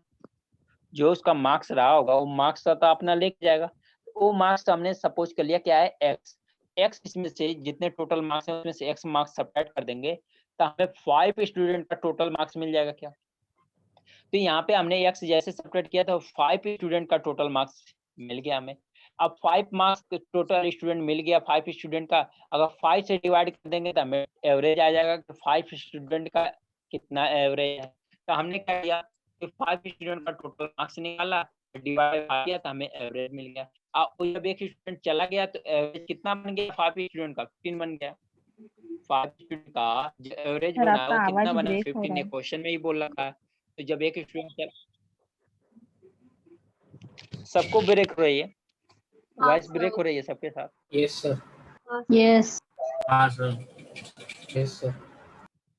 जो उसका मार्क्स रहा होगा वो मार्क्स तो अपना लेके जाएगा। वो मार्क्स हमने सपोज कर लिया क्या है, एक्स। एक्स इसमें से जितने टोटल मार्क्स है उसमें से एक्स मार्क्स सब्ट्रैक्ट कर देंगे तो हमें 5 स्टूडेंट का टोटल मार्क्स मिल जाएगा क्या। तो यहाँ पे हमने एक्स जैसे सब्ट्रैक्ट किया तो 5 स्टूडेंट का टोटल मार्क्स मिल गया हमें। अब 5 मार्क्स टोटल स्टूडेंट मिल गया, 5 स्टूडेंट का अगर 5 से डिवाइड कर देंगे तो हमें एवरेज आ जाएगा कि 5 स्टूडेंट का कितना एवरेज है। तो हमने क्या किया कि 5 स्टूडेंट का टोटल मार्क्स निकाला, डिवाइड किया तो हमें एवरेज मिल गया। अब जब एक स्टूडेंट चला गया तो एवरेज कितना बन गया, 5 स्टूडेंट का 15 बन गया। 5 स्टूडेंट का जो एवरेज सर बना आपका वो कितना आवाज बना, ब्रेक हो 15। रहा ये है। क्वेश्चन में ही बोल रखा है। तो जब एक स्टूडेंट, सबको ब्रेक हो रही है, वॉइस ब्रेक हो रही है सबके साथ। Yes sir. यस हाँ सर। Yes sir.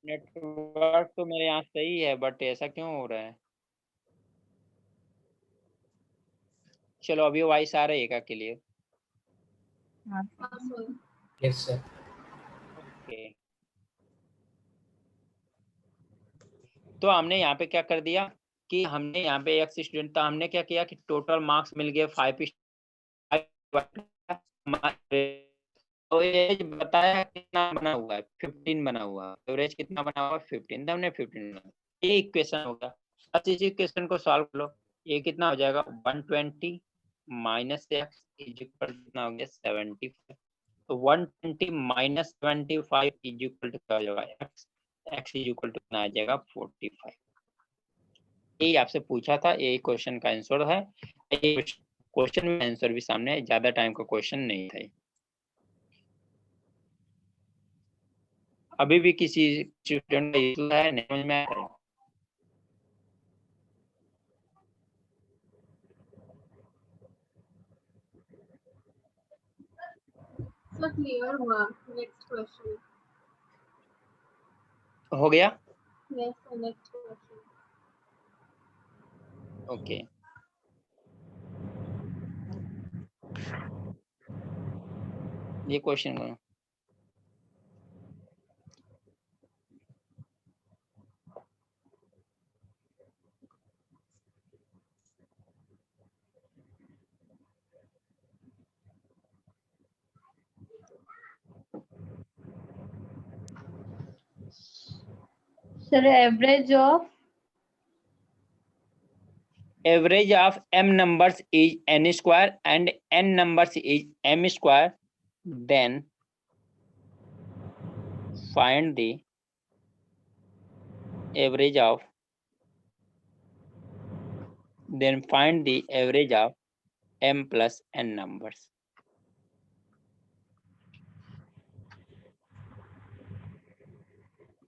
नेटवर्क तो मेरे यहाँ सही है बट ऐसा क्यों हो रहा है। चलो अभी वॉइस आ रही है क्या क्लियर। हाँ यस सर। ओके, तो हमने यहाँ पे क्या कर दिया कि हमने यहाँ पे एक स्टूडेंट था, हमने क्या किया कि टोटल मार्क्स मिल गए 5। तो एवरेज बताया कितना बना हुआ है, 15 बना हुआ है। एवरेज कितना बना हुआ है 15, तो हमने 15 बना। ये इक्वेशन होगा। बस इस इक्वेशन को सॉल्व कर लो, ये कितना हो जाएगा 120 माइनस एक्स इज इक्वल कितना हो गया 75। तो 120 माइनस 75 इज इक्वल टू क्या हो जाएगा x, x is equal to कितना आ जाएगा 45। यही आपसे पूछा था, यही क्वेश्चन का आंसर है। क्वेश्चन में आंसर भी सामने है, ज्यादा टाइम का क्वेश्चन नहीं था। अभी भी किसी स्टूडेंट का इशू है, नहीं समझ में आ रहा है। सर क्लियर हुआ। Next question. हो गया, yes sir, next question. Okay. ये क्वेश्चन करो। Sir Average of m numbers is n square and n numbers is m square, then find the average of Then find the average of m plus n numbers.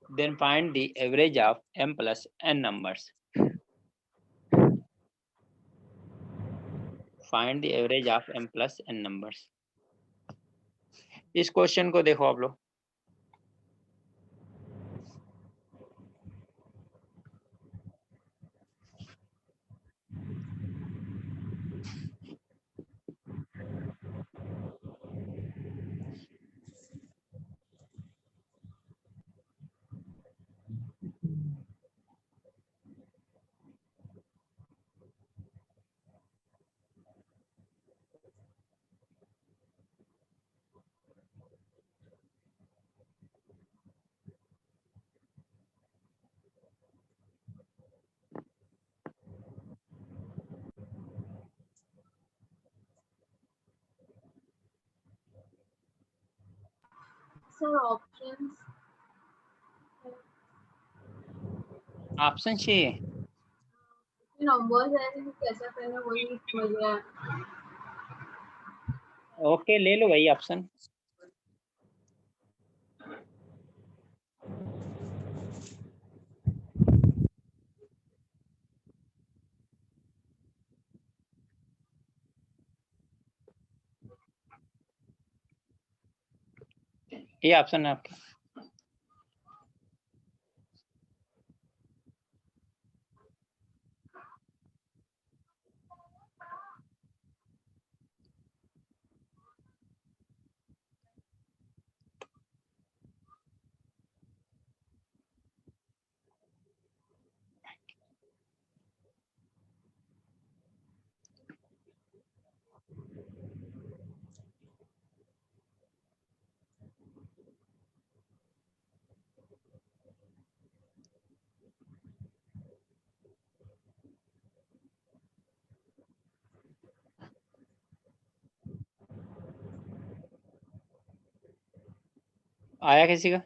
Then find the average of m plus n numbers. Find the average of m plus n numbers. इस question को देखो आप लोग. Sir options option चाहिए. Numbers है कैसा करना वही समझ रहा है. ओके, ले लो भाई ऑप्शन. ये ऑप्शन है आपके. आया किसी का?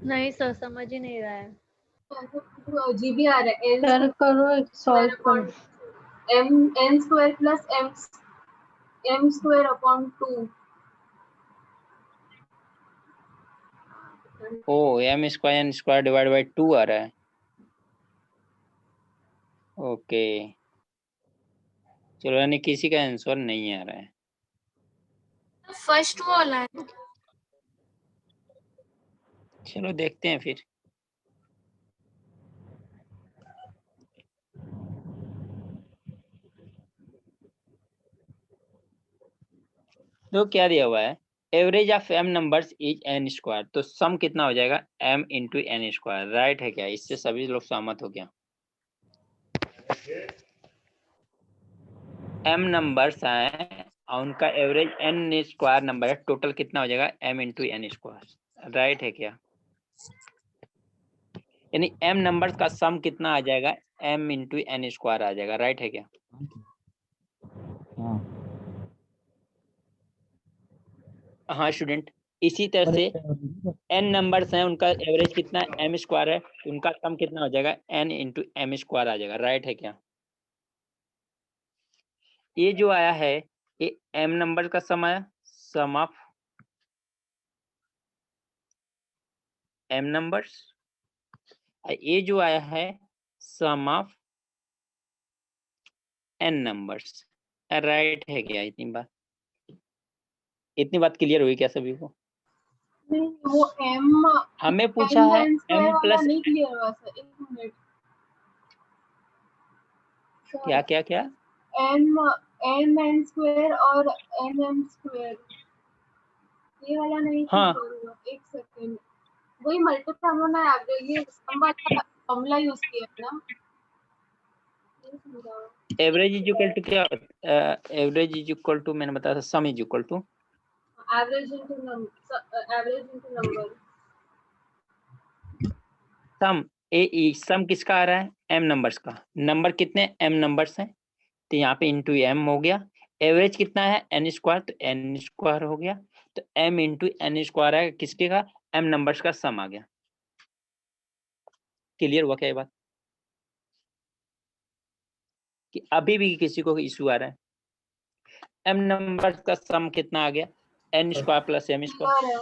नहीं सर, समझ ही नहीं रहा है. जीबी आ रहा है. सर करो, सॉल्व करो. m n square plus m square upon 2. ओ, m square n square divide by 2 आ रहा है. ओके, चलो, यानी किसी का आंसर नहीं आ रहा है. फर्स्ट वाला है. चलो देखते हैं फिर. तो क्या दिया हुआ है? Average of m numbers is n square. तो सम कितना हो जाएगा? m into n square. Right है क्या? इससे सभी लोग सहमत हो गया. m नंबर्स हैं और उनका एवरेज n स्क्वायर नंबर है. टोटल कितना हो जाएगा? m into n square. Right है क्या? यानी m नंबर्स का सम कितना आ जाएगा? m इंटू n स्क्वायर आ जाएगा. राइट है क्या? हाँ स्टूडेंट, इसी तरह से n नंबर्स हैं, उनका एवरेज कितना है? m स्क्वायर है. उनका सम कितना हो जाएगा? n इंटू m स्क्वायर आ जाएगा. राइट है क्या? ये जो आया है ये m नंबर का सम आया. सम ऑफ m नंबर्स. ये जो आया है सम ऑफ n नंबर्स. राइट है क्या? इतनी बात क्लियर हुई क्या सभी को? नहीं, वो m हमें पूछा है m प्लस. नहीं क्लियर हुआ सर. एक मिनट. क्या क्या क्या? n स्क्वायर और n स्क्वायर ये वाला नहीं. हाँ. हुआ. एक सेकंड. वही मल्टीप्लाई हम लोग ने एवरेज ये सम वाला फॉर्मूला यूज किया है ना. एवरेज इज इक्वल टू क्या? एवरेज इज इक्वल टू, मैंने बताया था sum is equal to average into number. Sum. Sum किसका आ रहा है? m नंबर्स का. नंबर कितने m नंबर्स हैं? तो यहाँ पे इंटू m हो गया. एवरेज कितना है? n square. तो n स्क्वायर हो गया. तो m इंटू n स्क्वायर है किसके का? m नंबर्स का सम आ गया. क्लियर हुआ क्या ये बात? कि अभी भी किसी को इशू आ रहा है। m नंबर का सम कितना आ गया, n square plus m square.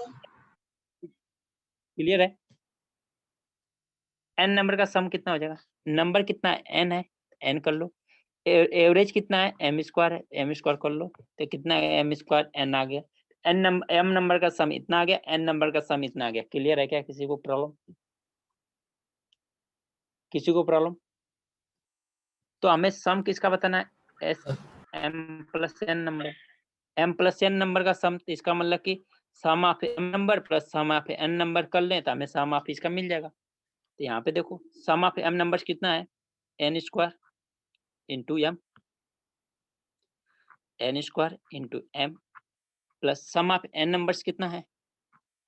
Clear है? n नंबर का सम कितना हो जाएगा, नंबर कितना n है, n कर लो, एवरेज कितना है m स्क्वायर है, m स्क्वायर कर लो, तो कितना है m स्क्वायर n आ गया। m नंबर का सम इतना आ गया, n नंबर का सम इतना आ गया। क्लियर है क्या? किसी को प्रॉब्लम? किसी को प्रॉब्लम? तो हमें सम किसका बताना है, S m plus n number, m plus n number का सम, इसका मतलब कि sum of m number plus sum of n number कर लें तो हमें सम ऑफ इसका मिल जाएगा। तो यहाँ पे देखो सम ऑफ m नंबर्स कितना है, n square into m, n square into m plus sum of n numbers कितना है,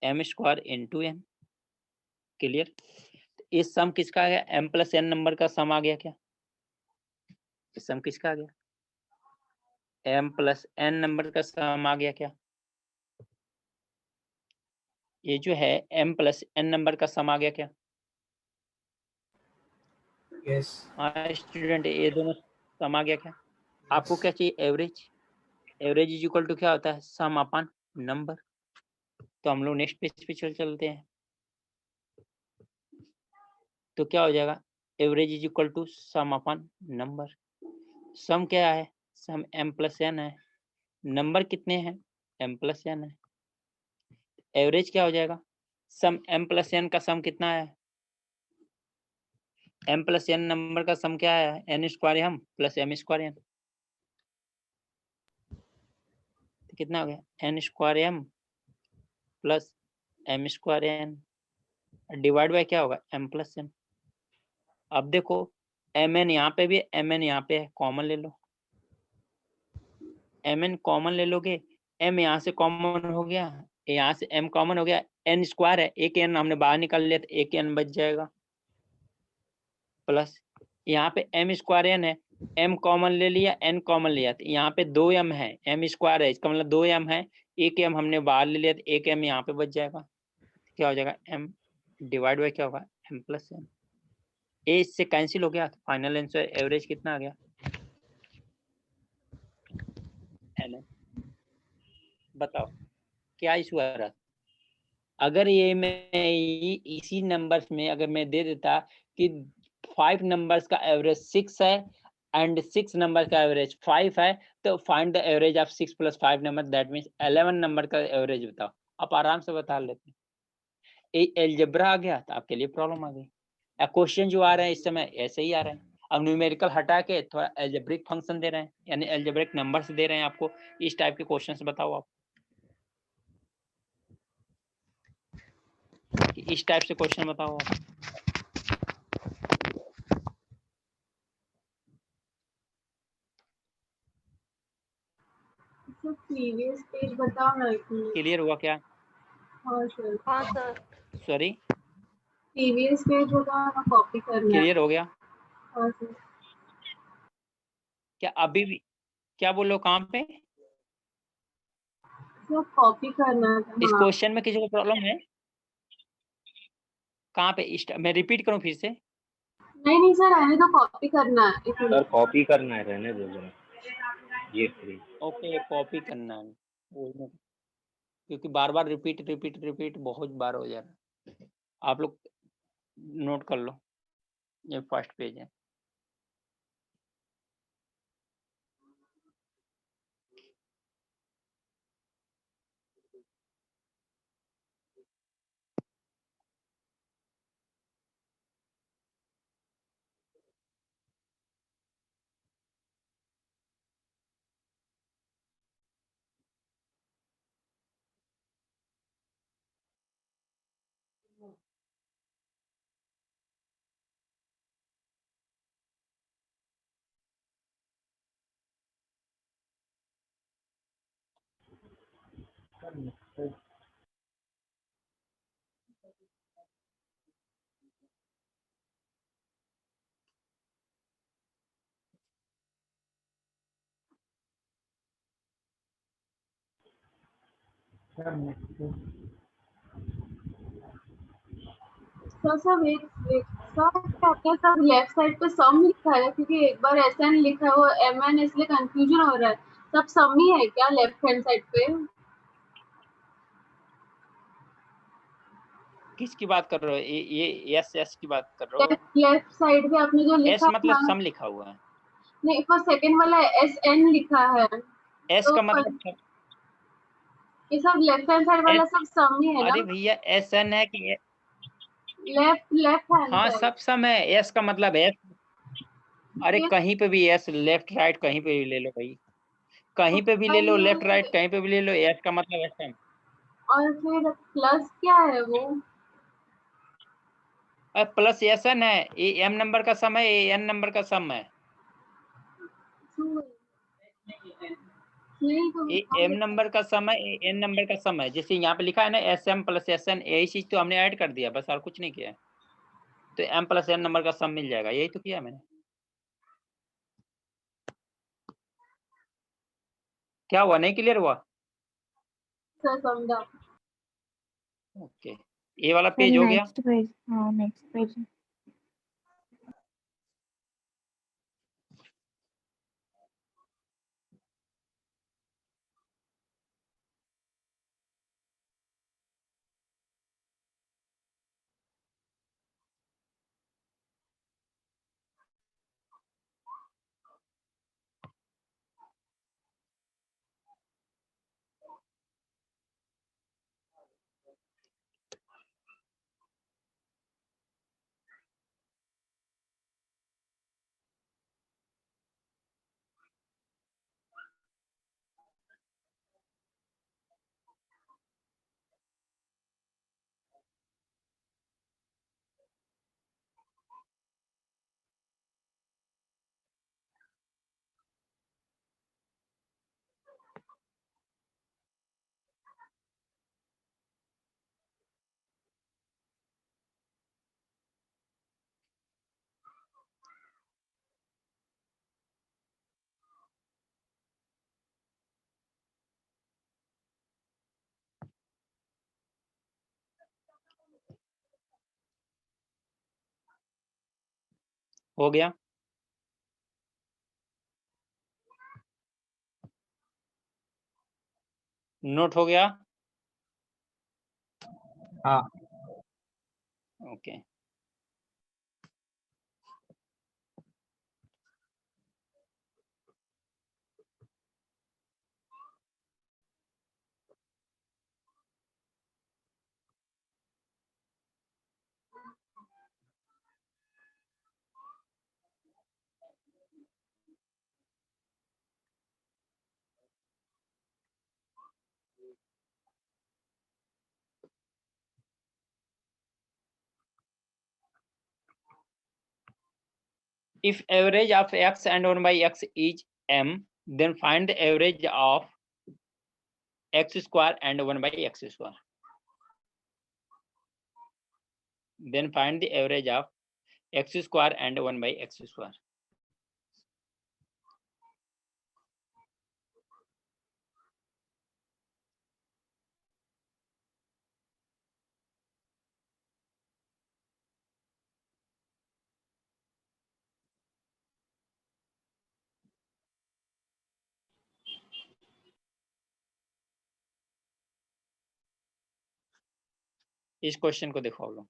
m square into n। Clear? इस सम किसका आ गया, m प्लस n नंबर का सम आ गया क्या? इस सम किसका आ गया, m प्लस n नंबर का सम आ गया क्या? ये जो है m प्लस n नंबर का सम आ गया क्या? यस हाँ स्टूडेंट, ये दोनों सम आ गया क्या? आपको क्या चाहिए, average. Average is equal to क्या होता है, सम अपन नंबर। तो हम लोग नेक्स्ट पेज पे चलते हैं। तो क्या हो जाएगा, average is equal to sum upon number. Sum क्या है, सम m प्लस n है, नंबर कितने हैं, m प्लस n है। एवरेज क्या हो जाएगा, सम m प्लस n का सम कितना है, m प्लस n नंबर का सम क्या है, n square m plus m square n। तो कितना हो गया, n square m plus m square n divide by क्या होगा, m प्लस n। अब देखो mn यहाँ पे भी mn यहाँ पे है, कॉमन ले लो, mn कॉमन ले लोगे, m यहाँ से कॉमन हो गया, यहाँ से m कॉमन हो गया, n स्क्वायर है, एक n हमने बाहर निकाल लिया तो एक n बच जाएगा, प्लस यहाँ पे m स्क्वायर n है, m कॉमन ले लिया, n कॉमन लिया, तो यहाँ पे 2m है, m स्क्वायर है, इसका मतलब 2m है, एक m हमने बाहर ले लिया तो एक m यहाँ पे बच जाएगा। क्या हो जाएगा, m डिवाइड बाय क्या होगा, m प्लस n। ए इससे कैंसिल हो गया, फाइनल आंसर एवरेज कितना आ गया, n। बताओ क्या इशू आ रहा? अगर ये मैं इसी नंबर्स में अगर मैं दे देता कि 5 नंबर्स का एवरेज 6 है एंड 6 नंबर का एवरेज 5 है, तो find the average of 6 plus 5 number, that means 11 number का एवरेज बताओ। आप आराम से बता लेते। एलजेब्रा आ गया तो आपके लिए प्रॉब्लम आ गई। क्वेश्चन जो आ रहे हैं इस समय ऐसे ही आ रहे हैं। अब न्यूमेरिकल हटा के थोड़ा एल्जेब्रिक फंक्शन दे रहे हैं, यानी एल्जेब्रिक नंबर्स दे रहे हैं आपको। इस टाइप के क्वेश्चंस बताओ आप, इस टाइप से क्वेश्चन बताओ आप। तो प्रीवियस पेज बताओ ना एक मिनट। क्लियर हुआ क्या? हाँ सर, हाँ सर। सॉरी, प्रीवियस पेज बताओ ना, कॉपी करना है। क्लियर हो गया हाँ सर, क्या? अभी भी क्या बोलो, कहाँ पे? तो कॉपी करना था। इस हाँ क्वेश्चन में किसी को प्रॉब्लम है? कहाँ पे? मैं रिपीट करूँ फिर से? नहीं नहीं सर, रहने तो कॉपी करना है। एक सर मिनट। कॉपी करना है, रहने दो जरा, ये 3। ओके, कॉपी करना है क्योंकि बार बार रिपीट बहुत बार हो जा रहा है। आप लोग नोट कर लो, ये फर्स्ट पेज है। सर वेट वेट सब लेफ्ट साइड पे सम लिखा है, क्योंकि एक बार SN लिखा है वो MN, इसलिए कंफ्यूजन हो रहा है। सब सम ही है क्या लेफ्ट हैंड साइड पे? किसकी बात कर रहे हो? ये एस की बात कर रहे हो? लेफ्ट साइड पे आपने जो एस लिखा मतलब था, सम लिखा हुआ है। नहीं पर सेकंड वाला SN लिखा है, एस तो का मतलब ये सब लेफ्ट हैंड साइड वाला सब सम ही है ना? अरे भैया SN है कि लेफ्ट हैंड हाँ साइड। सब सम है। एस का मतलब एस। अरे कहीं पे भी एस, लेफ्ट राइट कहीं पे भी ले लो भाई, कहीं पे भी ले लो, लेफ्ट राइट कहीं पे भी ले लो, एस का मतलब एस। और फिर प्लस क्या है वो? प्लस SN है, ये M नंबर का सम है, ये N नंबर का सम है। ये M नंबर का सम है, ये N नंबर का सम है। जैसे यहाँ पे लिखा है ना SM प्लस SN, यही चीज तो हमने ऐड कर दिया बस, और कुछ नहीं किया। तो M प्लस N नंबर का सम मिल जाएगा, यही तो किया मैंने। क्या हुआ, नहीं क्लियर हुआ? समझा। ओके, ये वाला पेज हो गया। नेक्स्ट पेज, हाँ नेक्स्ट पेज। हो गया। नोट हो गया। हाँ okay, if average of x and 1 by x is m, then find the average of x square and 1 by x square. Then find the average of x square and 1 by x square. इस question को देखो लोग।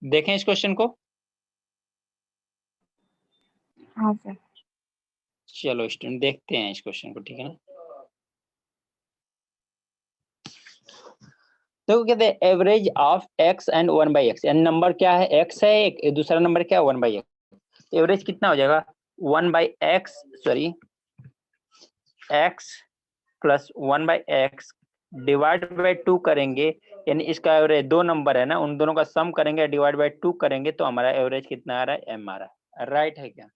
देखें इस question को। हाँ sir. चलो student देखते हैं इस क्वेश्चन को, ठीक है ना। तो कहते हैं average of x and 1/x, यानी नंबर क्या है x है एक, दूसरा नंबर क्या है 1/x। एवरेज कितना हो जाएगा 1/x, sorry x plus 1/x divide by 2 करेंगे, यानी इसका एवरेज दो नंबर है ना, उन दोनों का सम करेंगे डिवाइड बाई 2 करेंगे तो हमारा एवरेज कितना आ रहा है m आ रहा है। राइट है क्या?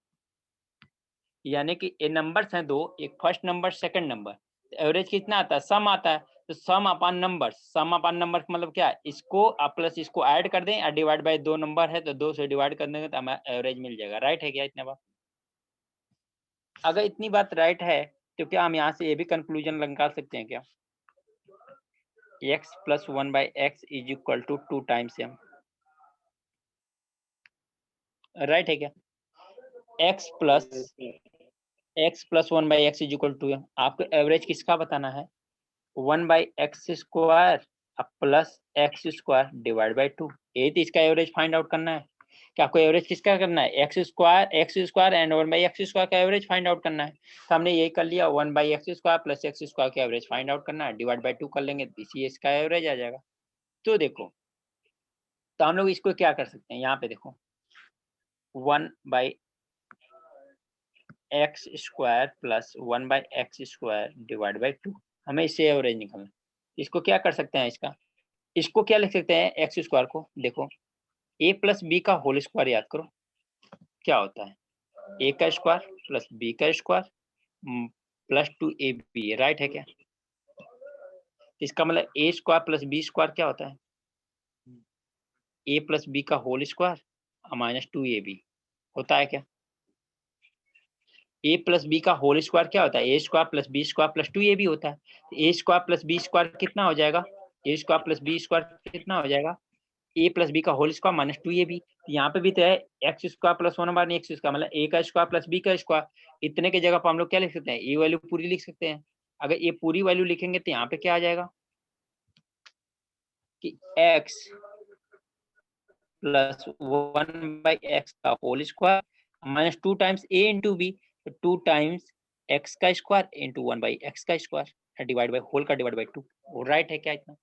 यानी कि ये नंबर्स हैं दो, एक first number second number, average कितना आता है सम आता है, तो सम अपान नंबर, सम अपान नंबर मतलब क्या है, इसको प्लस इसको ऐड कर दें और डिवाइड बाय दो नंबर है तो 2 से डिवाइड कर देंगे तो हमें एवरेज मिल जाएगा। राइट है क्या इतना बात? अगर इतनी बात राइट है तो क्या हम यहाँ से ये भी कंक्लूजन निकाल सकते हैं क्या, x plus 1/x is equal to 2 times m। Right है क्या? x plus 1/x is equal to m। आपको एवरेज किसका बताना है 1/x square plus x square divide by 2, ये तो इसका एवरेज फाइंड आउट करना है। क्या आपको एवरेज किसका करना है x square and 1/x square का एवरेज फाइंड आउट करना है। तो हमने यही कर लिया 1/x square plus x square का एवरेज फाइंड आउट करना है, डिवाइड बाई 2 कर लेंगे तो इसी इसका एवरेज आ जाएगा। तो देखो, तो हम लोग इसको क्या कर सकते हैं, यहाँ पे देखो 1/x square plus 1/x square divide by 2, हमें इससे एवरेज निकालना। इसको क्या कर सकते हैं, इसको क्या लिख सकते हैं एक्स स्क्वायर को, देखो a प्लस बी का होल स्क्वायर याद करो क्या होता है, a का स्क्वायर प्लस b का स्क्वायर प्लस 2ab। राइट है क्या? इसका मतलब a square plus b square क्या होता है, a प्लस बी का होल स्क्वायर माइनस 2ab होता है क्या। a प्लस बी का होल स्क्वायर क्या होता है, a square plus b square plus 2ab होता है। a square plus b square कितना हो जाएगा, a square plus b square कितना हो जाएगा, a प्लस बी का होल स्क्वायर माइनस 2ab। यहाँ पे भी तो है x square plus 1/x square, मतलब a का स्क्वायर प्लस b का स्क्वायर। इतने की जगह पर हम लोग क्या लिख सकते हैं, ये वैल्यू पूरी लिख सकते हैं। अगर ये पूरी वैल्यू लिखेंगे तो यहाँ पे क्या आ जाएगा कि x प्लस 1/x का whole square minus 2 times a into b, 2 times x का स्क्वायर इंटू 1/x का स्क्वायर डिवाइड बाई होल का डिवाइड बाई 2। राइट है क्या इतना?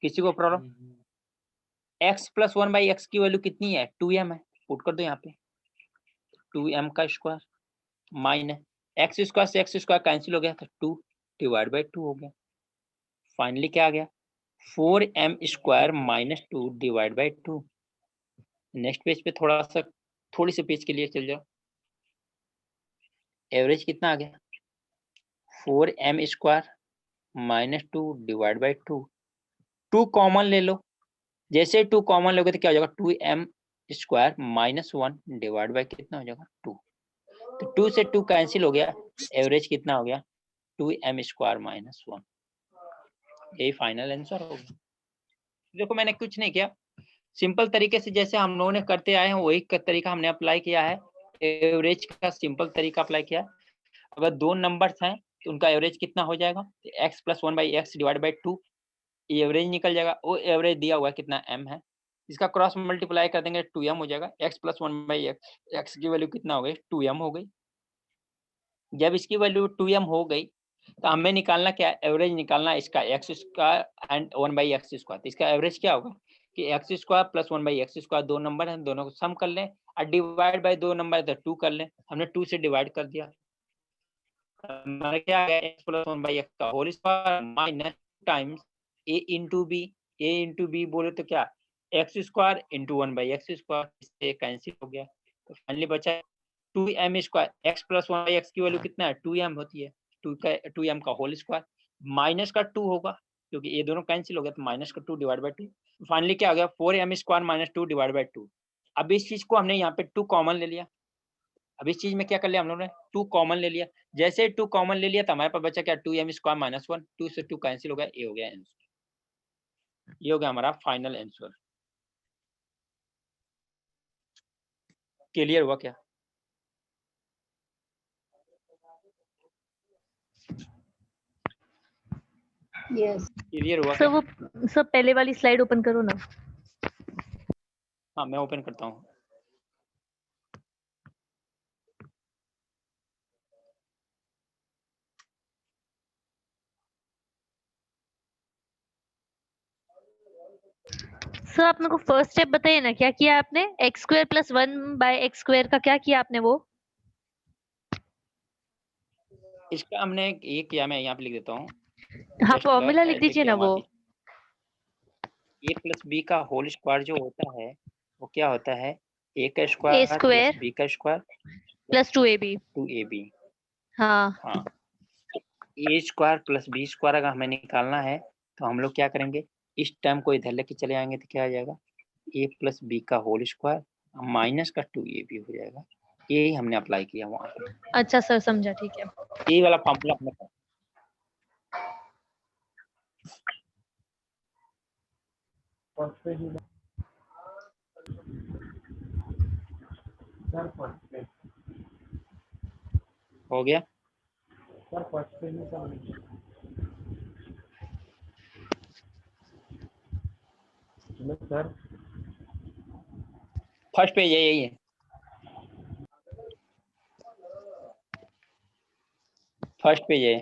किसी को प्रॉब्लम? x प्लस 1/x की वैल्यू कितनी है 2m है, पुट कर दो यहाँ पे 2m का स्क्वायर माइनस x स्क्वायर से x स्क्वायर कैंसिल हो गया तो 2 डिवाइड बाई 2 हो गया। फाइनली क्या आ गया 4m square minus 2 divide by 2। Next page पे थोड़ी से पेज के लिए चल जाओ, एवरेज कितना आ गया 4m square minus 2 divide by 2। 2 common ले लो, जैसे 2 कॉमन लोगे तो क्या हो जाएगा 2m square minus 1 divide by कितना हो जाएगा 2। तो 2 से 2 कैंसिल हो गया, एवरेज कितना हो गया 2m स्क्वायर माइनस 1। यही फाइनल आंसर हो गया। देखो मैंने कुछ नहीं किया, सिंपल तरीके से जैसे हम लोगों ने करते आए हैं वही तरीका हमने अप्लाई किया है, एवरेज का सिंपल तरीका अप्लाई किया। अगर दो नंबर्स हैं तो उनका एवरेज कितना हो जाएगा, x plus 1/x divide by 2, average निकल जाएगा। वो एवरेज दिया हुआ है कितना m है, इसका क्रॉस मल्टीप्लाई कर देंगे 2m हो जाएगा। x प्लस 1/x, x की वैल्यू कितना हो गई 2m हो गई। जब इसकी वैल्यू 2m हो गई तो हमें निकालना क्या, एवरेज निकालना इसका x square and 1/x square. तो इसका एवरेज क्या होगा कि x square plus 1/x square, दो नंबर हैं दोनों को सम कर लें और डिवाइड बाय दो नंबर है तो 2 कर लें। हमने 2 से डिवाइड कर दिया, हमारा क्या आ गया x प्लस 1/x का whole square minus times a into b. a into b बोले तो क्या x square into 1/x square, इससे कैंसिल हो गया। तो फाइनली बचा 2m square. x plus 1/x की वैल्यू कितना है 2m होती है, 2m का होल स्क्वायर माइनस का 2 होगा क्योंकि ये दोनों कैंसिल हो गया तो माइनस का 2 डिवाइड बाई 2। फाइनली क्या हो गया 4m square minus 2 divide by 2। अब इस चीज को हमने यहाँ पे 2 कॉमन ले लिया। अब इस चीज में क्या कर लिया हम लोगों ने 2 कॉमन ले लिया, जैसे 2 कॉमन ले लिया तो हमारे पास बचा क्या 2m स्क्वायर माइनस 1, 2 से 2 कैंसिल हो गया, ये हो गया आंसर। ये हो गया हमारा फाइनल आंसर। क्लियर हुआ क्या? यस क्लियर हुआ सर क्या? वो सर पहले वाली स्लाइड ओपन करो ना। हाँ मैं ओपन करता हूँ। सर आप मेरे को फर्स्ट स्टेप बताइए ना, क्या किया आपने? एक्स स्क्वायर प्लस 1/x² का क्या किया आपने वो? इसका हमने ये किया, मैं यहाँ पे लिख देता हूँ। हाँ Just फॉर्मूला लिख ऐसे दीजिए किया ना वो। a प्लस बी का होल स्क्वायर जो होता है वो क्या होता है? a का A square plus square b का स्क्वायर प्लस 2ab। 2ab। हाँ हाँ, a square plus b square अगर हमें निकालना है तो हम लोग क्या करेंगे? इस टर्म को इधर लेके चले आएंगे तो क्या आ जाएगा? a प्लस बी का होल स्क्वायर माइनस का 2ab हो जाएगा। यही हमने अप्लाई किया वहाँ पे। अच्छा सर, समझा, ठीक है। ये वाला फॉर्मूला हमने first page sir, first page हो गया। सर, फर्स्ट पेज में सब लिखिए। हेलो सर, फर्स्ट पेज है, यही है फर्स्ट पेज है।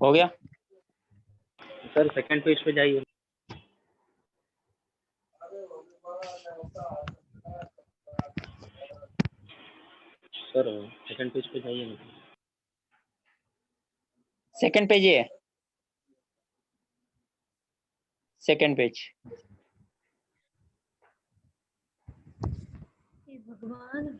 हो गया। सर सेकंड पेज पे जाइए। सर सेकंड पेज पे जाइए ना। सेकंड पेज है, सेकंड पेज। हे भगवान।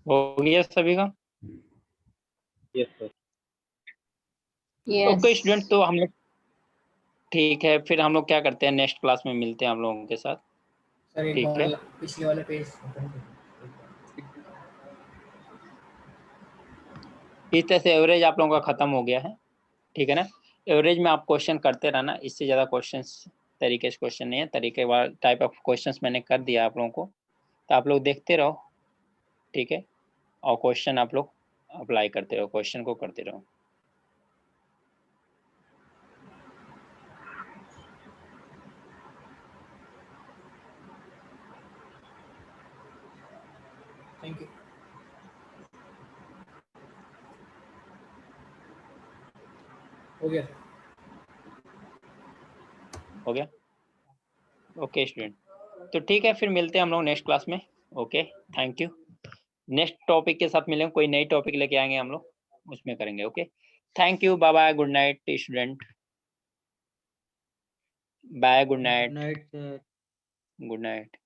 हो गया सभी का? Yes sir. ओके स्टूडेंट, तो हम लोग ठीक है, फिर हम लोग क्या करते हैं, नेक्स्ट क्लास में मिलते हैं हम लोगों के साथ। सर एक ठीक है, बार पिछले वाले पेज ओपन करिए। इस तरह से एवरेज आप लोगों का खत्म हो गया है। ठीक है ना? एवरेज में आप क्वेश्चन करते रहना, इससे ज़्यादा क्वेश्चंस तरीके से क्वेश्चन नहीं है, तरीके वाला टाइप ऑफ क्वेश्चंस मैंने कर दिया आप लोगों को, तो आप लोग देखते रहो। ठीक है, और क्वेश्चन आप लोग अप्लाई करते रहो, क्वेश्चन को करते रहो। Thank you. हो गया सर। हो गया? ओके स्टूडेंट, तो ठीक है, फिर मिलते हैं हम लोग नेक्स्ट क्लास में। Okay, thank you. Next topic के साथ मिलेंगे, कोई नई टॉपिक लेके आएंगे हम लोग, उसमें करेंगे। Okay, thank you, bye bye, good night student, bye, good night, night sir. Good night.